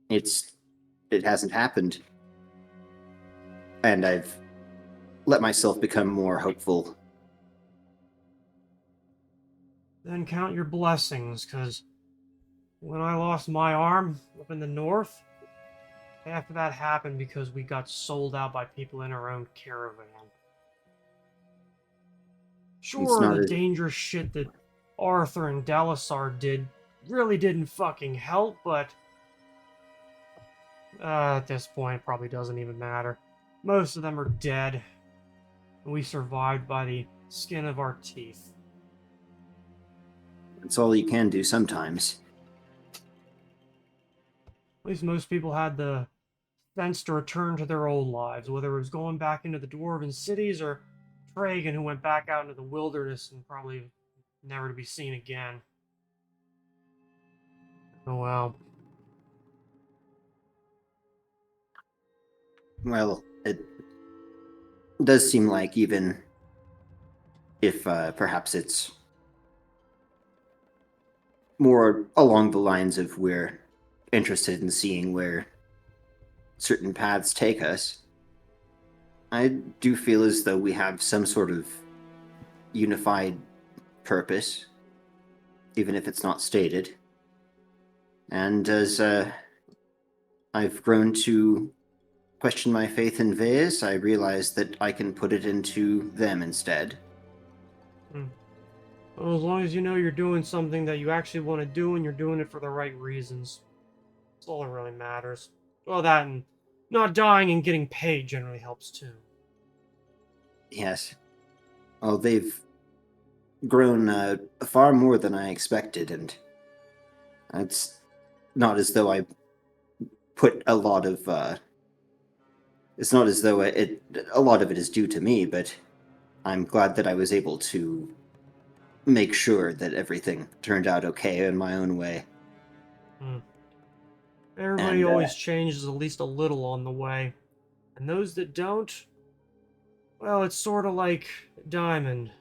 it hasn't happened. And I've let myself become more hopeful. Then count your blessings, because when I lost my arm up in the north, half of that happened because we got sold out by people in our own caravan. Sure, not the as- dangerous shit that Arthur and Delisar did really didn't fucking help, but at this point, it probably doesn't even matter. Most of them are dead, and we survived by the skin of our teeth. It's all you can do sometimes. At least most people had the sense to return to their old lives, whether it was going back into the dwarven cities or Tragan, who went back out into the wilderness and probably never to be seen again. Oh well. Well, it does seem like even if perhaps it's more along the lines of we're interested in seeing where certain paths take us, I do feel as though we have some sort of unified purpose, even if it's not stated. And as I've grown to question my faith in Veas, I realize that I can put it into them instead. Well, as long as you know you're doing something that you actually want to do and you're doing it for the right reasons. That's all that really matters. Well, that and not dying and getting paid generally helps too. Yes. Well, they've grown far more than I expected, and it's not as though I put a lot of. It's not as though a lot of it is due to me, but I'm glad that I was able to make sure that everything turned out okay in my own way. Everybody And, always changes at least a little on the way. And those that don't, well, it's sort of like diamond.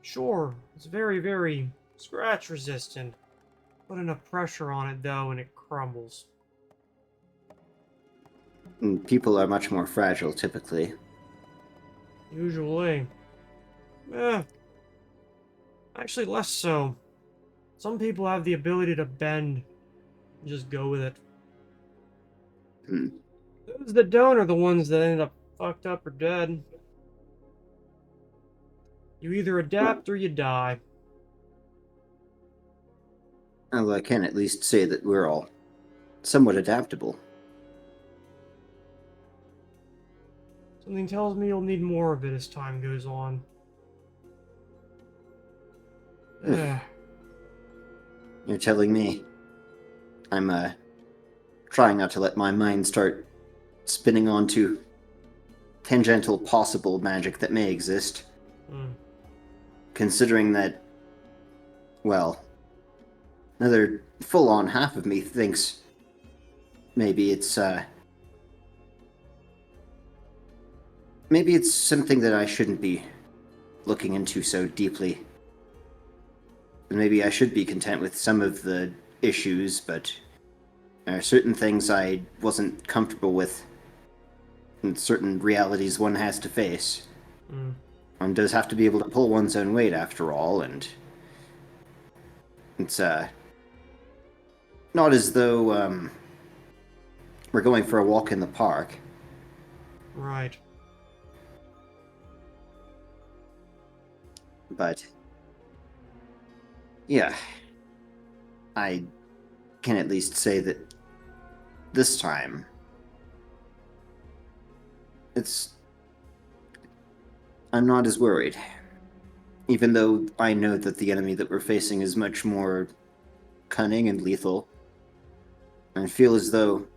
Sure, it's very, very scratch resistant. Put enough pressure on it, though, and it crumbles. People are much more fragile, typically. Usually. Eh, actually less so. Some people have the ability to bend. Just go with it. Hmm. Those that don't are the ones that end up fucked up or dead. You either adapt or you die. Well, I can at least say that we're all somewhat adaptable. Something tells me you'll need more of it as time goes on. Eh, You're telling me. I'm, trying not to let my mind start spinning onto tangential possible magic that may exist. hmm. Considering that, well, another full-on half of me thinks maybe it's, maybe it's something that I shouldn't be looking into so deeply. And maybe I should be content with some of the issues, but there are certain things I wasn't comfortable with, and certain realities one has to face. Hmm. One does have to be able to pull one's own weight, after all, and it's not as though we're going for a walk in the park. Right. But yeah, I can at least say that this time I'm not as worried. Even though I know that the enemy that we're facing is much more cunning and lethal. I feel as though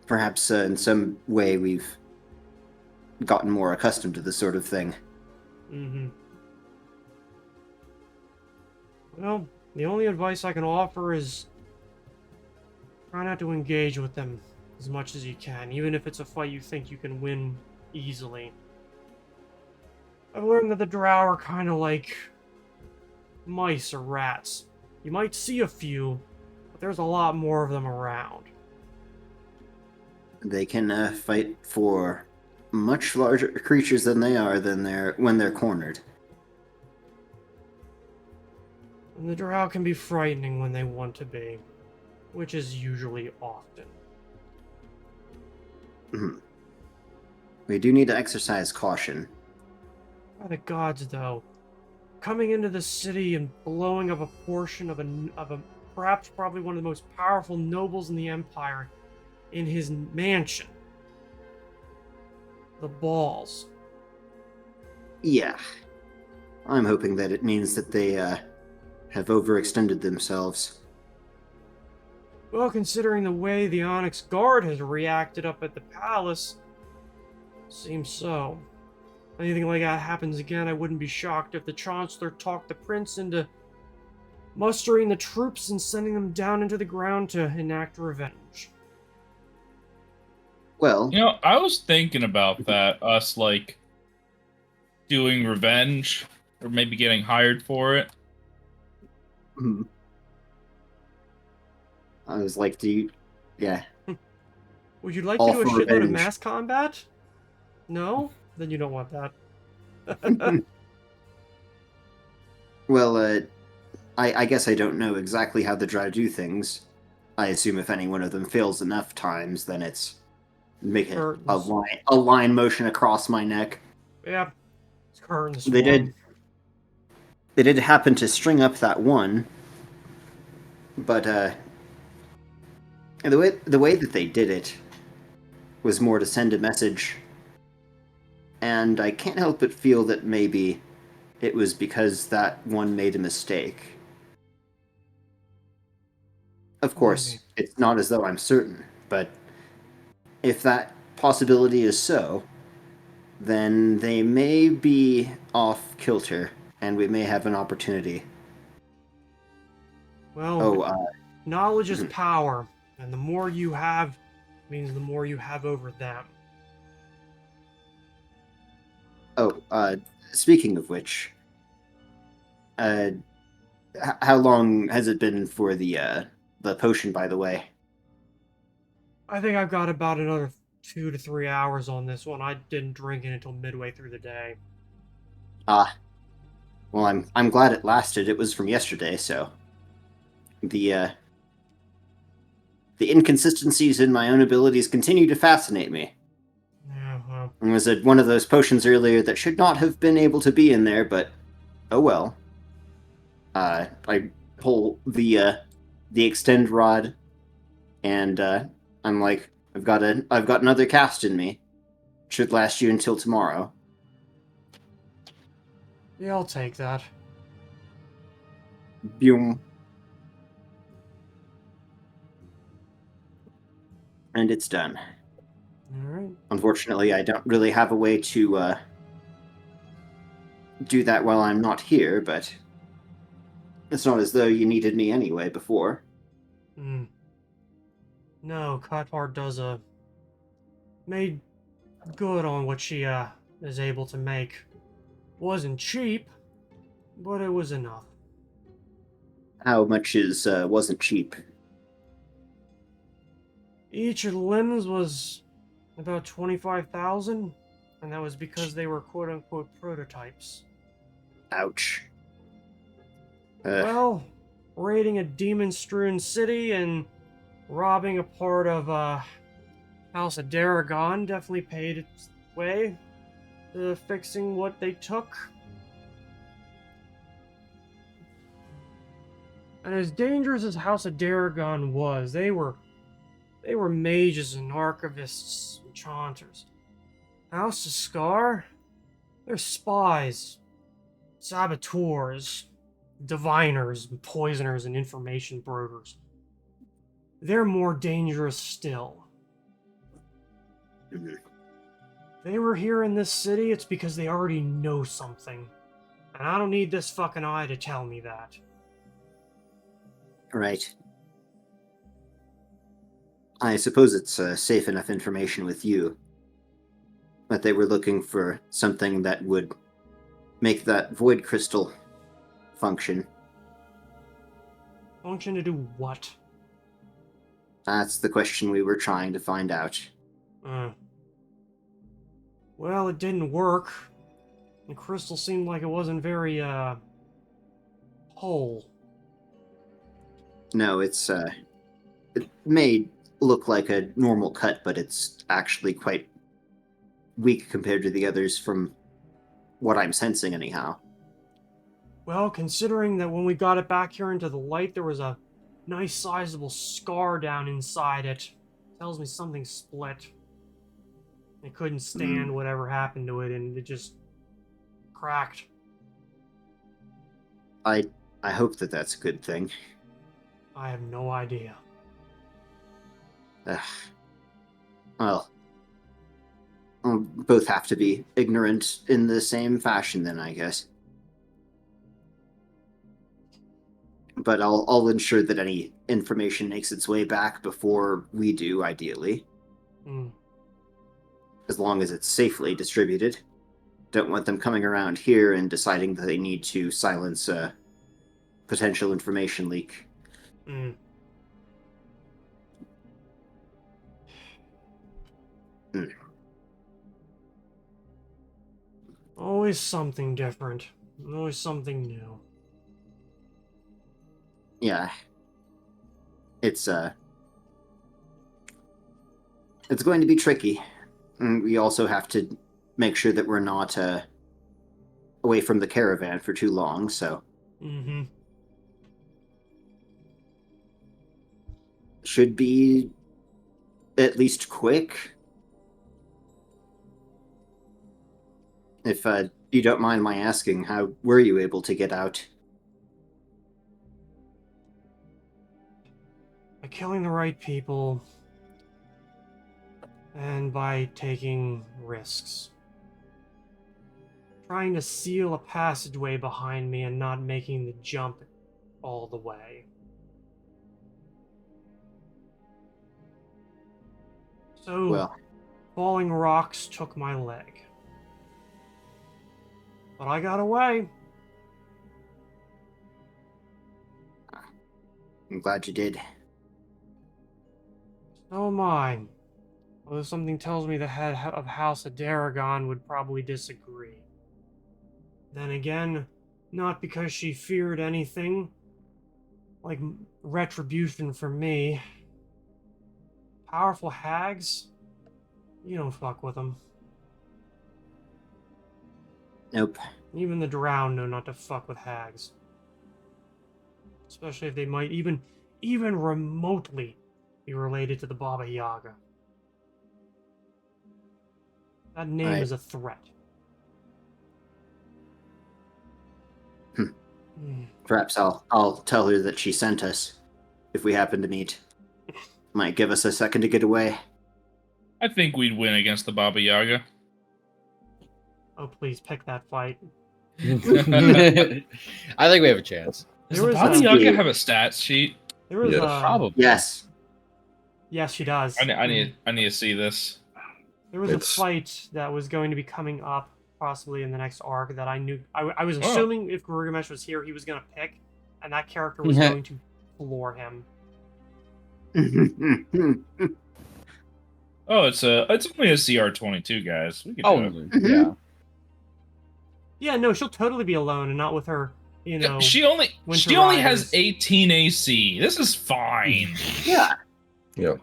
perhaps in some way we've gotten more accustomed to this sort of thing. Mm-hmm. Well, the only advice I can offer is try not to engage with them as much as you can, even if it's a fight you think you can win easily. I've learned that the drow are kind of like mice or rats. You might see a few, but there's a lot more of them around. They can fight for much larger creatures than they are when they're cornered. And the drow can be frightening when they want to be, which is usually often. Mhm. We do need to exercise caution. By the gods, though, coming into the city and blowing up a portion of a perhaps probably one of the most powerful nobles in the empire in his mansion. The balls. Yeah. I'm hoping that it means that they have overextended themselves. Well, considering the way the Onyx Guard has reacted up at the palace, seems so. If anything like that happens again, I wouldn't be shocked if the Chancellor talked the prince into mustering the troops and sending them down into the ground to enact revenge. Well, You know, I was thinking about that, us like doing revenge or maybe getting hired for it. hmm. I was like, yeah, Would you like to all do a for shitload of revenge. mass combat? No? Then you don't want that. Well, I guess I don't know exactly how the Drow do things. I assume if any one of them fails enough times, then it's make a Curtains. line motion across my neck. Yeah. It's curtain They swarm. did. They did happen to string up that one, but the way that they did it was more to send a message, and I can't help but feel that maybe it was because that one made a mistake. Of course, Maybe. it's not as though I'm certain, but if that possibility is so, then they may be off kilter, and we may have an opportunity. Well, Oh, Knowledge is Mhm. power, and the more you have means the more you have over them. Oh, speaking of which, uh, how long has it been for the potion, by the way? I think I've got about another 2 to 3 hours on this one. I didn't drink it until midway through the day. Ah, well, I'm glad it lasted. It was from yesterday, so the uh, the inconsistencies in my own abilities continue to fascinate me. Yeah, well, It was one of those potions earlier that should not have been able to be in there, but oh well. I pull the extend rod, and I'm like, I've got another cast in me. Should last you until tomorrow. yeah, I'll take that. Boom. And it's done. All right. Unfortunately, I don't really have a way to do that while I'm not here, but it's not as though you needed me anyway before. Hmm. No, Cathart does made good on what she is able to make. Wasn't cheap, but it was enough. How much is wasn't cheap? Each of the limbs was about 25,000, and that was because they were quote unquote prototypes. Ouch. Well, raiding a demon-strewn city and robbing a part of House of Daragon definitely paid its way to fixing what they took. And as dangerous as House of Daragon was, they were mages and archivists, enchanters. House of Scar, they're spies, saboteurs, diviners, and poisoners, and information brokers. They're more dangerous still. Mhm. They were here in this city, it's because they already know something. And I don't need this fucking eye to tell me that. Right. I suppose it's safe enough information with you. But they were looking for something that would make that void crystal function. Function to do what? That's the question we were trying to find out. Well, it didn't work. The crystal seemed like it wasn't very, whole. No, it may look like a normal cut, but it's actually quite weak compared to the others from what I'm sensing anyhow. Well, considering that when we got it back here into the light, there was a nice sizable scar down inside it. Tells me something split. It couldn't stand whatever happened to it, and it just cracked. I hope that that's a good thing. I have no idea. Ugh. Well, we'll both have to be ignorant in the same fashion then, I guess. But I'll ensure that any information makes its way back before we do, ideally. Hmm. As long as it's safely distributed. Don't want them coming around here and deciding that they need to silence a potential information leak. Hmm. Hmm. Always something different. Always something new. Yeah. It's going to be tricky. And we also have to make sure that we're not away from the caravan for too long, so Mm-hmm. should be at least quick. If you don't mind my asking, how were you able to get out? By killing the right people, and by taking risks. Trying to seal a passageway behind me and not making the jump all the way. So, Well, falling rocks took my leg. But I got away. I'm glad you did. So am I. Although something tells me the head of House Adaragon would probably disagree. Then again, not because she feared anything like retribution from me. Powerful hags? You don't fuck with them. Nope. Even the drow know not to fuck with hags. Especially if they might even remotely be related to the Baba Yaga. That name Right. is a threat. Hmm. Hmm. Perhaps I'll tell her that she sent us if we happen to meet. Might give us a second to get away. I think we'd win against the Baba Yaga. Oh, please pick that fight. I think we have a chance. Does There the was Baba a- Yaga Yeah. have a stats sheet? There was Yes. Probably. Yes. Yes, she does. I need to see this. There was It's- a fight that was going to be coming up, possibly in the next arc, that I knew. I was Oh. assuming if Gilgamesh was here, he was going to pick, and that character was going to floor him. Oh, it's only a CR22, guys. We can Oh, do it. yeah. Yeah, no, she'll totally be alone and not with her, you know. She only Winter has Riders. 18 AC. This is fine. Yeah. Yeah.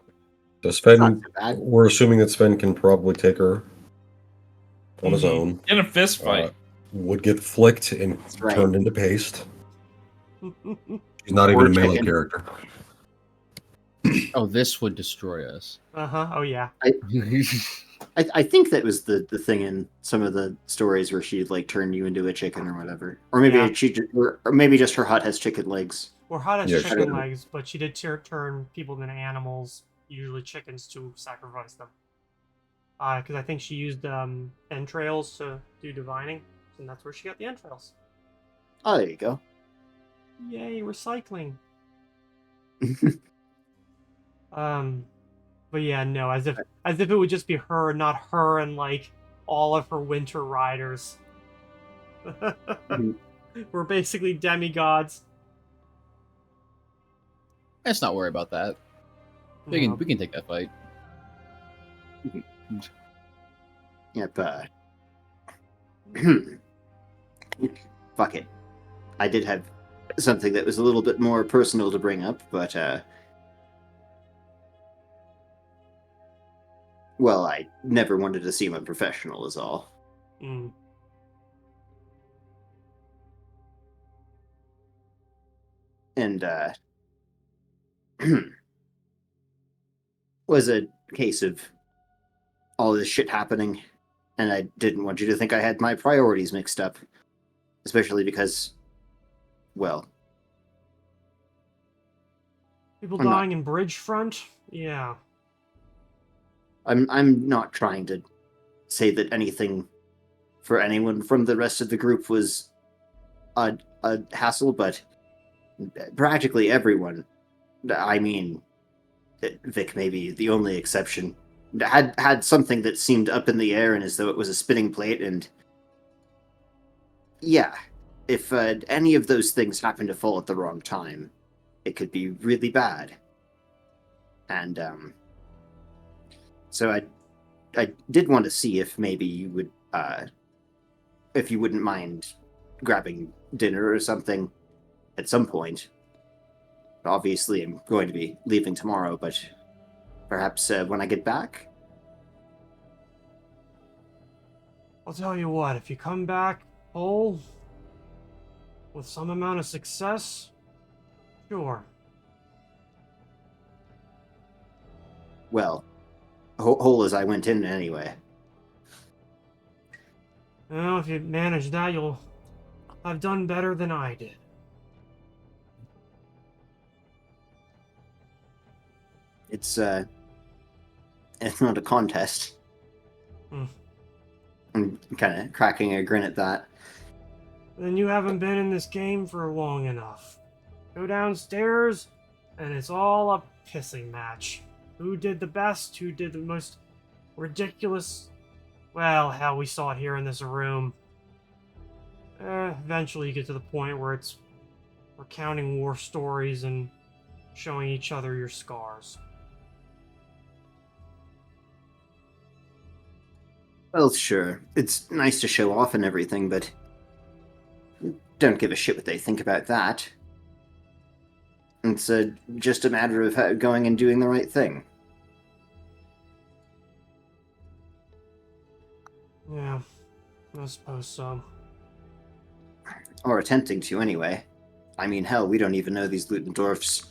So Not Sven, too bad. we're assuming that Sven can probably take her on his Mhm. own. In a fist fight. Would get flicked and That's right. turned into paste. He's not even Or a melee chicken. character. Oh, this would destroy us. Uh-huh, oh yeah. I think that was the thing in some of the stories where she'd like turn you into a chicken or whatever, or maybe Yeah. or maybe just her hut has chicken legs. Or hot as Yeah, chicken sure. legs, but she did turn people into animals, usually chickens, to sacrifice them. Because I think she used entrails to do divining, and that's where she got the entrails. Oh, there you go. Yay, recycling. But yeah, no, as if it would just be her, not her and like all of her winter riders. We're basically demigods. Let's not worry about that. We No. can take that fight. Yep. Fuck it. I did have something that was a little bit more personal to bring up, but well, I never wanted to seem unprofessional, is all. Mm. And was a case of all this shit happening, and I didn't want you to think I had my priorities mixed up, especially because, well, People I'm not- dying in Bridgefront? Yeah. I'm not trying to say that anything for anyone from the rest of the group was a hassle, but practically everyone, I mean, Vic may be the only exception, had something that seemed up in the air and as though it was a spinning plate, and yeah, if any of those things happen to fall at the wrong time, it could be really bad. And so I did want to see if maybe you would, if you wouldn't mind grabbing dinner or something at some point. Obviously, I'm going to be leaving tomorrow, but perhaps when I get back? I'll tell you what, if you come back whole, with some amount of success, sure. Well, whole as I went in anyway. Well, if you manage that, you'll have done better than I did. It's not a contest. Hmm. I'm kind of cracking a grin at that. Then you haven't been in this game for long enough. Go downstairs, and it's all a pissing match. who did the best, who did the most ridiculous. Well, hell, we saw it here in this room. Eventually you get to the point where it's recounting war stories and showing each other your scars. Well, sure. It's nice to show off and everything, but don't give a shit what they think about that. It's just a matter of going and doing the right thing. Yeah, I suppose so. Or attempting to, anyway. I mean, hell, we don't even know these Ludendorffs.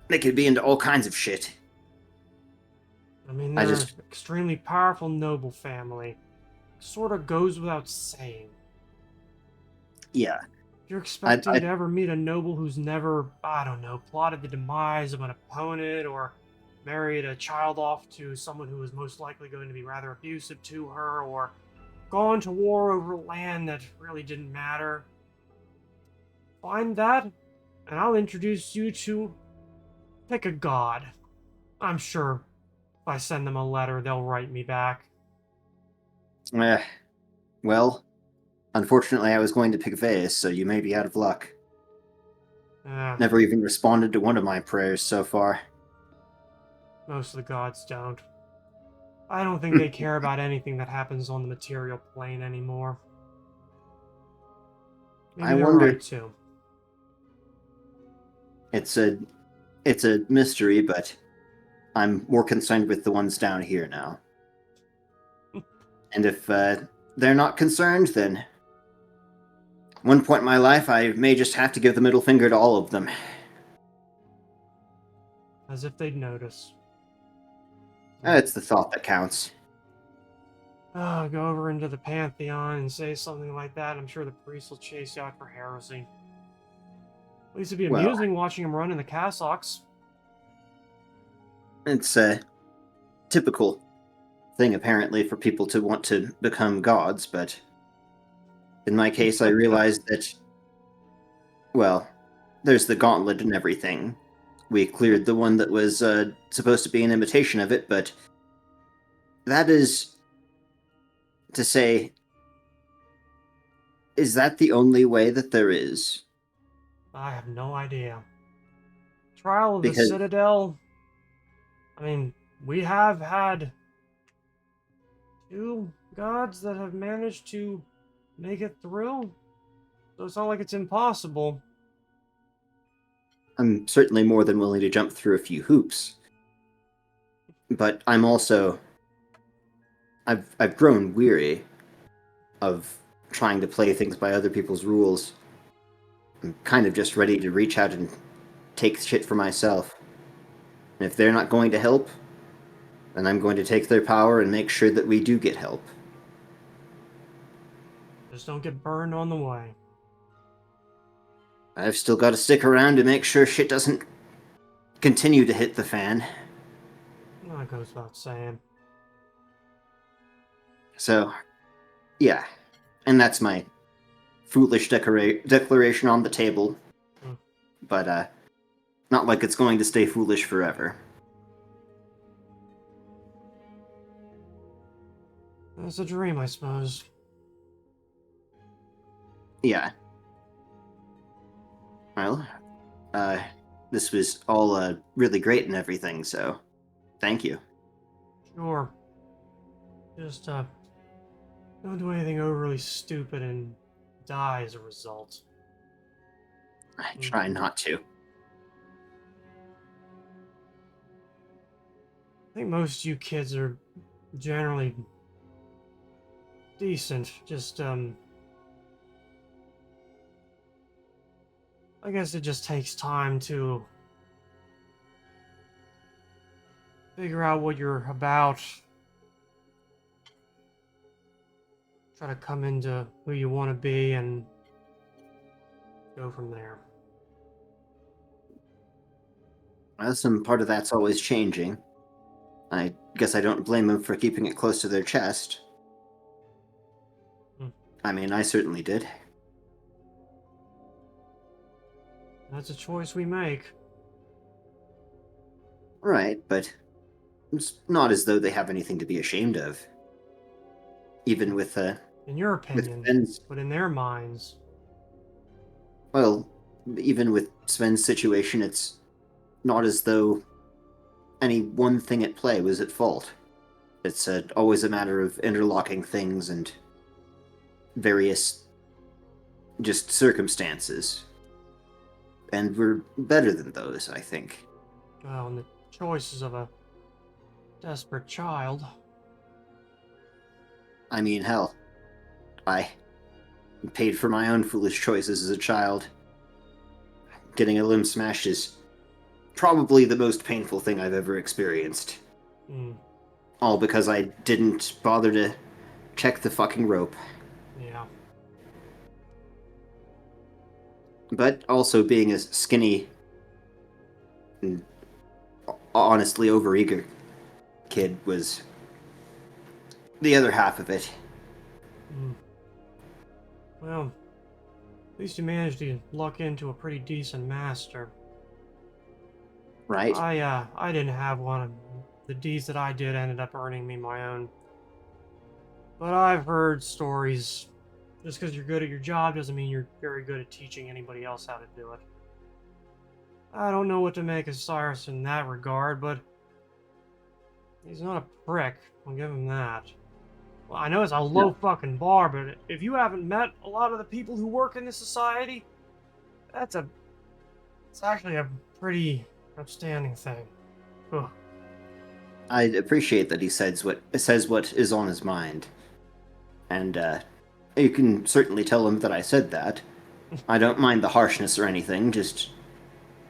They could be into all kinds of shit. I mean, I they're just- an extremely powerful noble family. Sort of goes without saying. Yeah. If you're expecting I- to ever meet a noble who's never, I don't know, plotted the demise of an opponent or married a child off to someone who was most likely going to be rather abusive to her or gone to war over land that really didn't matter, find that, and I'll introduce you to pick a god. I'm sure if I send them a letter, they'll write me back. Well, unfortunately, I was going to pick Veus, so you may be out of luck. Never even responded to one of my prayers so far. Most of the gods don't. I don't think they care about anything that happens on the material plane anymore. Maybe I they're wonder- right too. It's a mystery, but I'm more concerned with the ones down here now. And if they're not concerned, then at one point in my life, I may just have to give the middle finger to all of them. As if they'd notice. It's the thought that counts. Oh, go over into the Pantheon and say something like that. I'm sure the priest will chase you out for heresy. At least it'd be Well- amusing watching him run in the cassocks. It's a typical thing, apparently, for people to want to become gods, but in my case, I realized that, well, there's the gauntlet and everything. We cleared the one that was supposed to be an imitation of it, but that is to say, is that the only way that there is? I have no idea. Trial of the Because- Citadel. I mean, we have had 2 gods that have managed to make it through. So it's not like it's impossible. I'm certainly more than willing to jump through a few hoops. But I'm also I've grown weary of trying to play things by other people's rules. I'm kind of just ready to reach out and take shit for myself. And if they're not going to help, then I'm going to take their power and make sure that we do get help. Just don't get burned on the way. I've still got to stick around to make sure shit doesn't continue to hit the fan. That goes without saying. So, yeah. And that's my foolish declaration on the table. Hmm. But, not like it's going to stay foolish forever. It's a dream, I suppose. Yeah. Well, this was all, really great and everything, so thank you. Sure. Just, don't do anything overly stupid and die as a result. I try not to. I think most of you kids are generally decent. Just, I guess it just takes time to figure out what you're about. Try to come into who you want to be and go from there. Well, some part of that's always changing. I guess I don't blame them for keeping it close to their chest. Hmm. I mean, I certainly did. That's a choice we make. Right, but it's not as though they have anything to be ashamed of. Even In your with opinion, Sven's, but in their minds. well, even with Sven's situation, it's not as though any one thing at play was at fault. It's always a matter of interlocking things and various just circumstances. And we're better than those, I think. Well, and the choices of a desperate child. I mean, hell, I paid for my own foolish choices as a child. Getting a limb smashed is probably the most painful thing I've ever experienced. Hmm, All because I didn't bother to check the fucking rope. yeah. But also being a skinny and honestly overeager kid was the other half of it. Hmm. Well, at least you managed to luck into a pretty decent master. Right? I didn't have one. The deeds that I did ended up earning me my own. But I've heard stories. Just because you're good at your job doesn't mean you're very good at teaching anybody else how to do it. I don't know what to make of Cyrus in that regard, but he's not a prick. I'll give him that. Well, I know it's a low fucking bar, but if you haven't met a lot of the people who work in this society, it's actually a pretty outstanding thing. Ugh. I appreciate that he says what is on his mind. And you can certainly tell him that I said that. I don't mind the harshness or anything, just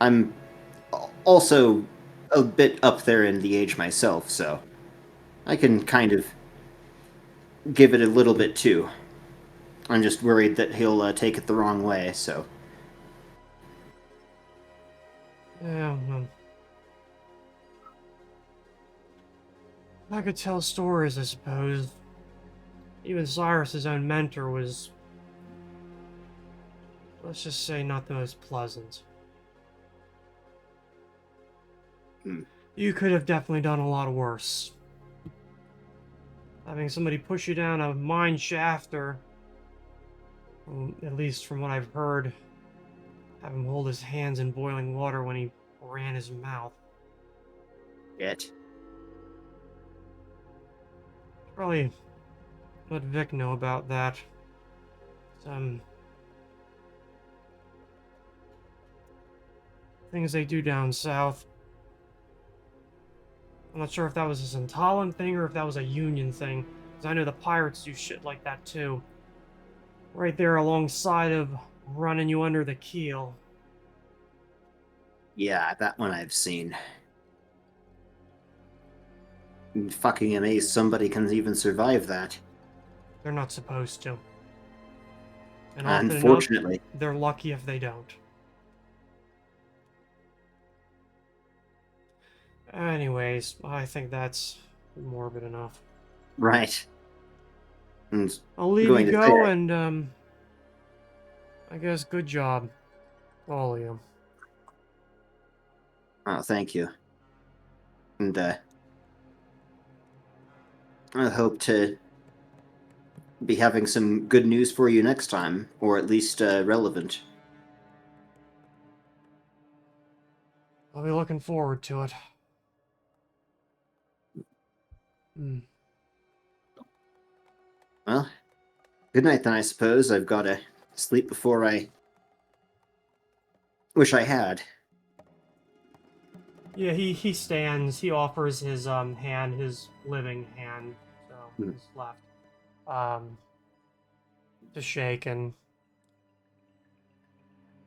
I'm also a bit up there in the age myself, so I can kind of give it a little bit too. I'm just worried that he'll take it the wrong way, so. Yeah, I could tell stories, I suppose. Even Cyrus's own mentor was, let's just say, not the most pleasant. Hmm. You could have definitely done a lot worse. Having somebody push you down a mine shaft, or at least from what I've heard, have him hold his hands in boiling water when he ran his mouth. Shit. Probably let Vic know about that. Some things they do down south. I'm not sure if that was a Santalan thing or if that was a Union thing, because I know the pirates do shit like that too. Right there alongside of running you under the keel. Yeah, that one I've seen. Fucking amazed somebody can even survive that. They're not supposed to. And often enough, Unfortunately. they're lucky if they don't. Anyways, I think that's morbid enough. Right. And I'll leave going you to go, say, and, I guess good job, all of you. oh, thank you. And I hope to be having some good news for you next time, or at least relevant. I'll be looking forward to it. Hmm. Well, good night then, I suppose. I've got to sleep before I wish I had. Yeah, he stands. He offers his hand, his living hand, so Hmm. his left, um, to shake, and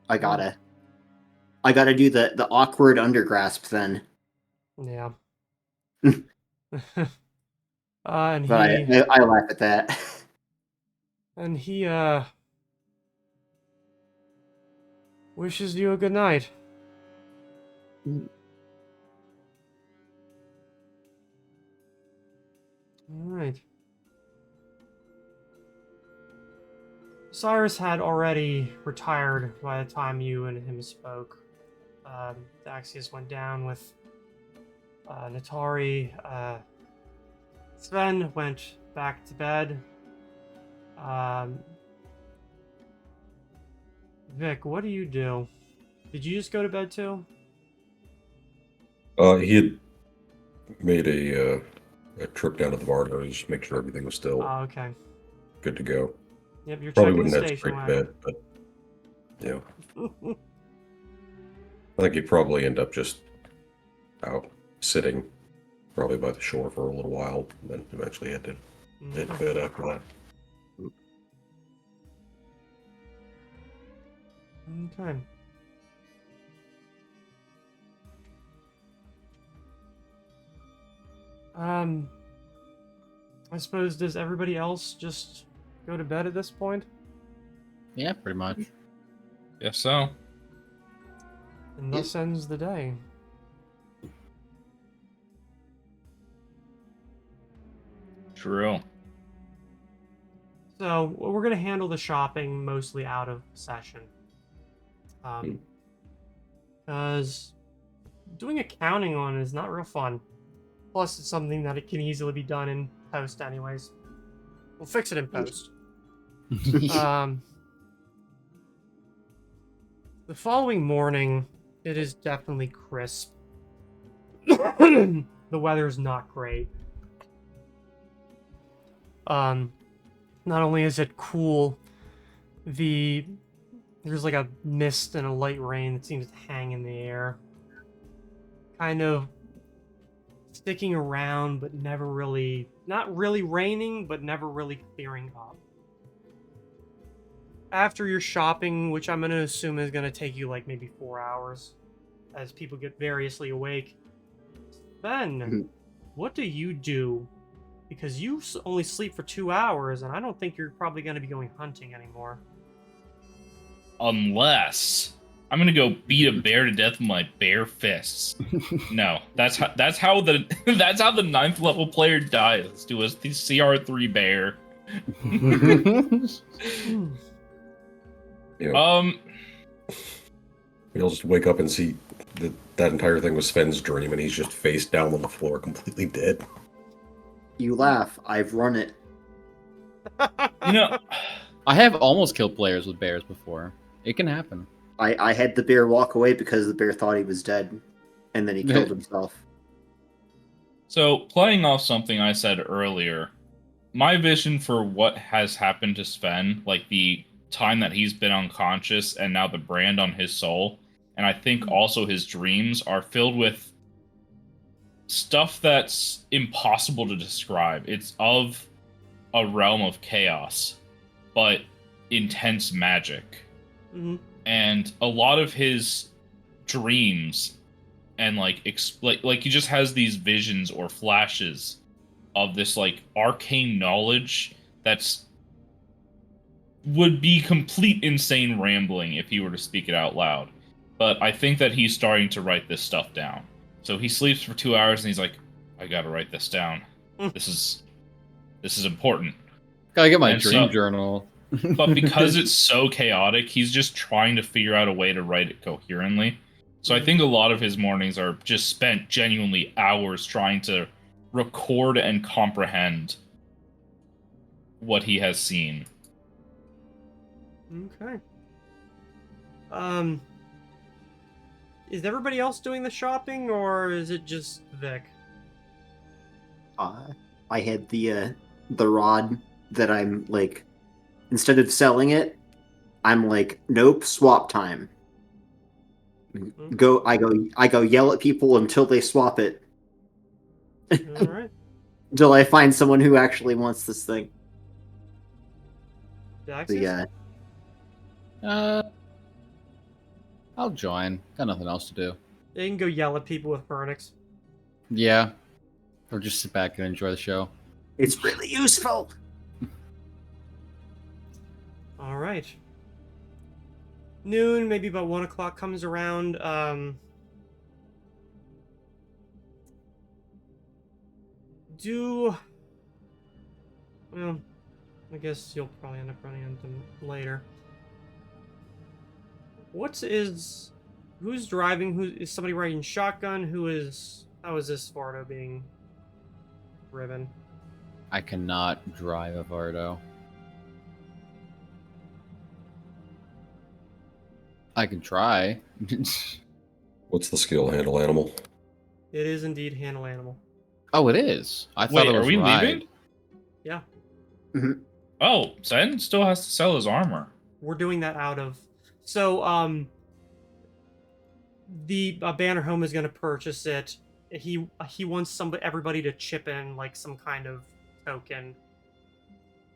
I gotta do the awkward undergrasp then. yeah. And But I laugh at that. he wishes you a good night. All right. Cyrus had already retired by the time you and him spoke. Daxius went down with Natari, Sven went back to bed. Vic, what do you do? Did you just go to bed too? He had made a trip down to the bar to just make sure everything was still Oh, okay. good to go. Yep, you're Probably checking the wouldn't head station straight to wagon. bed, but yeah, I think he'd probably end up just out sitting, probably by the shore for a little while, and then eventually head to bed after that. Okay. I suppose, does everybody else just go to bed at this point? Yeah, pretty much. Guess so. And thus ends the day. True. So we're gonna handle the shopping mostly out of session, because doing accounting on it is not real fun. Plus, it's something that it can easily be done in post, anyways. We'll fix it in post. The following morning, it is definitely crisp. The weather's not great. Not only is it cool, there's like a mist and a light rain that seems to hang in the air. Kind of sticking around, but never really, not really raining, but never really clearing up. After your shopping, which I'm going to assume is going to take you like maybe 4 hours, as people get variously awake, then what do you do? Because you only sleep for 2 hours, and I don't think you're probably going to be going hunting anymore. Unless I'm gonna go beat a bear to death with my bare fists. No, that's how the that's how the 9th level player dies, to a CR3 bear. Yeah. You'll just wake up and see that entire thing was Sven's dream, and he's just face down on the floor, completely dead. You laugh. I've run it. You know, I have almost killed players with bears before. It can happen. I had the bear walk away because the bear thought he was dead, and then he killed himself. so playing off something I said earlier, my vision for what has happened to Sven, like the time that he's been unconscious and now the brand on his soul, and I think also his dreams are filled with stuff that's impossible to describe. It's of a realm of chaos, but intense magic. Mm-hmm. And a lot of his dreams and like he just has these visions or flashes of this like arcane knowledge that's would be complete insane rambling if he were to speak it out loud. But I think that he's starting to write this stuff down. So he sleeps for 2 hours and he's like, I gotta write this down. This is important. Gotta get my And dream so- journal. But because it's so chaotic, he's just trying to figure out a way to write it coherently. So I think a lot of his mornings are just spent genuinely hours trying to record and comprehend what he has seen. Okay. Is everybody else doing the shopping, or is it just Vic? I had the rod that I'm like, instead of selling it, I'm like, nope, swap time. I go yell at people until they swap it. All right. Until I find someone who actually wants this thing. Daxis? I'll join. Got nothing else to do. They can go yell at people with Burnix. Yeah. Or just sit back and enjoy the show. It's really useful. All right. Noon, maybe about 1 o'clock comes around. Well, I guess you'll probably end up running into them later. Who's driving? Who is somebody riding shotgun? Who is How is this Vardo being driven? I cannot drive a Vardo. I can try. What's the skill? Handle animal. It is indeed handle animal. Oh, it is. I thought Wait, it was are we ride. leaving? Yeah, Oh, Zen still has to sell his armor. we're doing that out of. So, the Bannerholm is going to purchase it. He wants everybody to chip in like some kind of token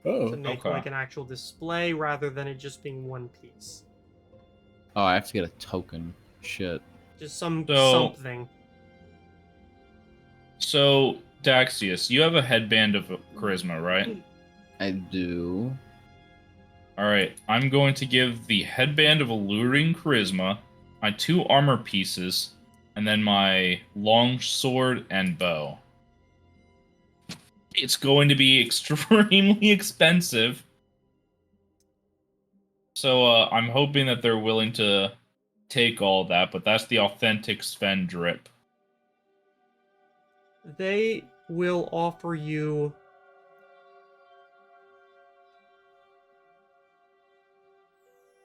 to make Okay. like an actual display rather than it just being one piece. Oh, I have to get a token. Shit. Just some So- something. So, Daxius, you have a headband of charisma, right? I do. Alright, I'm going to give the headband of alluring charisma, my 2 armor pieces, and then my long sword and bow. It's going to be extremely expensive. So I'm hoping that they're willing to take all that, but that's the authentic Sven drip. They will offer you.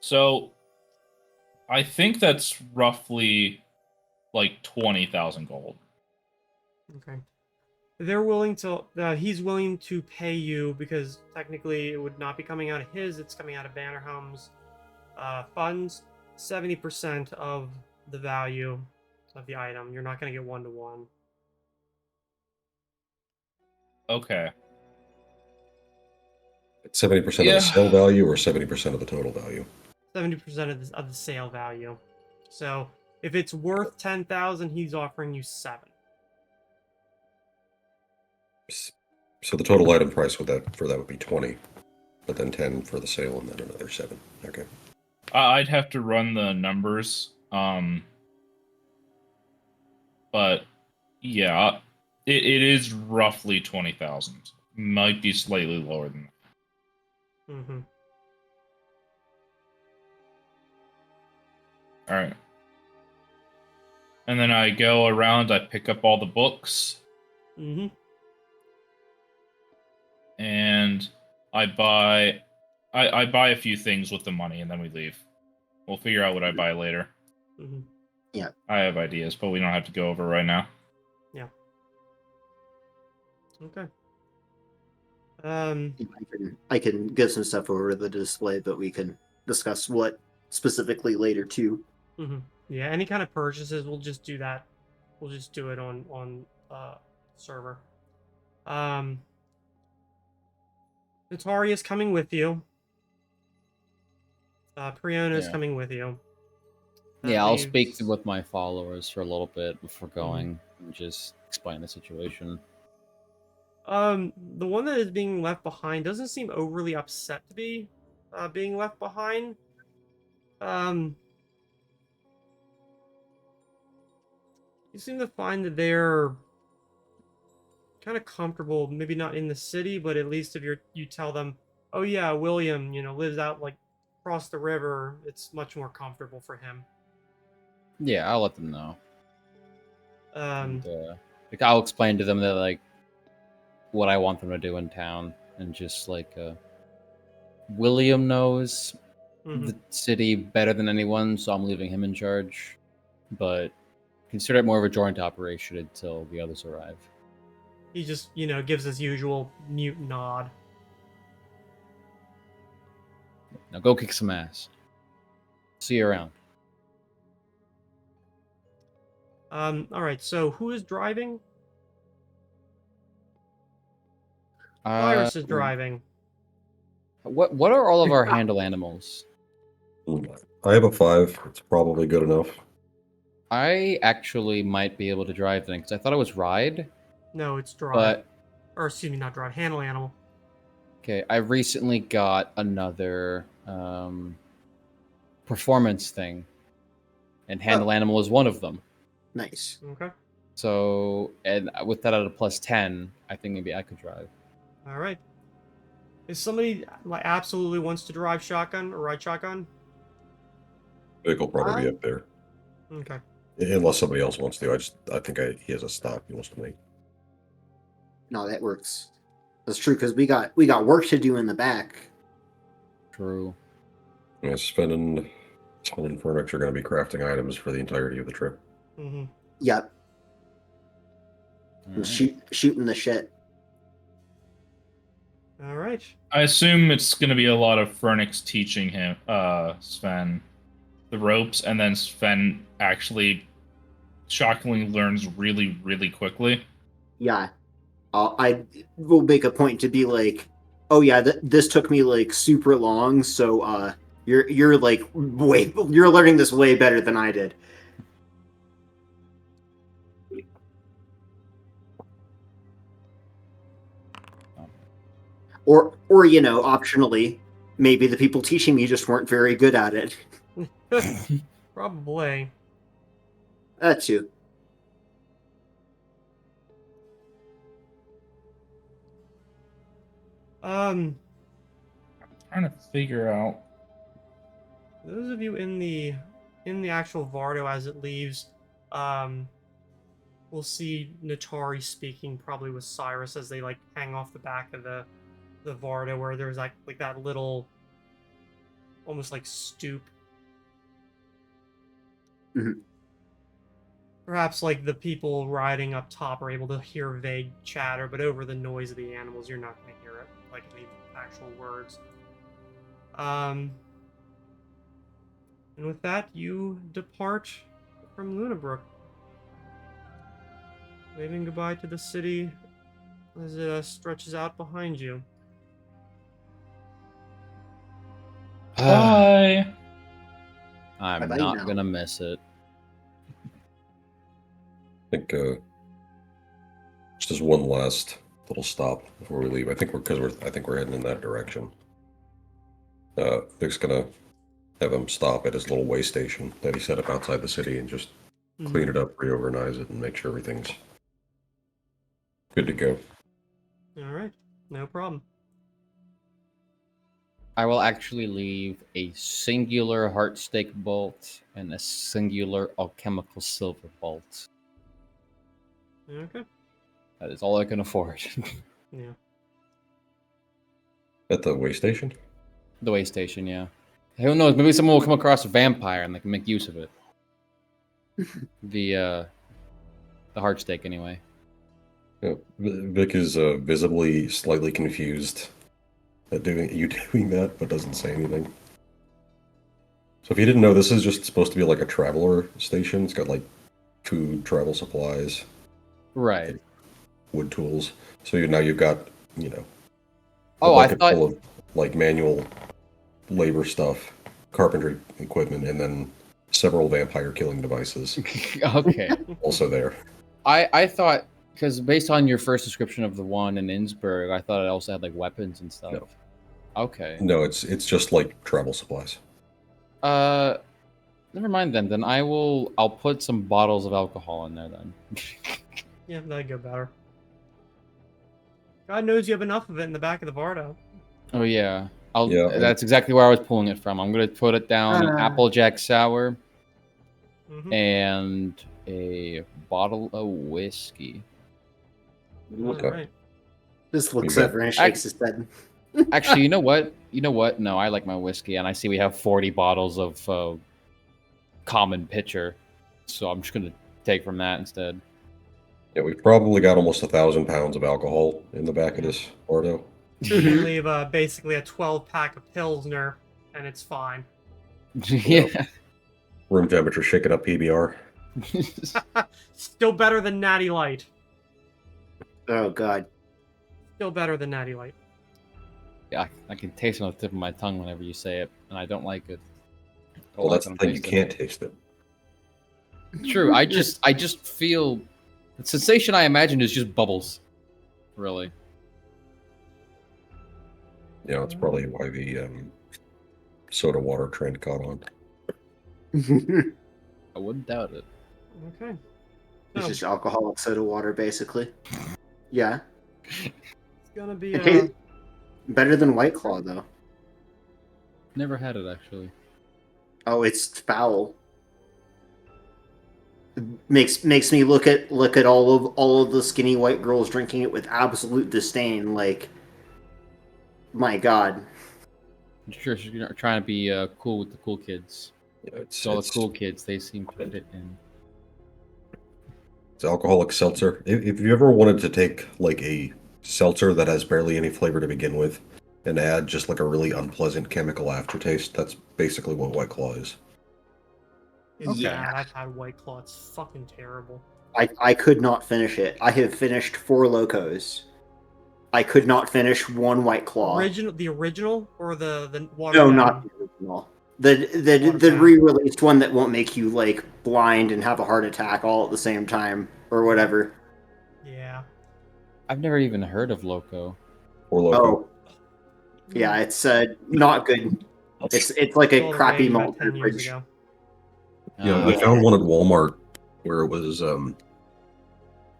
So I think that's roughly like 20,000 gold. Okay. They're willing to. He's willing to pay you because technically it would not be coming out of his. It's coming out of Bannerholm's funds. 70% of the value of the item. You're not going to get 1-to-1. Okay. 70% of Yeah. the sale value or 70% of the total value? 70% of the sale value. So if it's worth 10,000, he's offering you 7. So the total item price for that would be 20, but then 10 for the sale and then another 7. Okay. I'd have to run the numbers. But yeah, it is roughly 20,000. Might be slightly lower than that. Mm-hmm. All right. And then I go around, I pick up all the books, Mm-hmm. and I buy a few things with the money, and then we leave. We'll figure out what I buy later. Mm-hmm. I have ideas, but we don't have to go over right now. Okay. I can get some stuff over the display, but we can discuss what specifically later too. Mm-hmm. Yeah, any kind of purchases, we'll just do that. We'll just do it on server. Natari is coming with you. Priona is Yeah. coming with you. That Yeah, I'll speak leaves- with my followers for a little bit before going and just explain the situation. The one that is being left behind doesn't seem overly upset to be being left behind. You seem to find that they're kind of comfortable, maybe not in the city, but at least if you tell them, oh yeah, William, lives out like across the river, it's much more comfortable for him. Yeah, I'll let them know. Um, And, like, I'll explain to them that like what I want them to do in town, and just like William knows mhm. the city better than anyone, so I'm leaving him in charge. But consider it more of a joint operation until the others arrive. He just, gives his usual mute nod. Now go kick some ass. See you around. All right. So who is driving? Cyrus is driving. What are all of our handle animals? I have a 5. It's probably good enough. I actually might be able to drive then, because I thought it was ride. No, it's drive. But Or excuse me, not drive. Handle animal. okay, I recently got another performance thing, and handle animal is one of them. Nice. Okay. So, and with that at a +10, I think maybe I could drive. All right. If somebody like absolutely wants to drive shotgun or ride shotgun, Vic will probably be up there. okay. Unless somebody else wants to. I think he has a stock he wants to make. No, that works. That's true because we got work to do in the back. True. Yeah, spending Fernix are going to be crafting items for the entirety of the trip. Mm-hmm. Yep. All right. Shooting the shit. All right. I assume it's going to be a lot of Fernix teaching him, Sven, the ropes, and then Sven actually shockingly learns really, really quickly. Yeah. I will make a point to be like, oh yeah, this took me like super long, so you're like you're learning this way better than I did. Or you know, optionally, maybe the people teaching me just weren't very good at it. Probably. That too. Um, Trying to figure out. those of you in the actual Vardo as it leaves, we'll see Natari speaking probably with Cyrus as they like hang off the back of the Vardo, where there's like that little, almost like stoop. Mhm. Perhaps like the people riding up top are able to hear vague chatter, but over the noise of the animals, you're not going to hear it, like any actual words. And with that, you depart from Lunabrook, waving goodbye to the city as it stretches out behind you. Bye. I'm Bye-bye not now. gonna miss it. I think just as one last little stop before we leave. I think we're heading in that direction. Vic's gonna have him stop at his little way station that he set up outside the city and just clean it up, reorganize it, and make sure everything's good to go. All right, no problem. I will actually leave a singular heartstake bolt and a singular alchemical silver bolt. Okay. That is all I can afford. Yeah. At the way station? The way station, yeah. Who knows? Maybe someone will come across a vampire and they can make use of it. The heartstake, anyway. Yeah, Vic is visibly slightly confused at doing that, but doesn't say anything. So if you didn't know, this is just supposed to be like a traveler station. It's got like food, travel supplies, Right. wood tools. So now you've got, a Oh, I bucket thought. full of like manual labor stuff, carpentry equipment, and then several vampire killing devices Okay. also there. I thought, because based on your first description of the one in Innsbruck, I thought it also had like weapons and stuff. No. Okay. No, it's just like travel supplies. Never mind then. Then I'll put some bottles of alcohol in there then. Yeah, that'd go better. God knows you have enough of it in the back of the Vardo. Oh yeah. Yeah, That's exactly where I was pulling it from. I'm gonna put it down Applejack sour Mm-hmm. and a bottle of whiskey. All Okay. right. Just looks You got- over and shakes his head. Actually, you know what? No, I like my whiskey, and I see we have 40 bottles of common pitcher, so I'm just gonna take from that instead. Yeah, we've probably got almost 1,000 pounds of alcohol in the back of this Ordo. You can leave basically a 12-pack of Pilsner, and it's fine. Yeah. Room temperature, shake it up PBR. Still better than Natty Light. Oh god. Still better than Natty Light. Yeah, I can taste it on the tip of my tongue whenever you say it, and I don't like it. Well, that's the thing, you can't taste it. True. I just feel the sensation I imagine is just bubbles. Really. Yeah, that's probably why the soda water trend caught on. I wouldn't doubt it. Okay. It's So, just alcoholic soda water, basically. Yeah. it's gonna be It tastes better than White Claw, though. Never had it actually. Oh, it's foul. makes me look at all of the skinny white girls drinking it with absolute disdain. Like, my God. I'm sure she's trying to be cool with the cool kids. It's, All the it's, cool kids, they seem to fit in. it's alcoholic seltzer. If you ever wanted to take like a seltzer that has barely any flavor to begin with and add just like a really unpleasant chemical aftertaste, that's basically what White Claw is. It's Yeah. bad. I've had White Claw. It's fucking terrible. I could not finish it. I have finished 4 Locos. I could not finish 1 White Claw. The original or the watered No, down? not the original. The Watered down. re-released one that won't make you like blind and have a heart attack all at the same time or whatever. Yeah. I've never even heard of Loco. Or Loco. Oh, yeah, it's not good. It's like All a the crappy rage about malt 10 years beverage. ago. Yeah, Uh, I found one at Walmart where it was I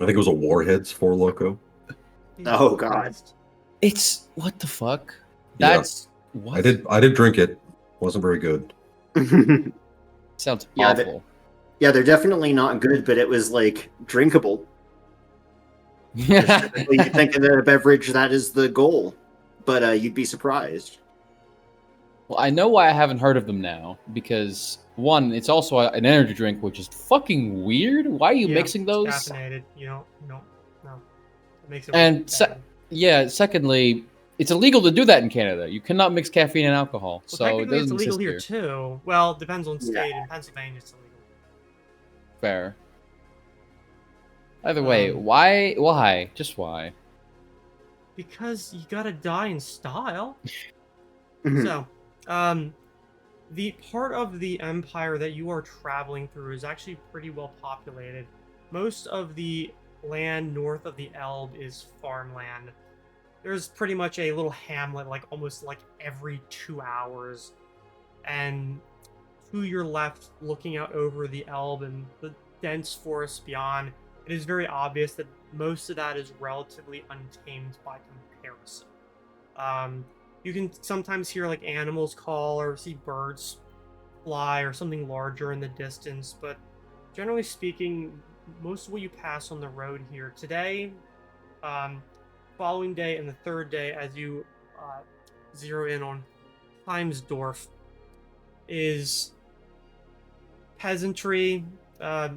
think it was a Warheads for Loco. Oh, God. Christ. It's what the fuck? Yeah. That's what I did drink it. Wasn't very good. sounds Yeah, awful. Yeah, they're definitely not good, but it was like drinkable. Typically, you think of a beverage that is the goal, but you'd be surprised. Well, I know why I haven't heard of them now because one, it's also an energy drink, which is fucking weird. Why are you Yeah, mixing those? It's caffeinated. No. It makes it And bad. Yeah, secondly, it's illegal to do that in Canada. You cannot mix caffeine and alcohol, Well, so it technically, it's doesn't illegal exist here here. too. Well, it depends on Yeah. state. In Pennsylvania, it's illegal. Fair. Either way, Um, why? Why? Just why? Because you gotta die in style. Mhm. So, the part of the empire that you are traveling through is actually pretty well populated. Most of the land north of the Elbe is farmland. There's pretty much a little hamlet, like almost like every 2 hours. And to your left, looking out over the Elbe and the dense forest beyond, it is very obvious that most of that is relatively untamed by comparison. You can sometimes hear like animals call or see birds fly or something larger in the distance, but generally speaking, most of what you pass on the road here today, following day, and the third day, as you zero in on Heimsdorf, is peasantry,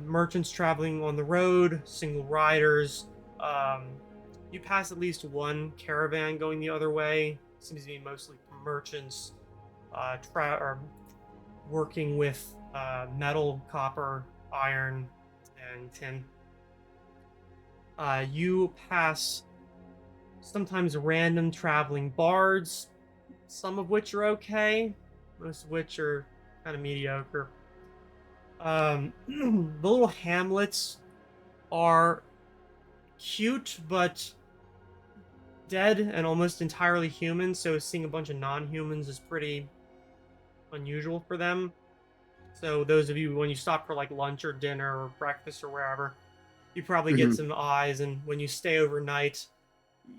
merchants traveling on the road, single riders. You pass at least one caravan going the other way. Seems to be mostly merchants, or working with metal, copper, iron, and tin. You pass sometimes random traveling bards, some of which are okay, most of which are kind of mediocre. The little hamlets are cute, but dead and almost entirely human, so seeing a bunch of non-humans is pretty unusual for them. So those of you, when you stop for like lunch or dinner or breakfast or wherever, you probably get Mhm. some eyes, and when you stay overnight,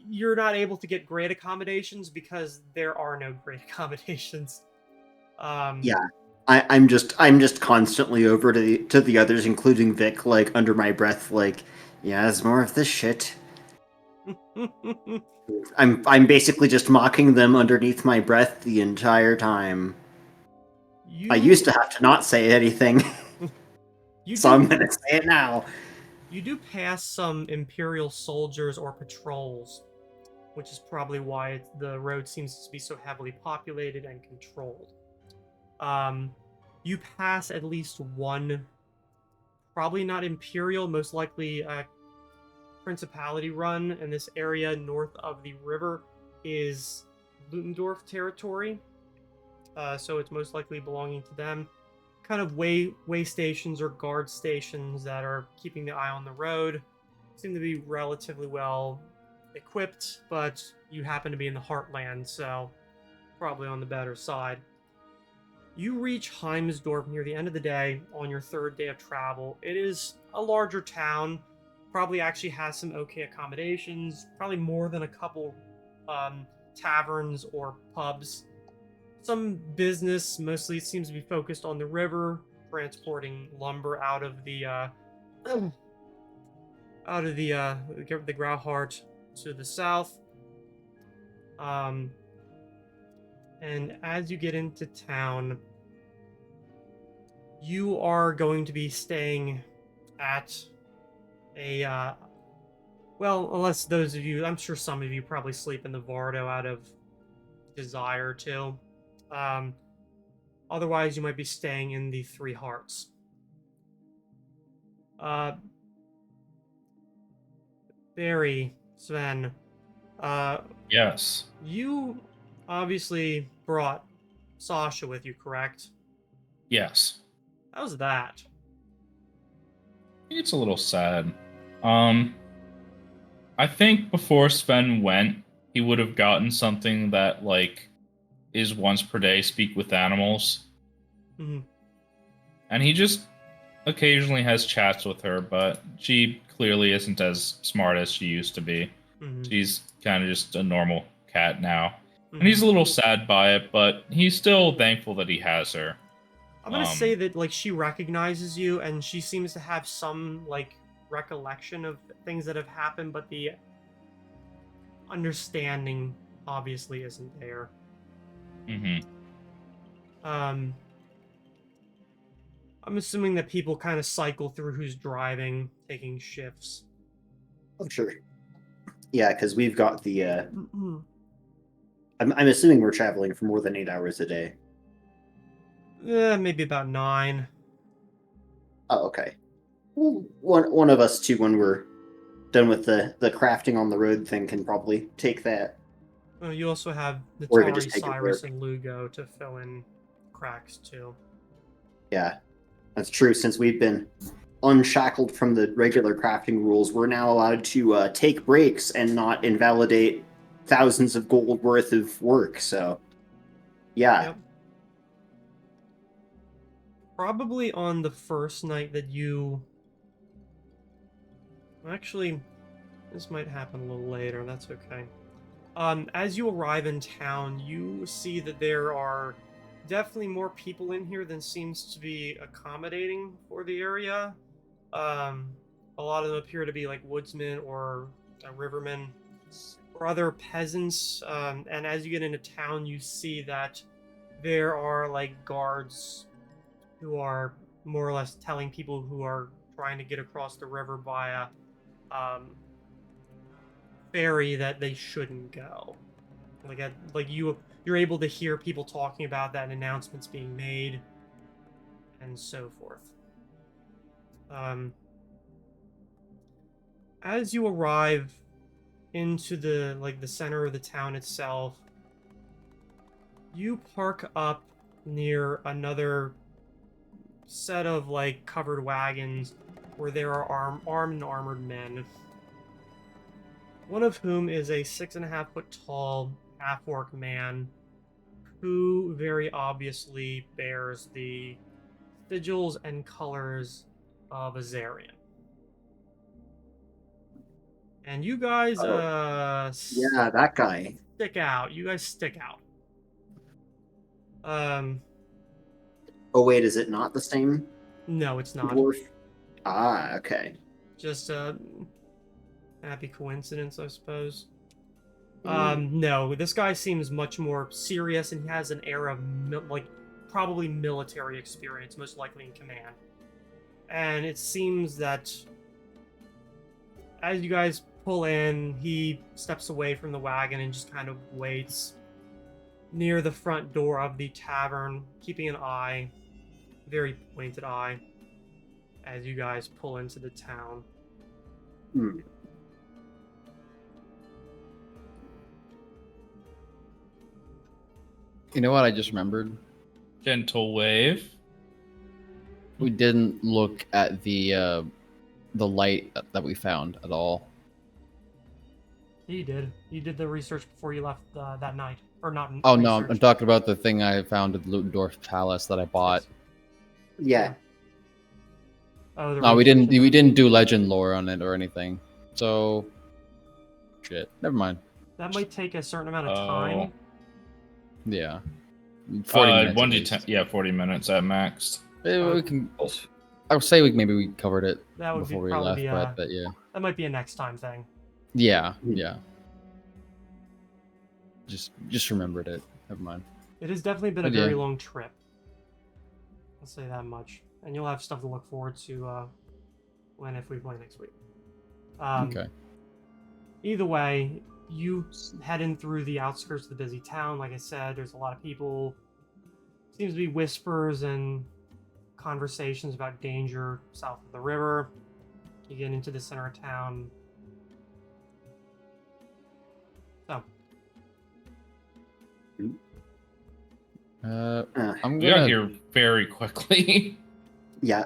you're not able to get great accommodations because there are no great accommodations. Yeah, I'm just constantly over to the others, including Vic, like under my breath, like, yeah, there's more of this shit. I'm basically just mocking them underneath my breath the entire time. I used to have to not say anything, You so do, I'm gonna say it now. you do pass some Imperial soldiers or patrols, which is probably why the road seems to be so heavily populated and controlled. You pass at least one, probably not Imperial, most likely Principality run, and this area north of the river is Ludendorff territory, so it's most likely belonging to them. Kind of way stations or guard stations that are keeping the eye on the road. Seem to be relatively well equipped, but you happen to be in the heartland, so probably on the better side. You reach Heimsdorf near the end of the day on your third day of travel. It is a larger town, probably actually has some okay accommodations, probably more than a couple taverns or pubs. Some business, mostly it seems to be focused on the river, transporting lumber out of the out of the Grauhart to the south. And as you get into town, you are going to be staying at a well, unless those of you, I'm sure some of you probably sleep in the Vardo out of desire to. Otherwise, you might be staying in the Three Hearts. Barry, Sven, Yes. you obviously brought Sasha with you, correct? Yes. How's that? I think it's a little sad. I think before Sven went, he would have gotten something that, like, is once per day speak with animals. Mm-hmm. And he just occasionally has chats with her, but she clearly isn't as smart as she used to be. Mm-hmm. She's kind of just a normal cat now. Mm-hmm. And he's a little sad by it, but he's still thankful that he has her. I'm gonna say that, like, she recognizes you, and she seems to have some, like, recollection of things that have happened, but the understanding obviously isn't there. Mm-hmm. I'm assuming that people kind of cycle through who's driving, taking shifts. Oh, sure. Yeah, because we've got the. I'm assuming we're traveling for more than 8 hours a day. Maybe about 9. Oh, okay. Well, one of us two, when we're done with the crafting on the road thing, can probably take that. Well, you also have Or even Natari, just take it Cyrus, work. and Lugo to fill in cracks too. Yeah, that's true. Since we've been unshackled from the regular crafting rules, we're now allowed to take breaks and not invalidate thousands of gold worth of work. So, yeah. Yep. Probably on the first night that you... Actually, this might happen a little later. That's okay. As you arrive in town, you see that there are definitely more people in here than seems to be accommodating for the area. A lot of them appear to be like woodsmen or rivermen or other peasants. And as you get into town, you see that there are like guards who are more or less telling people who are trying to get across the river via ferry that they shouldn't go. You're able to hear people talking about that and announcements being made and so forth. As you arrive into the center of the town itself, you park up near another set of like covered wagons where there are armed and armored men. One of whom is a 6.5-foot tall half-orc man who very obviously bears the sigils and colors of Azarian. And you guys, Yeah, that guy. stick out. You guys stick out. Oh, wait, is it not the same No, it's not. dwarf? Ah, okay. Just a happy coincidence, I suppose. Mm. No, this guy seems much more serious, and he has an air of probably military experience, most likely in command. And it seems that as you guys pull in, he steps away from the wagon and just kind of waits near the front door of the tavern, keeping an eye, very pointed eye, as you guys pull into the town. Hmm. You know what I just remembered? Gentle wave. We didn't look at the light that we found at all. You did. You did the research before you left that night. Or not Oh no, research. I'm talking about the thing I found at the Ludendorff Palace that I bought. Yeah. Oh, the No, we research. didn't do legend lore on it or anything. So shit. Never mind. That might take a certain amount of time. Yeah. 40 minutes. 1 at to least. 10, yeah, 40 minutes at max. We can I would say maybe we covered it That would before we probably left, be but yeah. that might be a next time thing. Yeah, yeah. Just remembered it. Never mind. It has definitely been a But yeah. very long trip. I'll say that much. And you'll have stuff to look forward to when if we play next week. Okay. Either way, you head in through the outskirts of the busy town. Like I said, there's a lot of people. Seems to be whispers and conversations about danger south of the river. You get into the center of town. So. I'm We got gonna here very quickly. Yeah.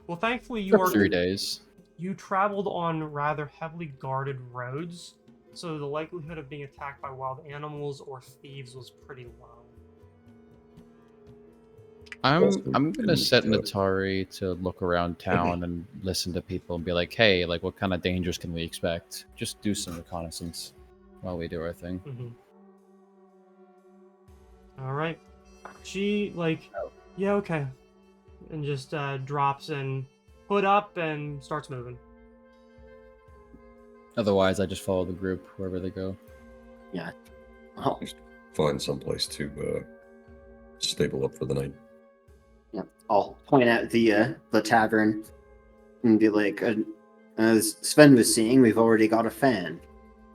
Well, thankfully you are 3 days. you traveled on rather heavily guarded roads, so the likelihood of being attacked by wild animals or thieves was pretty low. I'm gonna set Natari to look around town and listen to people and be like, hey, like what kind of dangers can we expect? Just do some reconnaissance while we do our thing. All right. She yeah, okay, and just drops and hood up and starts moving. Otherwise, I just follow the group wherever they go. Yeah. Oh, Just find someplace to stable up for the night. yeah. I'll point out the tavern and be like, as Sven was seeing, we've already got a fan.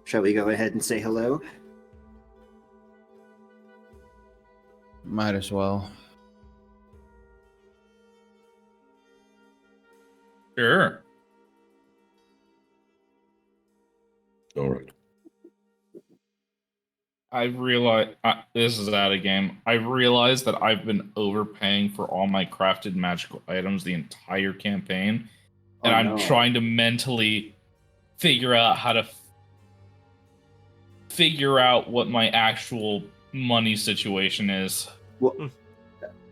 Shall we go ahead and say hello? Might as well. Sure. All right. I realize this is out of game. I realized that I've been overpaying for all my crafted magical items the entire campaign, and Oh, I'm no. trying to mentally figure out how to figure out what my actual money situation is. Well,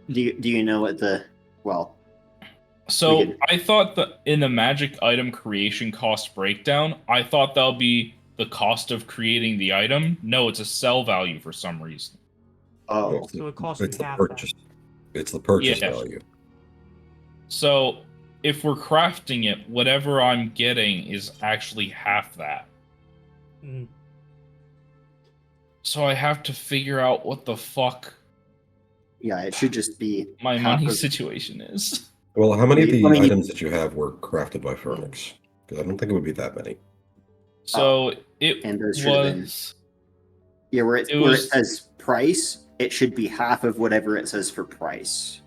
do you know what the well? So We could- I thought that in the magic item creation cost breakdown, I thought that would be the cost of creating the item. No, it's a sell value for some reason. Oh, So it costs It's you the half purchase. It's the purchase Yeah. value. So if we're crafting it, whatever I'm getting is actually half that. that. Mm. So I have to figure out what the fuck yeah. It should just be my half money of- situation is. Well, how many of the I mean, items that you have were crafted by Phoenix? Because I don't think it would be that many. So it and those should have been- was Yeah, where It where it was- says price, it should be half of whatever it says for price.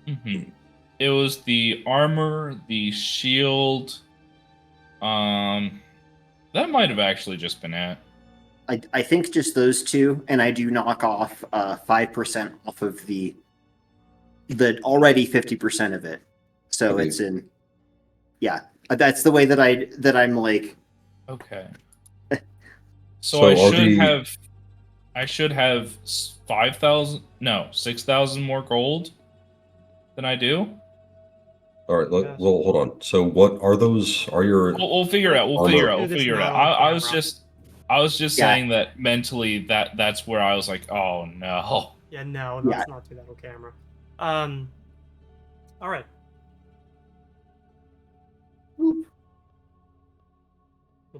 mhm. It was the armor, the shield. That might have actually just been it. I think just those two, and I do knock off 5% off of the already 50% of it. So Okay. it's in, yeah. That's the way that I'm like, Okay. So So I are should the- have 5,000, no, 6,000 more gold than I do. All right. Yes. Well, hold on. So, what are those? Are your We'll figure it out. We'll Armor. figure it out. Do We'll this figure it not out. on I was camera. just Yeah. saying that mentally that's where I was like, oh no. Yeah, no, Yeah. let's not do that on camera. All right. Well,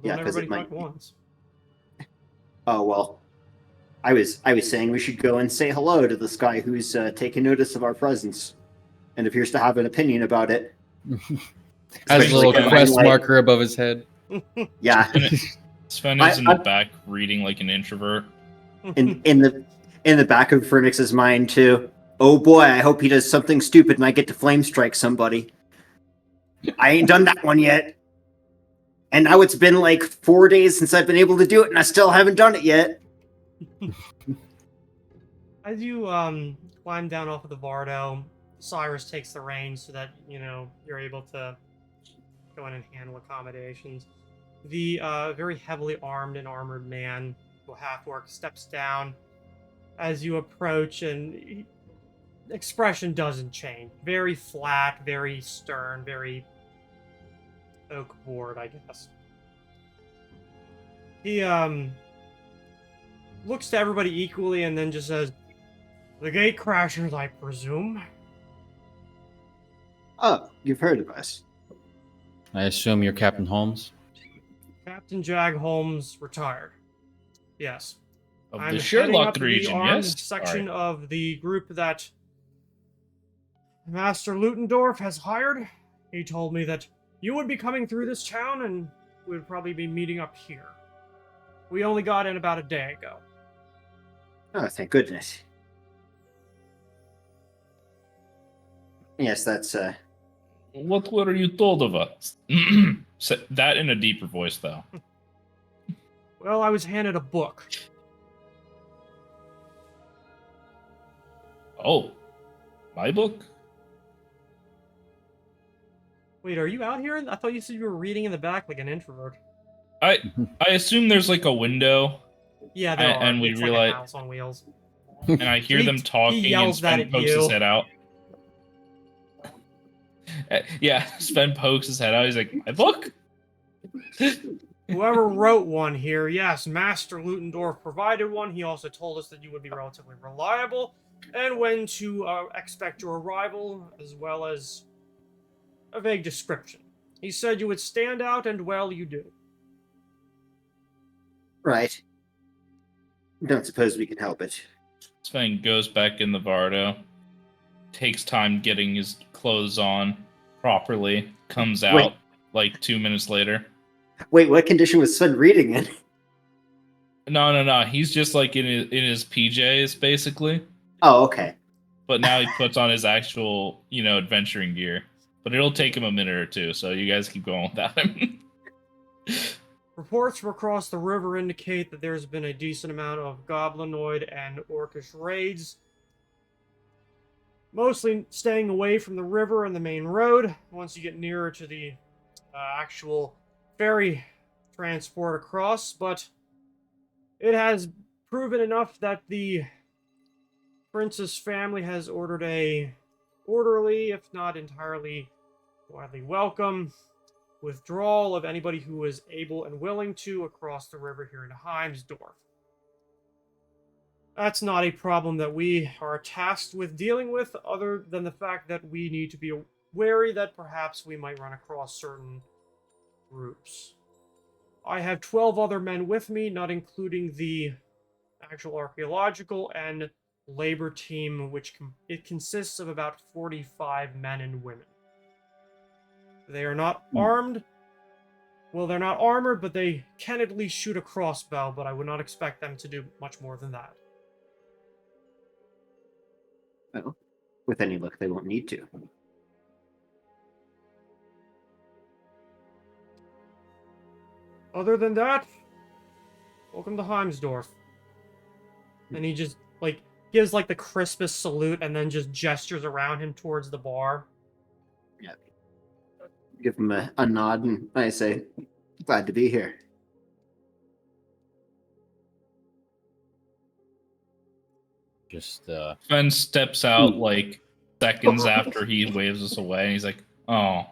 Yeah, don't 'cause it everybody talk might- once. oh well. I was saying we should go and say hello to this guy who's taking notice of our presence, and appears to have an opinion about it. Has a Especially little given, quest like- marker above his head. Yeah, Sven is in the I- back reading like an introvert. in the back of Phoenix's mind too. Oh boy, I hope he does something stupid and I get to flame strike somebody. I ain't done that one yet. And now it's been like 4 days since I've been able to do it, and I still haven't done it yet. As you climb down off of the Vardo, Cyrus takes the reins so that you're able to go in and handle accommodations. The very heavily armed and armored man, who half-orc, steps down as you approach, and expression doesn't change. Very flat, very stern, very oak board, I guess. He looks to everybody equally and then just says, "The gate crashers, I presume." Oh, you've heard of us. I assume you're Captain Holmes? Captain Jag Holmes retired. Yes. Of I'm the heading Sherlock up the region, armed yes? section Alright. of the group that Master Ludendorff has hired. He told me that you would be coming through this town and we would probably be meeting up here. We only got in about a day ago. Oh, thank goodness. Yes, that's What were you told of us? That in a deeper voice, though. Well, I was handed a book. Oh, my book? Wait, are you out here? I thought you said you were reading in the back like an introvert. I assume there's like a window, Yeah, there are. and we It's realize, like a house on wheels. and I hear He- them he talking, and yells that Sven at pokes you. his head out. Yeah, Sven pokes his head out. He's like, "My book." Whoever wrote one here, yes, Master Ludendorff provided one. He also told us that you would be relatively reliable and when to expect your arrival, as well as a vague description. He said you would stand out, and well, you do. right. Don't suppose we can help it. Sven goes back in the Vardo, takes time getting his clothes on properly, comes out Wait. like 2 minutes later. Wait, what condition was Sven reading in? No. He's just like in his PJs basically, Oh, okay. but now he puts on his actual, adventuring gear. But it'll take him a minute or two, so you guys keep going without him. Reports from across the river indicate that there's been a decent amount of goblinoid and orcish raids. Mostly staying away from the river and the main road. Once you get nearer to the actual ferry transport across, but it has proven enough that the prince's family has ordered a orderly, if not entirely widely welcome, withdrawal of anybody who is able and willing to across the river here into Heimsdorf. That's not a problem that we are tasked with dealing with, other than the fact that we need to be wary that perhaps we might run across certain groups. I have 12 other men with me, not including the actual archaeological and labor team, which it consists of about 45 men and women. They are not armed. Well, they're not armored, but they can at least shoot a crossbow, but I would not expect them to do much more than that. Well, with any luck, they won't need to. Other than that, welcome to Heimsdorf. And he just, gives, the crispest salute and then just gestures around him towards the bar. Yeah. Give him a nod and I say, glad to be here. Just, Sven steps out seconds after he waves us away, and he's like, "Oh."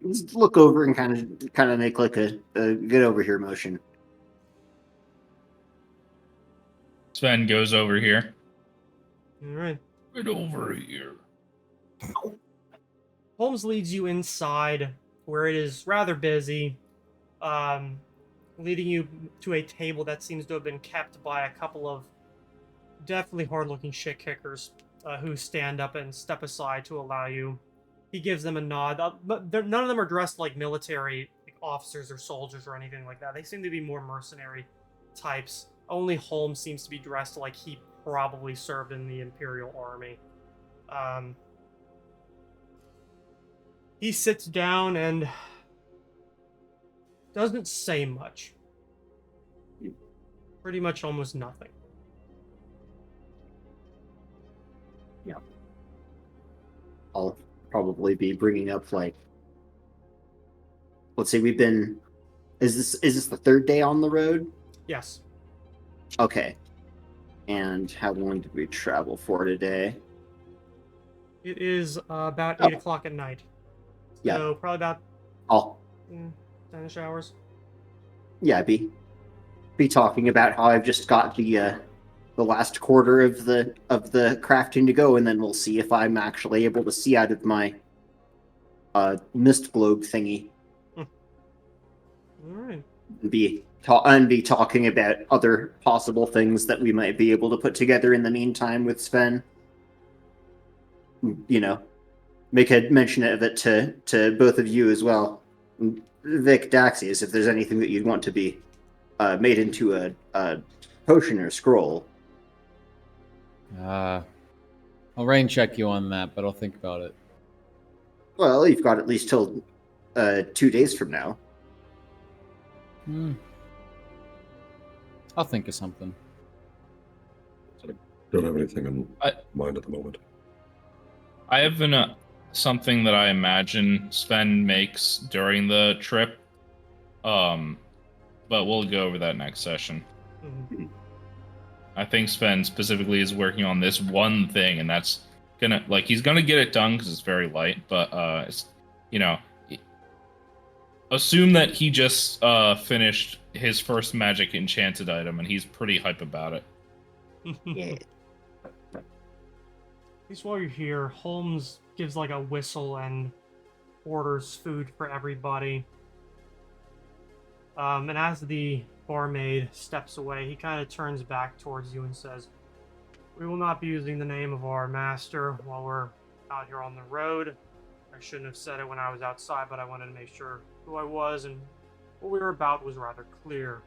Just look over and kind of make a get over here motion. Sven goes over here. Alright. Get over here. Holmes leads you inside, where it is rather busy, leading you to a table that seems to have been kept by a couple of definitely hard-looking shit kickers who stand up and step aside to allow you. He gives them a nod, but none of them are dressed like military officers or soldiers or anything like that. They seem to be more mercenary types. Only Holmes seems to be dressed like he probably served in the Imperial Army. He sits down and doesn't say much. Pretty much almost nothing. Yeah. I'll probably be bringing up let's say we've been. Is this the third day on the road? Yes. Okay. And how long did we travel for today? It is about 8 o'clock at night. Yeah. So probably about I'll 10-ish hours. be talking about how I've just got the the last quarter of the crafting to go, and then we'll see if I'm actually able to see out of my mist globe thingy. All right. And be talking about other possible things that we might be able to put together in the meantime with Sven. You know, make a mention of it to both of you as well. Vic, Daxius, if there's anything that you'd want to be made into a potion or scroll. I'll rain check you on that, but I'll think about it. Well, you've got at least till 2 days from now. I'll think of something. Don't have anything in mind at the moment. I have something that I imagine Sven makes during the trip. But we'll go over that next session. Mhm. I think Sven specifically is working on this one thing, and that's he's gonna get it done because it's very light. But it's, assume that he just finished his first magic enchanted item, and he's pretty hype about it. Yeah. At least while you're here, Holmes gives like a whistle and orders food for everybody. And as the barmaid steps away, he kind of turns back towards you and says, "We will not be using the name of our master while we're out here on the road. I shouldn't have said it when I was outside, but I wanted to make sure who I was and what we were about was rather clear.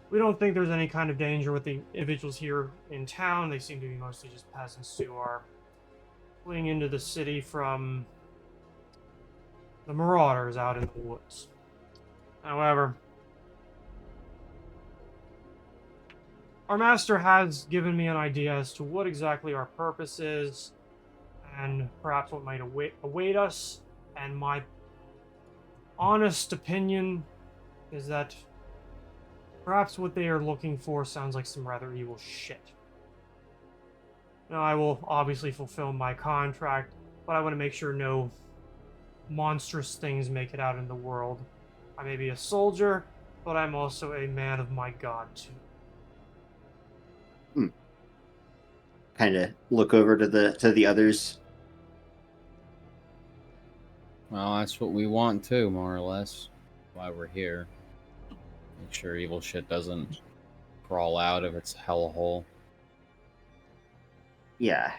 We don't think there's any kind of danger with the individuals here in town. They seem to be mostly just peasants who are fleeing into the city from the marauders out in the woods. However, our master has given me an idea as to what exactly our purpose is, and perhaps what might await us, and my honest opinion is that perhaps what they are looking for sounds like some rather evil shit. Now, I will obviously fulfill my contract, but I want to make sure no monstrous things make it out in the world. I may be a soldier, but I'm also a man of my god, too." Kind of look over to the others. Well, that's what we want too, more or less. Why we're here. Make sure evil shit doesn't crawl out of its hellhole. Yeah.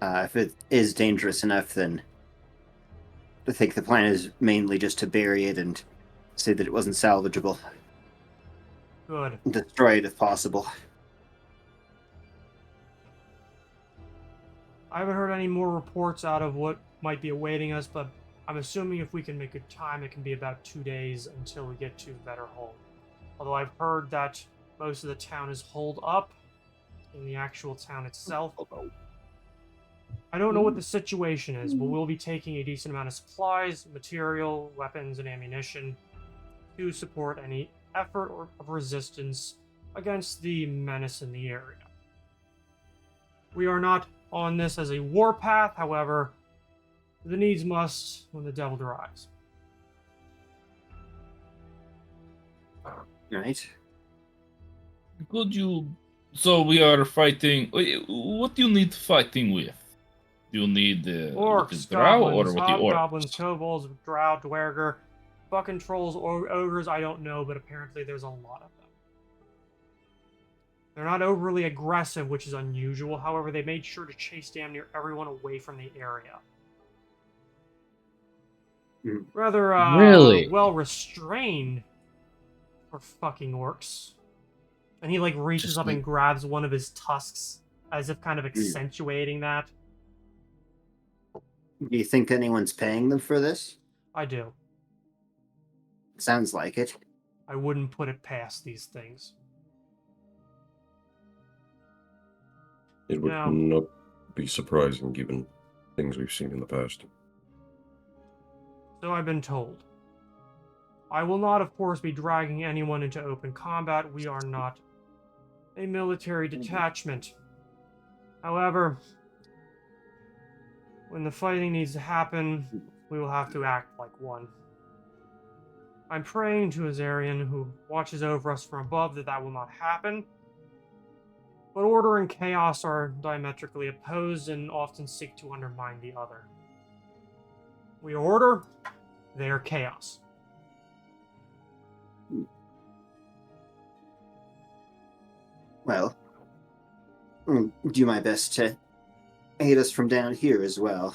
If it is dangerous enough, then I think the plan is mainly just to bury it and say that it wasn't salvageable. Good. Destroy it if possible. I haven't heard any more reports out of what might be awaiting us, but I'm assuming if we can make good time, it can be about 2 days until we get to Vetterholm. Although I've heard that most of the town is holed up in the actual town itself. I don't know what the situation is, but we'll be taking a decent amount of supplies, material, weapons, and ammunition to support any effort of resistance against the menace in the area. We are not on this as a warpath, however, the needs must when the devil derives. Right? Could you? So we are fighting. What do you need fighting with? Do you need with Orcs, the drow or goblins, with the orcs? hobgoblins, kobolds, drow, dwerger, fucking trolls, ogres, I don't know, but apparently there's a lot of them. They're not overly aggressive, which is unusual. However, they made sure to chase damn near everyone away from the area. Rather, Really? well restrained for fucking orcs. And he, like, reaches Just up like- and grabs one of his tusks, as if kind of accentuating that. Do you think anyone's paying them for this? I do. Sounds like it. I wouldn't put it past these things. It would No. not be surprising given things we've seen in the past. So I've been told. I will not, of course, be dragging anyone into open combat. We are not a military detachment. However, when the fighting needs to happen, we will have to act like one. I'm praying to Azarian, who watches over us from above, that that will not happen. But order and chaos are diametrically opposed and often seek to undermine the other. We are order, they are chaos. Well, I'll do my best to aid us from down here as well.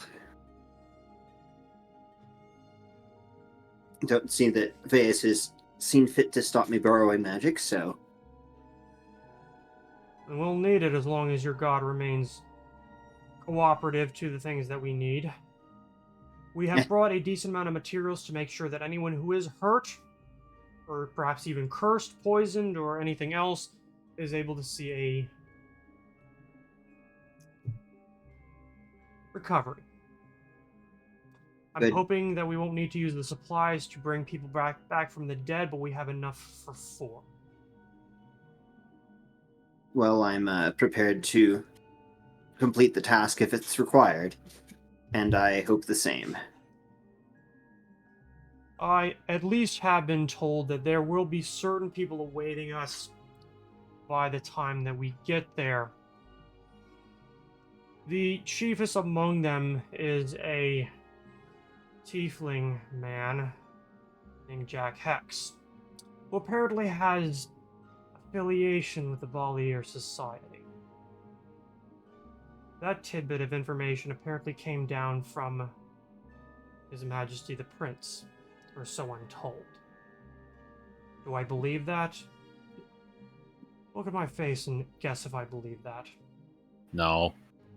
Don't see that Veus has seen fit to stop me borrowing magic, so And we'll need it as long as your god remains cooperative to the things that we need. We have brought a decent amount of materials to make sure that anyone who is hurt, or perhaps even cursed, poisoned, or anything else, is able to see a recovery. I'm Good. hoping that we won't need to use the supplies to bring people back from the dead, but we have enough for 4. well, I'm prepared to complete the task if it's required, and I hope the same. I at least have been told that there will be certain people awaiting us by the time that we get there. The chiefest among them is a tiefling man named Jack Hex, who apparently has affiliation with the Balur Society. That tidbit of information apparently came down from His Majesty the Prince, or so I'm told. Do I believe that? Look at my face and guess if I believe that. No.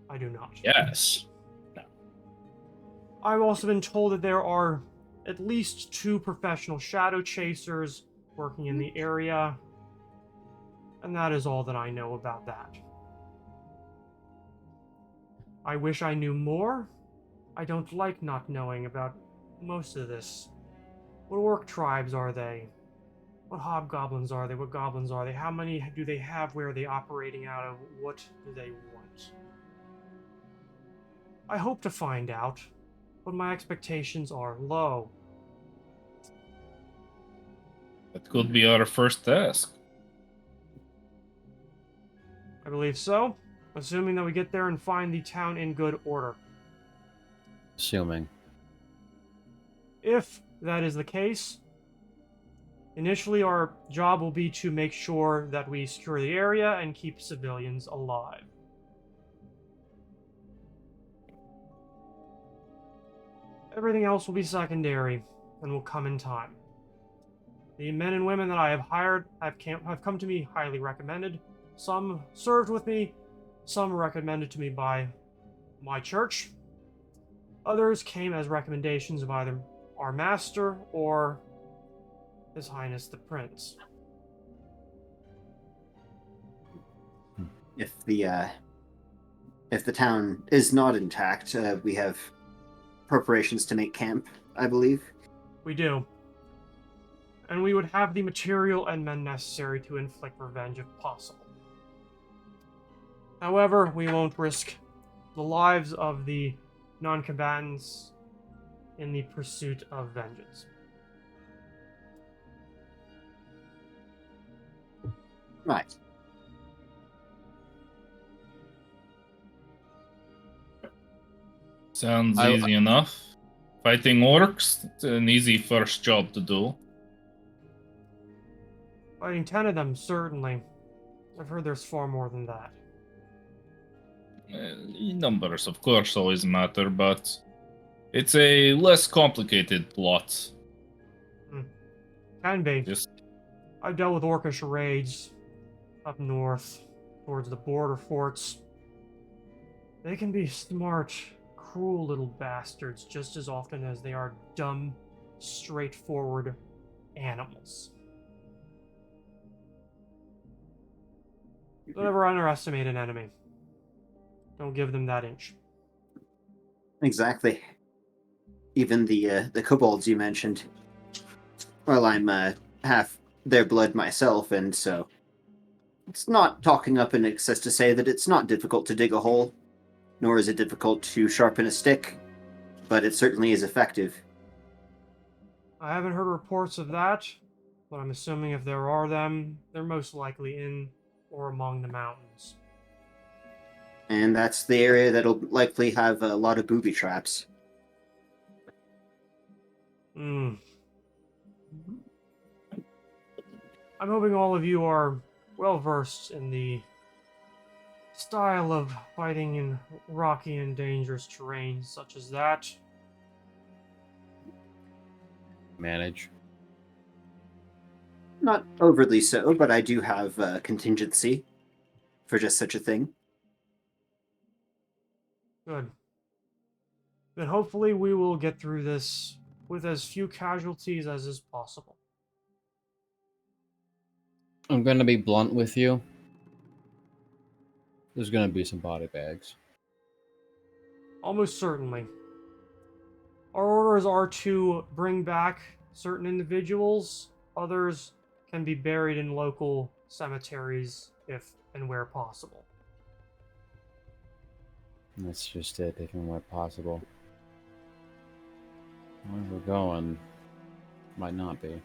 I do not. Yes. I've also been told that there are at least 2 professional shadow chasers working in the area, and that is all that I know about that. I wish I knew more. I don't like not knowing about most of this. What orc tribes are they? What hobgoblins are they? What goblins are they? How many do they have? Where are they operating out of? What do they want? I hope to find out, but my expectations are low. That could be our first task. I believe so, assuming that we get there and find the town in good order. Assuming. If that is the case, initially our job will be to make sure that we secure the area and keep civilians alive. Everything else will be secondary and will come in time. The men and women that I have hired have come to me highly recommended. Some served with me, some recommended to me by my church. Others came as recommendations of either our master or His Highness the Prince. If the town is not intact, we have preparations to make camp, I believe. We do. And we would have the material and men necessary to inflict revenge if possible. However, we won't risk the lives of the non-combatants in the pursuit of vengeance. Right. Sounds easy enough. Fighting orcs, it's an easy first job to do. Fighting 10 of them, certainly. I've heard there's far more than that. Numbers, of course, always matter, but it's a less complicated plot. Can be. Just I've dealt with orcish raids up north, towards the border forts. They can be smart, cruel little bastards just as often as they are dumb, straightforward animals. Don't ever underestimate an enemy. Don't give them that inch. Exactly. Even the kobolds you mentioned. Well, I'm half their blood myself, and so it's not talking up in excess to say that it's not difficult to dig a hole, nor is it difficult to sharpen a stick, but it certainly is effective. I haven't heard reports of that, but I'm assuming if there are them, they're most likely in or among the mountains. And that's the area that'll likely have a lot of booby traps. Hmm. I'm hoping all of you are well versed in the style of fighting in rocky and dangerous terrain such as that. Manage. Not overly so, but I do have a contingency for just such a thing. Good. Then hopefully we will get through this with as few casualties as is possible. I'm going to be blunt with you. There's going to be some body bags. Almost certainly. Our orders are to bring back certain individuals. Others can be buried in local cemeteries if and where possible. That's just it, if and where possible. Where we're going might not be.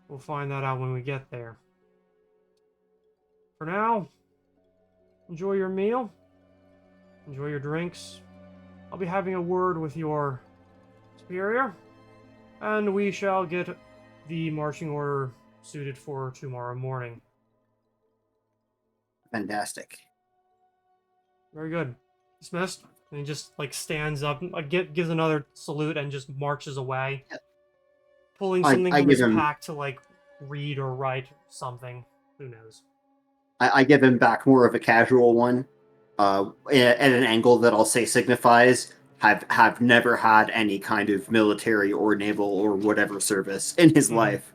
We'll find that out when we get there. For now, enjoy your meal. Enjoy your drinks. I'll be having a word with your superior, and we shall get the marching order suited for tomorrow morning. Fantastic. Very good. Dismissed. And he just like stands up, gives another salute, and just marches away, pulling something I from give his him- pack to like read or write something. Who knows? I give him back more of a casual one, at an angle that I'll say signifies have never had any kind of military or naval or whatever service in his Mhm. life.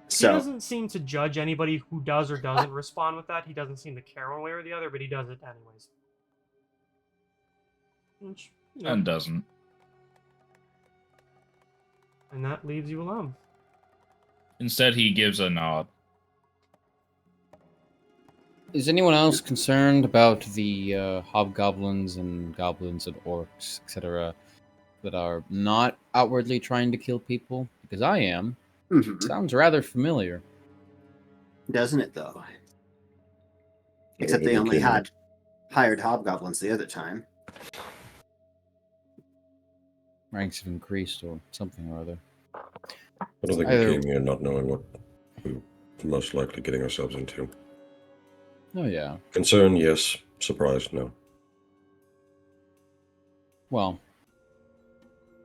He So doesn't seem to judge anybody who does or doesn't respond with that. He doesn't seem to care one way or the other, but he does it anyways. Which, you know, And doesn't. and that leaves you alone. Instead, he gives a nod. Is anyone else concerned about the hobgoblins and goblins and orcs, etc., that are not outwardly trying to kill people? Because I am. mhm. Sounds rather familiar. Doesn't it though? Except they Maybe only kill had hired hobgoblins the other time. Ranks have increased or something or other. I don't think Either- we came here not knowing what we're most likely getting ourselves into. Oh, yeah. Concern, yes. Surprise, no. Well,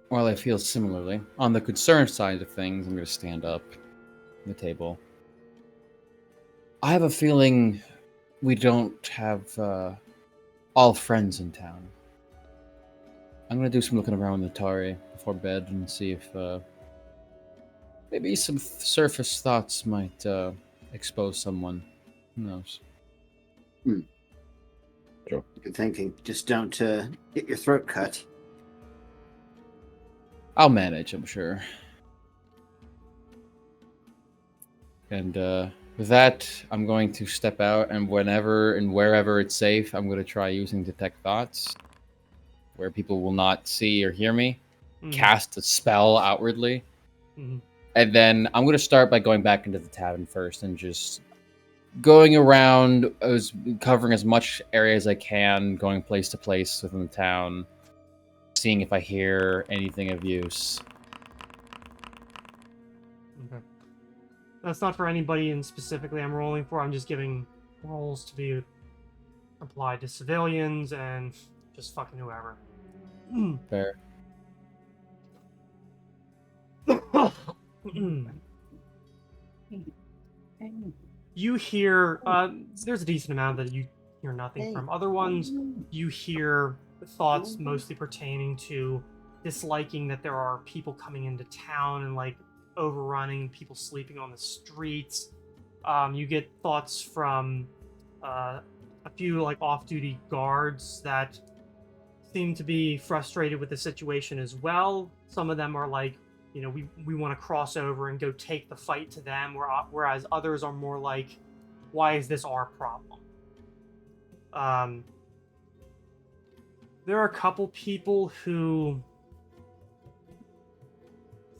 while I feel similarly, on the concern side of things, I'm going to stand up on the table. I have a feeling we don't have all friends in town. I'm going to do some looking around the Atari before bed and see if maybe some surface thoughts might expose someone. Who knows? Good thinking. Just don't get your throat cut. I'll manage, I'm sure. And with that, I'm going to step out, and whenever and wherever it's safe, I'm going to try using Detect Thoughts, where people will not see or hear me, Mhm. cast a spell outwardly. Mhm. And then I'm going to start by going back into the tavern first and just going around, covering as much area as I can, going place to place within the town, seeing if I hear anything of use. Okay. That's not for anybody in specifically I'm rolling for. I'm just giving rolls to be applied to civilians and just fucking whoever. Fair. You hear, there's a decent amount that you hear nothing from. Other ones, you hear thoughts mostly pertaining to disliking that there are people coming into town and like overrunning, people sleeping on the streets. You get thoughts from a few like off-duty guards that seem to be frustrated with the situation as well. Some of them are like, you know, we want to cross over and go take the fight to them, whereas others are more like, why is this our problem? There are a couple people who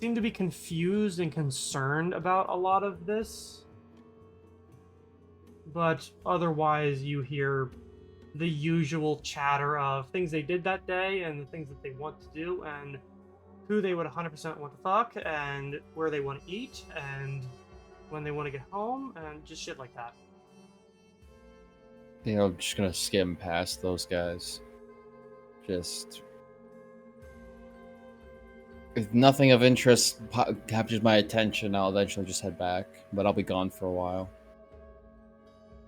seem to be confused and concerned about a lot of this. But otherwise, you hear the usual chatter of things they did that day and the things that they want to do and who they would 100% want to fuck and where they want to eat and when they want to get home and just shit like that. You know, I'm just gonna skim past those guys. Just if nothing of interest captures my attention, I'll eventually just head back. But I'll be gone for a while.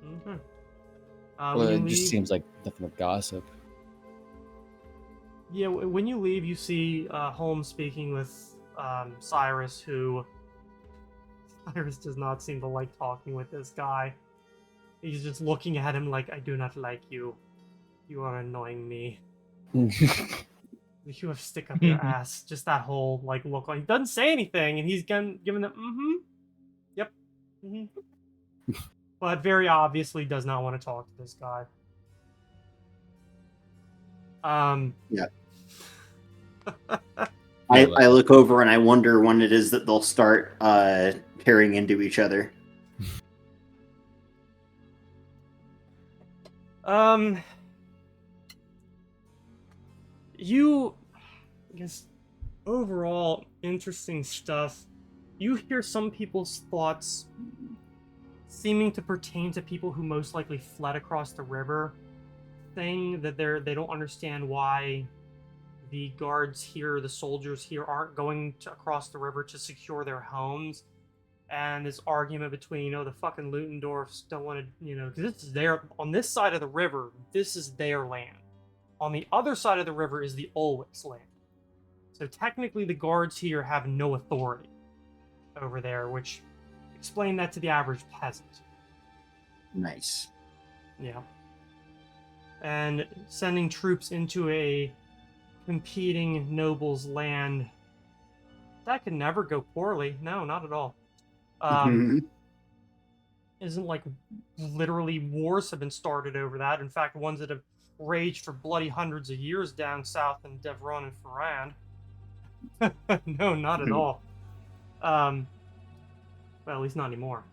Mm-hmm. Well, it just seems like nothing but gossip. Yeah, when you leave, you see Holmes speaking with Cyrus, who... Cyrus does not seem to like talking with this guy. He's just looking at him like, I do not like you. You are annoying me. You have stick up your ass. Just that whole like look. Like, he doesn't say anything, and he's giving them, yep, but very obviously does not want to talk to this guy. Yeah. I look over and I wonder when it is that they'll start tearing into each other. I guess, overall, interesting stuff. You hear some people's thoughts seeming to pertain to people who most likely fled across the river, saying that they don't understand why the guards here, the soldiers here, aren't going across the river to secure their homes. And this argument between, the fucking Ludendorffs don't want to, because this is on this side of the river, this is their land. On the other side of the river is the Ulwick's land. So technically the guards here have no authority over there, which explain that to the average peasant. Nice. Yeah. And sending troops into a competing noble's land, that could never go poorly. No, not at all. Isn't like literally wars have been started over that. In fact, ones that have raged for bloody hundreds of years down south in Devron and Ferrand. No, not at all. Well, at least not anymore.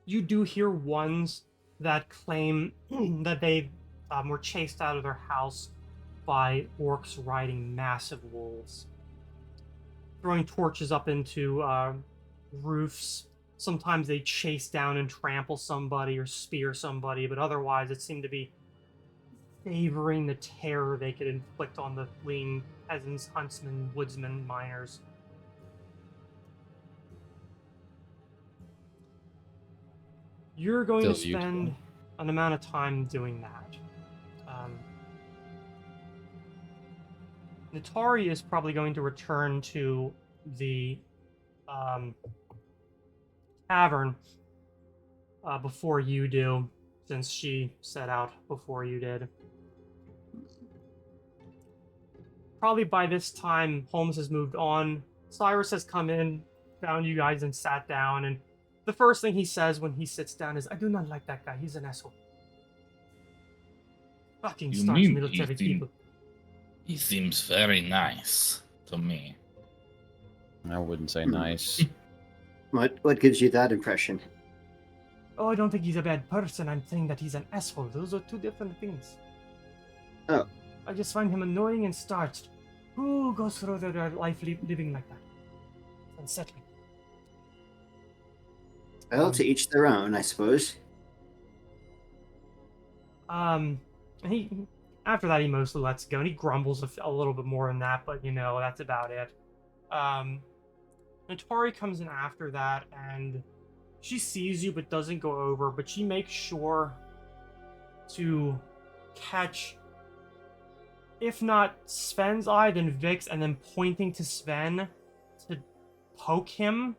You do hear ones that claim that they were chased out of their house by orcs riding massive wolves, throwing torches up into roofs. Sometimes they chase down and trample somebody or spear somebody, but otherwise it seemed to be favoring the terror they could inflict on the fleeing peasants, huntsmen, woodsmen, miners. You're going to spend an amount of time doing that. Natari is probably going to return to the tavern before you do, since she set out before you did. Probably by this time, Holmes has moved on. Cyrus has come in, found you guys, and sat down, and the first thing he says when he sits down is, I do not like that guy, he's an asshole. Fucking starts military people. He seems very nice to me. I wouldn't say nice. What gives you that impression? Oh, I don't think he's a bad person. I'm saying that he's an asshole. Those are two different things. Oh. I just find him annoying and starched. Who goes through their life living like that? It's unsettling. Well, to each their own, I suppose. He after that he mostly lets go, and he grumbles a little bit more than that, but that's about it. Natari comes in after that, and she sees you but doesn't go over, but she makes sure to catch, if not Sven's eye, then Vic's, and then pointing to Sven to poke him.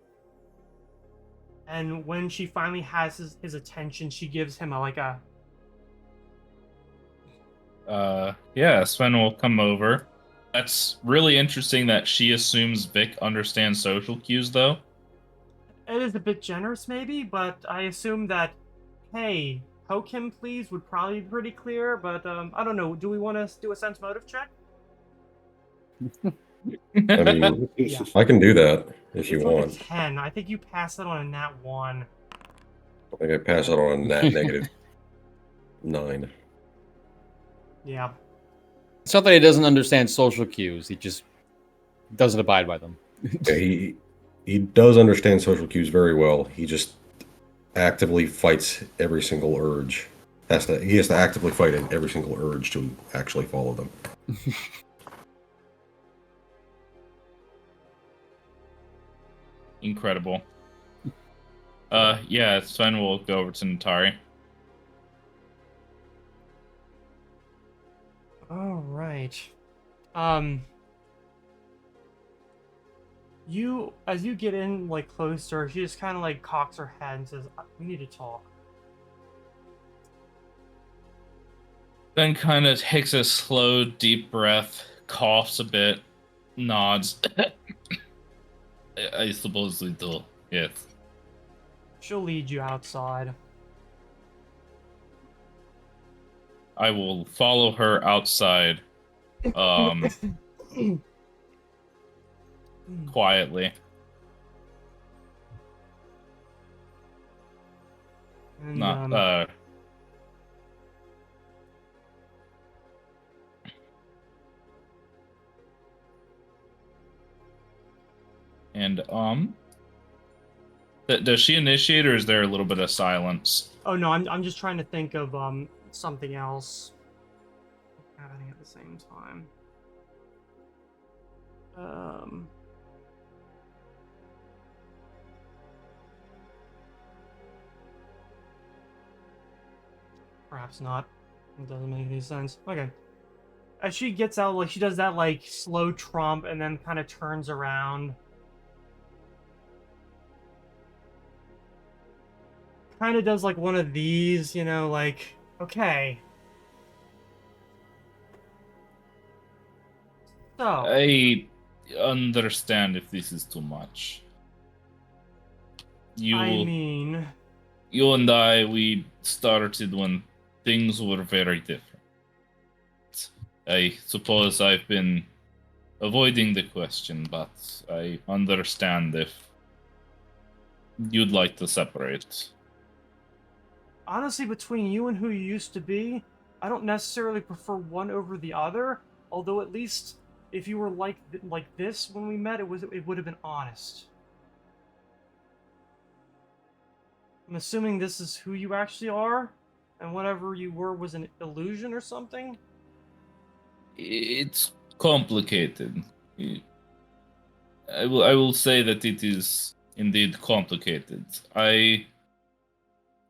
And when she finally has his attention, she gives him yeah, Sven will come over. That's really interesting that she assumes Vic understands social cues, though. It is a bit generous, maybe, but I assume that, hey, poke him, please, would probably be pretty clear, but I don't know. Do we want to do a sense motive check? I mean, Yeah. I can do that if you It's like want. a 10. I think you pass it on a nat 1. I think I pass it on that -9. Yeah. It's not that he doesn't understand social cues; he just doesn't abide by them. Yeah, he does understand social cues very well. He just actively fights every single urge. He has to actively fight every single urge to actually follow them. Incredible. Yeah, Sven will go over to Natari. All right. As you get in like closer, she just kind of like cocks her head and says, "We need to talk." Then kind of takes a slow, deep breath, coughs a bit, nods. I suppose we do. Yes. She'll lead you outside. I will follow her outside, quietly. And, Not, And, does she initiate, or is there a little bit of silence? Oh no, I'm just trying to think of something else happening at the same time. Perhaps not. It doesn't make any sense. Okay. As she gets out, like, she does that, like, slow trump and then kind of turns around. Kind of does, like, one of these, you know, like, okay. So. I understand if this is too much. I mean... You and I, we started when things were very different. I suppose I've been avoiding the question, but I understand if you'd like to separate. Honestly, between you and who you used to be, I don't necessarily prefer one over the other, although at least if you were like this when we met, it would have been honest. I'm assuming this is who you actually are, and whatever you were was an illusion or something? It's complicated. I will say that it is indeed complicated. I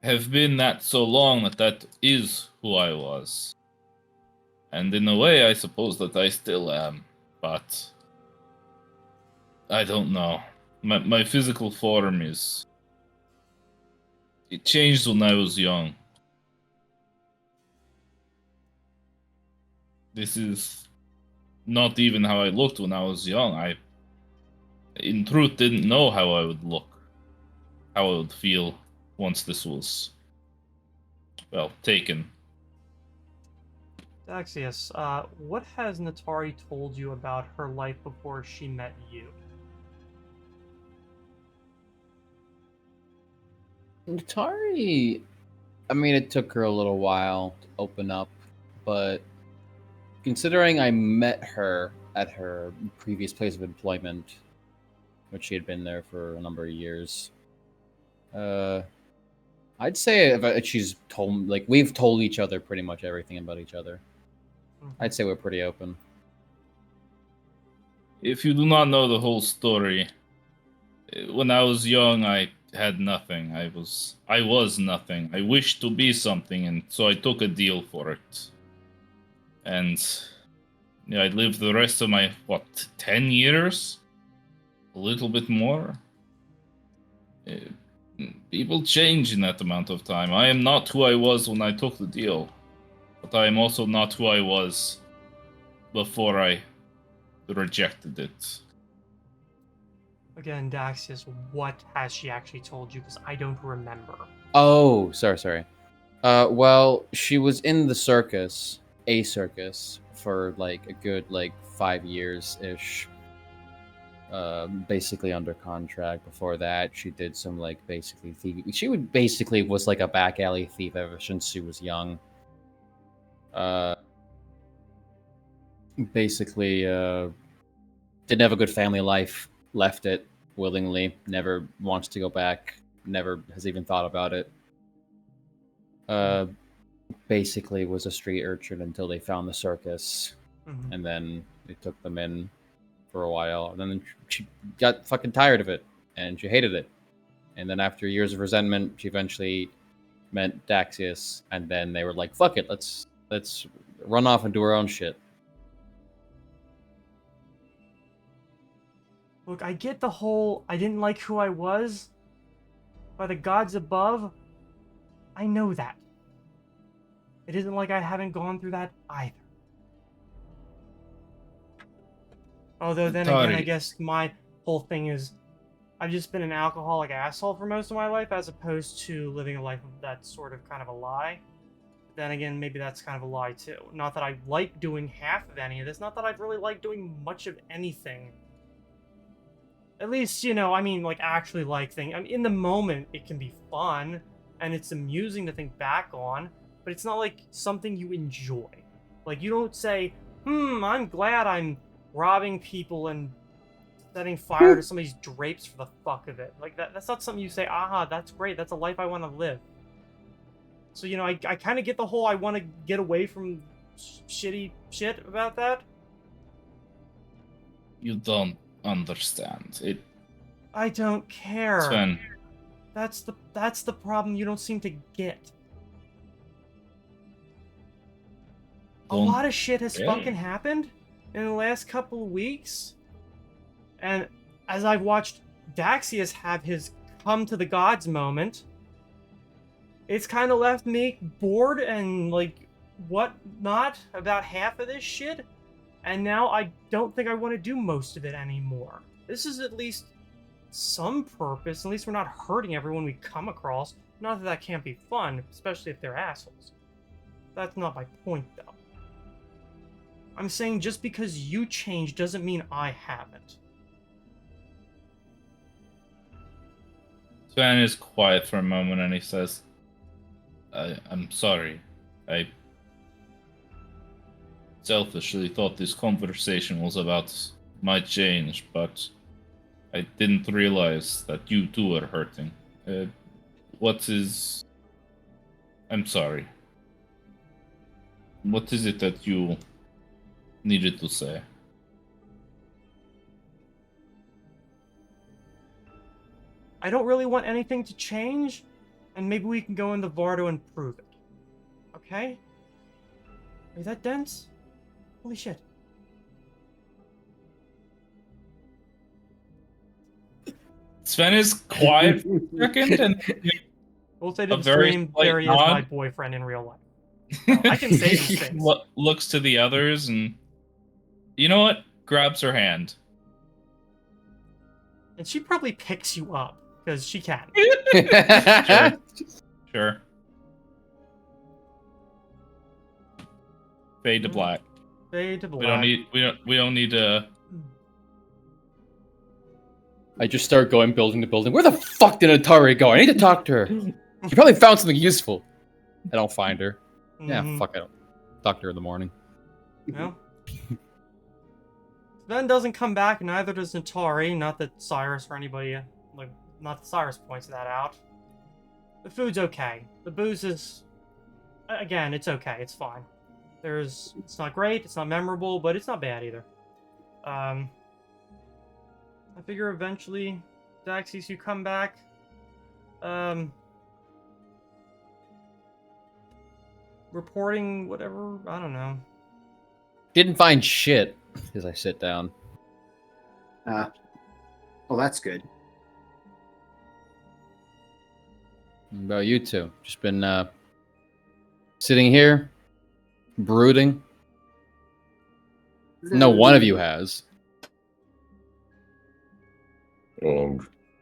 have been that so long that is who I was. And in a way, I suppose that I still am, but I don't know. My physical form is... It changed when I was young. This is not even how I looked when I was young. I, in truth, didn't know how I would look, how I would feel once this was, well, taken. Daxius, what has Natari told you about her life before she met you? Natari, I mean, it took her a little while to open up, but considering I met her at her previous place of employment, which she had been there for a number of years, I'd say if she's told, like, we've told each other pretty much everything about each other. I'd say we're pretty open. If you do not know the whole story, when I was young, I had nothing. I was nothing. I wished to be something, and so I took a deal for it. And I lived the rest of my, 10 years? A little bit more? People change in that amount of time. I am not who I was when I took the deal, but I am also not who I was before I rejected it. Again, Daxius, what has she actually told you? Because I don't remember. Oh, sorry. Well, she was in the circus, a circus, for like a good 5 years ish. Basically under contract. Before that, she did some basically thieving. She was like a back alley thief ever since she was young. Basically, didn't have a good family life. Left it willingly. Never wants to go back. Never has even thought about it. Basically was a street urchin until they found the circus, and then they took them in for a while, and then she got fucking tired of it, and she hated it. And then after years of resentment, she eventually met Daxius, and then they were like, "Fuck it, let's run off and do our own shit." Look, I get the whole I didn't like who I was by the gods above. I know that. It isn't like I haven't gone through that either. Although then again, I guess my whole thing is I've just been an alcoholic asshole for most of my life, as opposed to living a life of that sort of kind of a lie. Then again, maybe that's kind of a lie too. Not that I like doing half of any of this, not that I really like doing much of anything. At least, I mean, actually like things. I mean, in the moment, it can be fun, and it's amusing to think back on, but it's not like something you enjoy. Like, you don't say, I'm glad I'm robbing people and setting fire to somebody's drapes for the fuck of it. Like, that's not something you say, that's great, that's a life I want to live. So, I kind of get the whole I want to get away from shitty shit about that. You don't understand it. I don't care. Sven, That's the problem you don't seem to get. A lot of shit has fucking happened in the last couple of weeks. And as I've watched Daxius have his come to the gods moment, it's kind of left me bored and whatnot about half of this shit. And now I don't think I want to do most of it anymore. This is at least some purpose. At least we're not hurting everyone we come across. Not that that can't be fun, especially if they're assholes. That's not my point, though. I'm saying just because you changed doesn't mean I haven't. Sven is quiet for a moment and he says, I'm sorry. I selfishly thought this conversation was about my change, but I didn't realize that you too are hurting. I'm sorry. What is it that you needed to say? I don't really want anything to change, and maybe we can go in the Vardo and prove it. Okay? Are you that dense? Holy shit. Sven is quiet for a second and We'll say to the very stream, slight there he is, nod. my boyfriend in real life. No, I can say these things. Looks to the others and, you know what? Grabs her hand. And she probably picks you up, because she can. Sure. Fade to black. Fade to black. We don't need to. I just start going building to building. Where the fuck did Atari go? I need to talk to her. She probably found something useful. I don't find her. Yeah, fuck it. Talk to her in the morning. Well, Sven doesn't come back, neither does Natari. Not that Cyrus or anybody, not that Cyrus points that out. The food's okay. The booze is, again, it's okay. It's fine. It's not great. It's not memorable, but it's not bad either. I figure eventually, Daxius, you come back. Reporting whatever. I don't know. Didn't find shit as I sit down. Well, that's good. What about you two? Just been sitting here, brooding. No one of you has.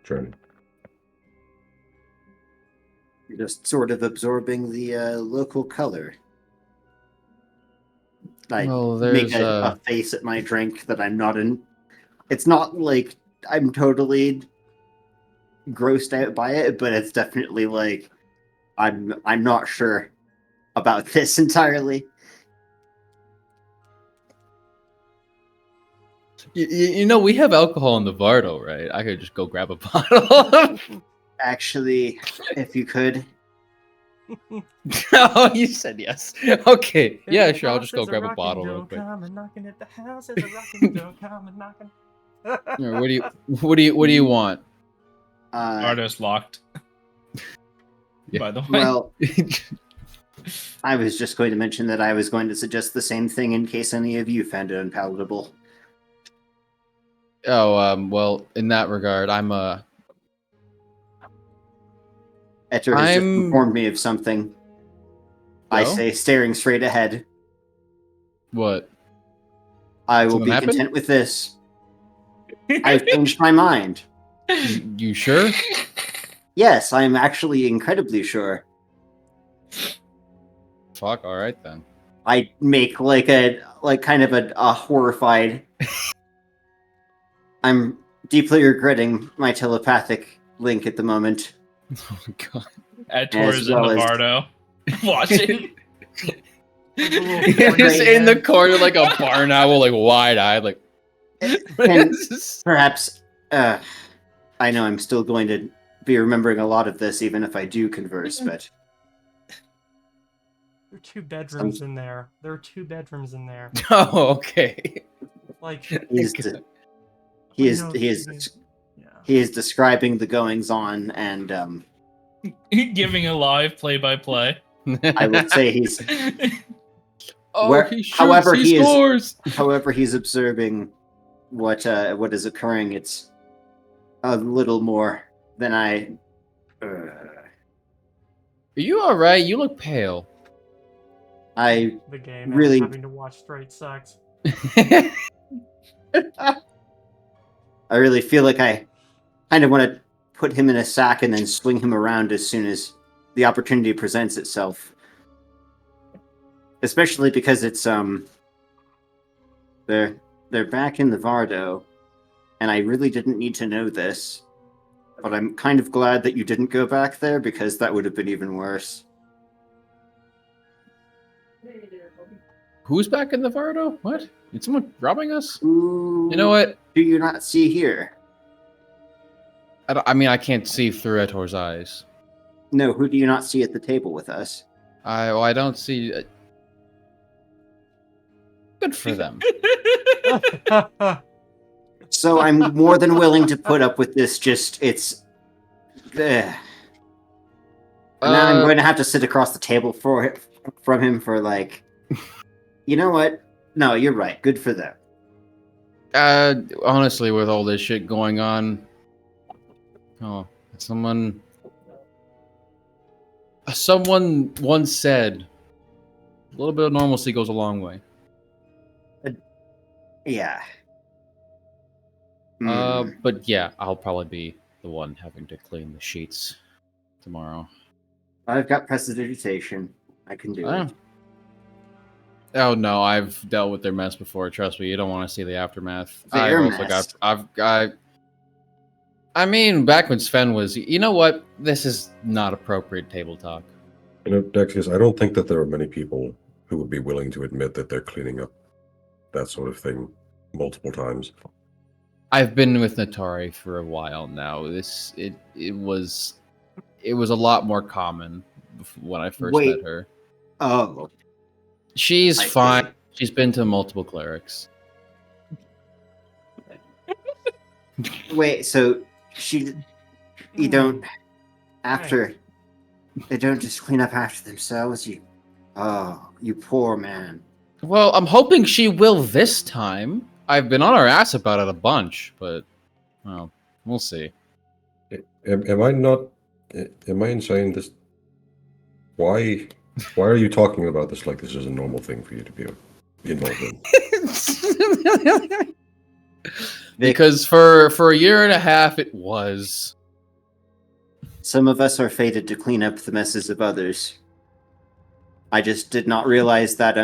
Journey. You're just sort of absorbing the local color. I Well, make there's a face at my drink that I'm not in. It's not like I'm totally grossed out by it, but it's definitely like I'm not sure about this entirely. you know, we have alcohol in the Vardo, right? I could just go grab a bottle. Actually, if you could, Oh, you said yes. Okay, In yeah, the sure. I'll just house go is a grab a rockin', bottle real don't quick. come and knocking at the house is a rockin', don't come and knocking. Yeah, what do you want? Artist locked. Yeah. By the way. well, I was just going to mention that I was going to suggest the same thing in case any of you found it unpalatable. Oh, well, in that regard, Etter has just I'm- informed me of something. I Go? say, staring straight ahead, what? I will Something be happened? content with this. I've changed my mind. You sure? Yes, I'm actually incredibly sure. Fuck. All right then. I make kind of a horrified. I'm deeply regretting my telepathic link at the moment. Oh my god. Edtor's As in well the as- Vardo. Watching. Just in the corner like a barn owl, like wide-eyed, like. And perhaps, I know I'm still going to be remembering a lot of this, even if I do converse. But There are 2 bedrooms in there. There are 2 bedrooms in there. Oh, okay. Like, he is I know he it's- is yeah. he is describing the goings on, and Giving a live play-by-play. I will say he's Oh, Where- he shoots, however, he he is- scores. however he's observing what is occurring. It's a little more than I. Are you all right? You look pale. I The game Really- and having to watch straight sex. really feel like I kind of want to put him in a sack and then swing him around as soon as the opportunity presents itself. Especially because it's they're back in the Vardo, and I really didn't need to know this, but I'm kind of glad that you didn't go back there because that would have been even worse. Who's back in the Vardo? What? Is someone robbing us? Who You know what? do you not see here? I mean, I can't see through Etor's eyes. No, who do you not see at the table with us? I don't see. Good for them. So I'm more than willing to put up with this. Just it's. And now I'm going to have to sit across the table from him for like. You know what? No, you're right. Good for them. Honestly, with all this shit going on, someone once said, a little bit of normalcy goes a long way. Yeah. But yeah, I'll probably be the one having to clean the sheets tomorrow. I've got prestidigitation. I can do it. Oh no, I've dealt with their mess before. Trust me, you don't want to see the aftermath. Their I've also mess. I mean, back when Sven was, you know what? This is not appropriate table talk. You know, Dexius, I don't think that there are many people who would be willing to admit that they're cleaning up that sort of thing multiple times. I've been with Natari for a while now. It was a lot more common when I first Wait. met her. Oh, She's I fine. see. She's been to multiple clerics. wait. So you don't after they don't just clean up after themselves. You poor man. Well, I'm hoping she will this time. I've been on her ass about it a bunch, but well, we'll see. Am I not? Am I insane? This? Why are you talking about this like this is a normal thing for you to be involved in? Because for a year and a half it was. Some of us are fated to clean up the messes of others. I just did not realize that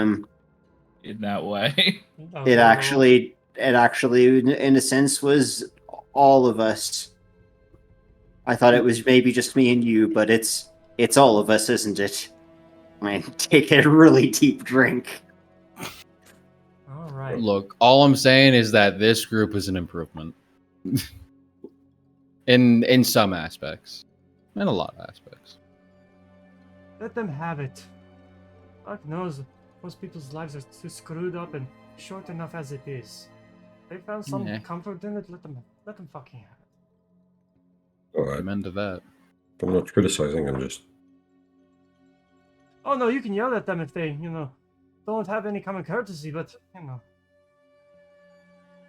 in that way. That was It literal. actually, in a sense, was all of us. I thought it was maybe just me and you, but it's all of us, isn't it? I mean, take a really deep drink. All right. Look, all I'm saying is that this group is an improvement. in some aspects. In a lot of aspects. Let them have it. Fuck knows. Most people's lives are too screwed up and short enough as it is. They found some Yeah. comfort in it. Let them fucking have it. All right. Amen to that. I'm not criticizing. I'm just. Oh no, you can yell at them if they, don't have any common courtesy. But I'm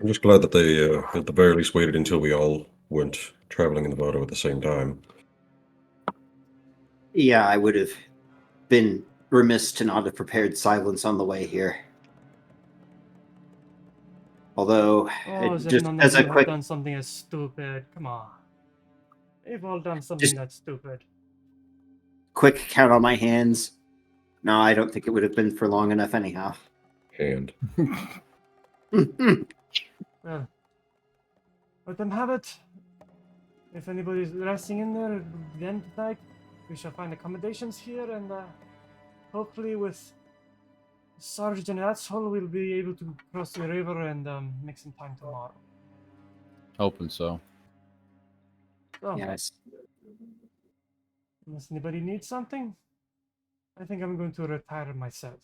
just glad that they, at the very least, waited until we all went traveling in the Vado at the same time. Yeah, I would have been remiss to not have prepared silence on the way here. Although, oh, as if just none of as you a have quick, done something as stupid. Come on, they've all done something Just- that's stupid. quick count on my hands. No, I don't think it would have been for long enough anyhow. And Well, let them have it. If anybody's resting in there then tonight, we shall find accommodations here, and hopefully with Sarge and Asshole, we'll be able to cross the river and make some time tomorrow. Hoping so. So, Yes. unless anybody needs something, I think I'm going to retire myself.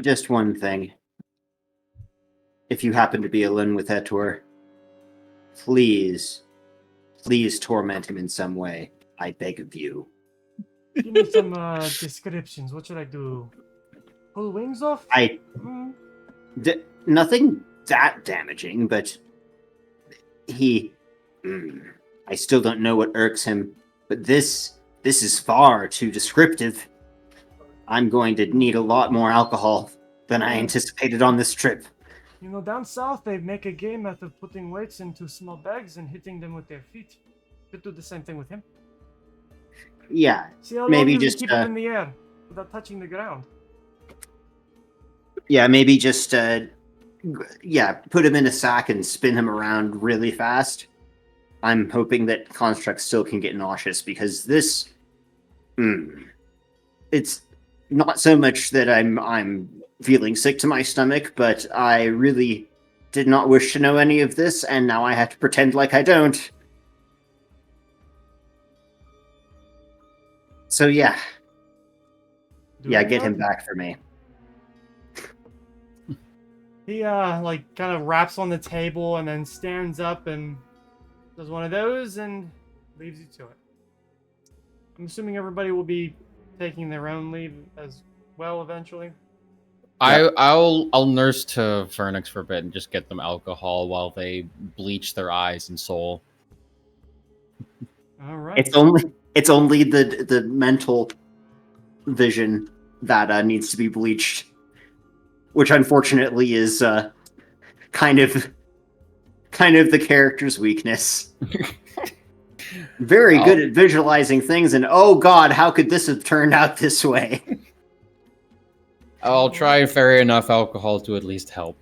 Just one thing. If you happen to be alone with Etor, please torment him in some way. I beg of you. Give me some descriptions. What should I do? Pull wings off? Mm, Nothing that damaging, but he. I still don't know what irks him, but this is far too descriptive. I'm going to need a lot more alcohol than I anticipated on this trip. down south they make a game out of putting weights into small bags and hitting them with their feet. Could do the same thing with him. Yeah, See how long maybe you can just keep him in the air without touching the ground. maybe just put him in a sack and spin him around really fast. I'm hoping that Construct still can get nauseous because this, it's not so much that I'm feeling sick to my stomach, but I really did not wish to know any of this, and now I have to pretend like I don't. So yeah, get him back for me. He kind of raps on the table and then stands up and does one of those and leaves you to it. I'm assuming everybody will be taking their own leave as well eventually. I'll nurse to Phoenix for a bit and just get them alcohol while they bleach their eyes and soul. All right. It's only the mental vision that needs to be bleached, which unfortunately is kind of the character's weakness. Very good at visualizing things, and oh god, how could this have turned out this way? I'll try and ferry enough alcohol to at least help.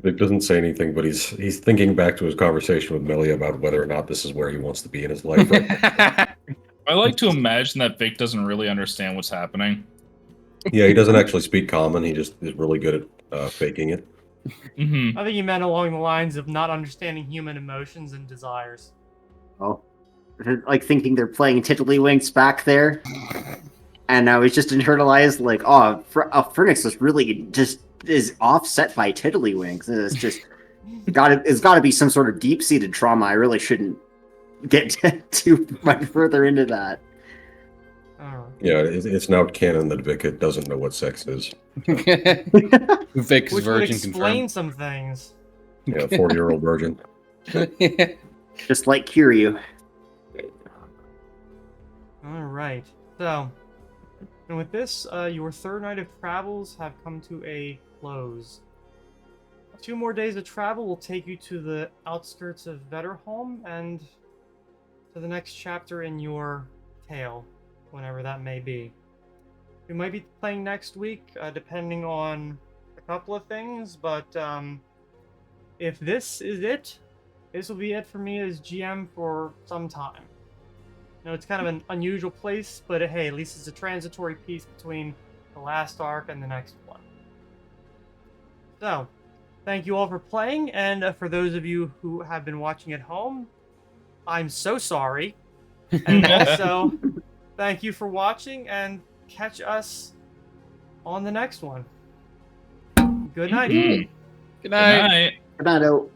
Vic doesn't say anything, but he's thinking back to his conversation with Melia about whether or not this is where he wants to be in his life. Right? I like to imagine that Vic doesn't really understand what's happening. Yeah, he doesn't actually speak common. He just is really good at faking it. Mm-hmm. I think he meant along the lines of not understanding human emotions and desires. Oh, like thinking they're playing Tiddlywinks back there, and now he's just internalized like, oh, Phoenix is really just is offset by Tiddlywinks. It's just it's got to be some sort of deep-seated trauma. I really shouldn't get too much further into that. Yeah, it's now canon that Vic doesn't know what sex is. Vic's Which would virgin explain confirmed. some things. Yeah, 40-year-old virgin. Just like Kiryu. All right. So, and with this, your third night of travels have come to a close. 2 more days of travel will take you to the outskirts of Vetterholm and to the next chapter in your tale. whenever that may be. We might be playing next week, depending on a couple of things, but if this is it, this will be it for me as GM for some time. You know, it's kind of an unusual place, but hey, at least it's a transitory piece between the last arc and the next one. So, thank you all for playing, and for those of you who have been watching at home, I'm so sorry. And also, thank you for watching, and catch us on the next one. Good night. Good Good night. night. Good night, out.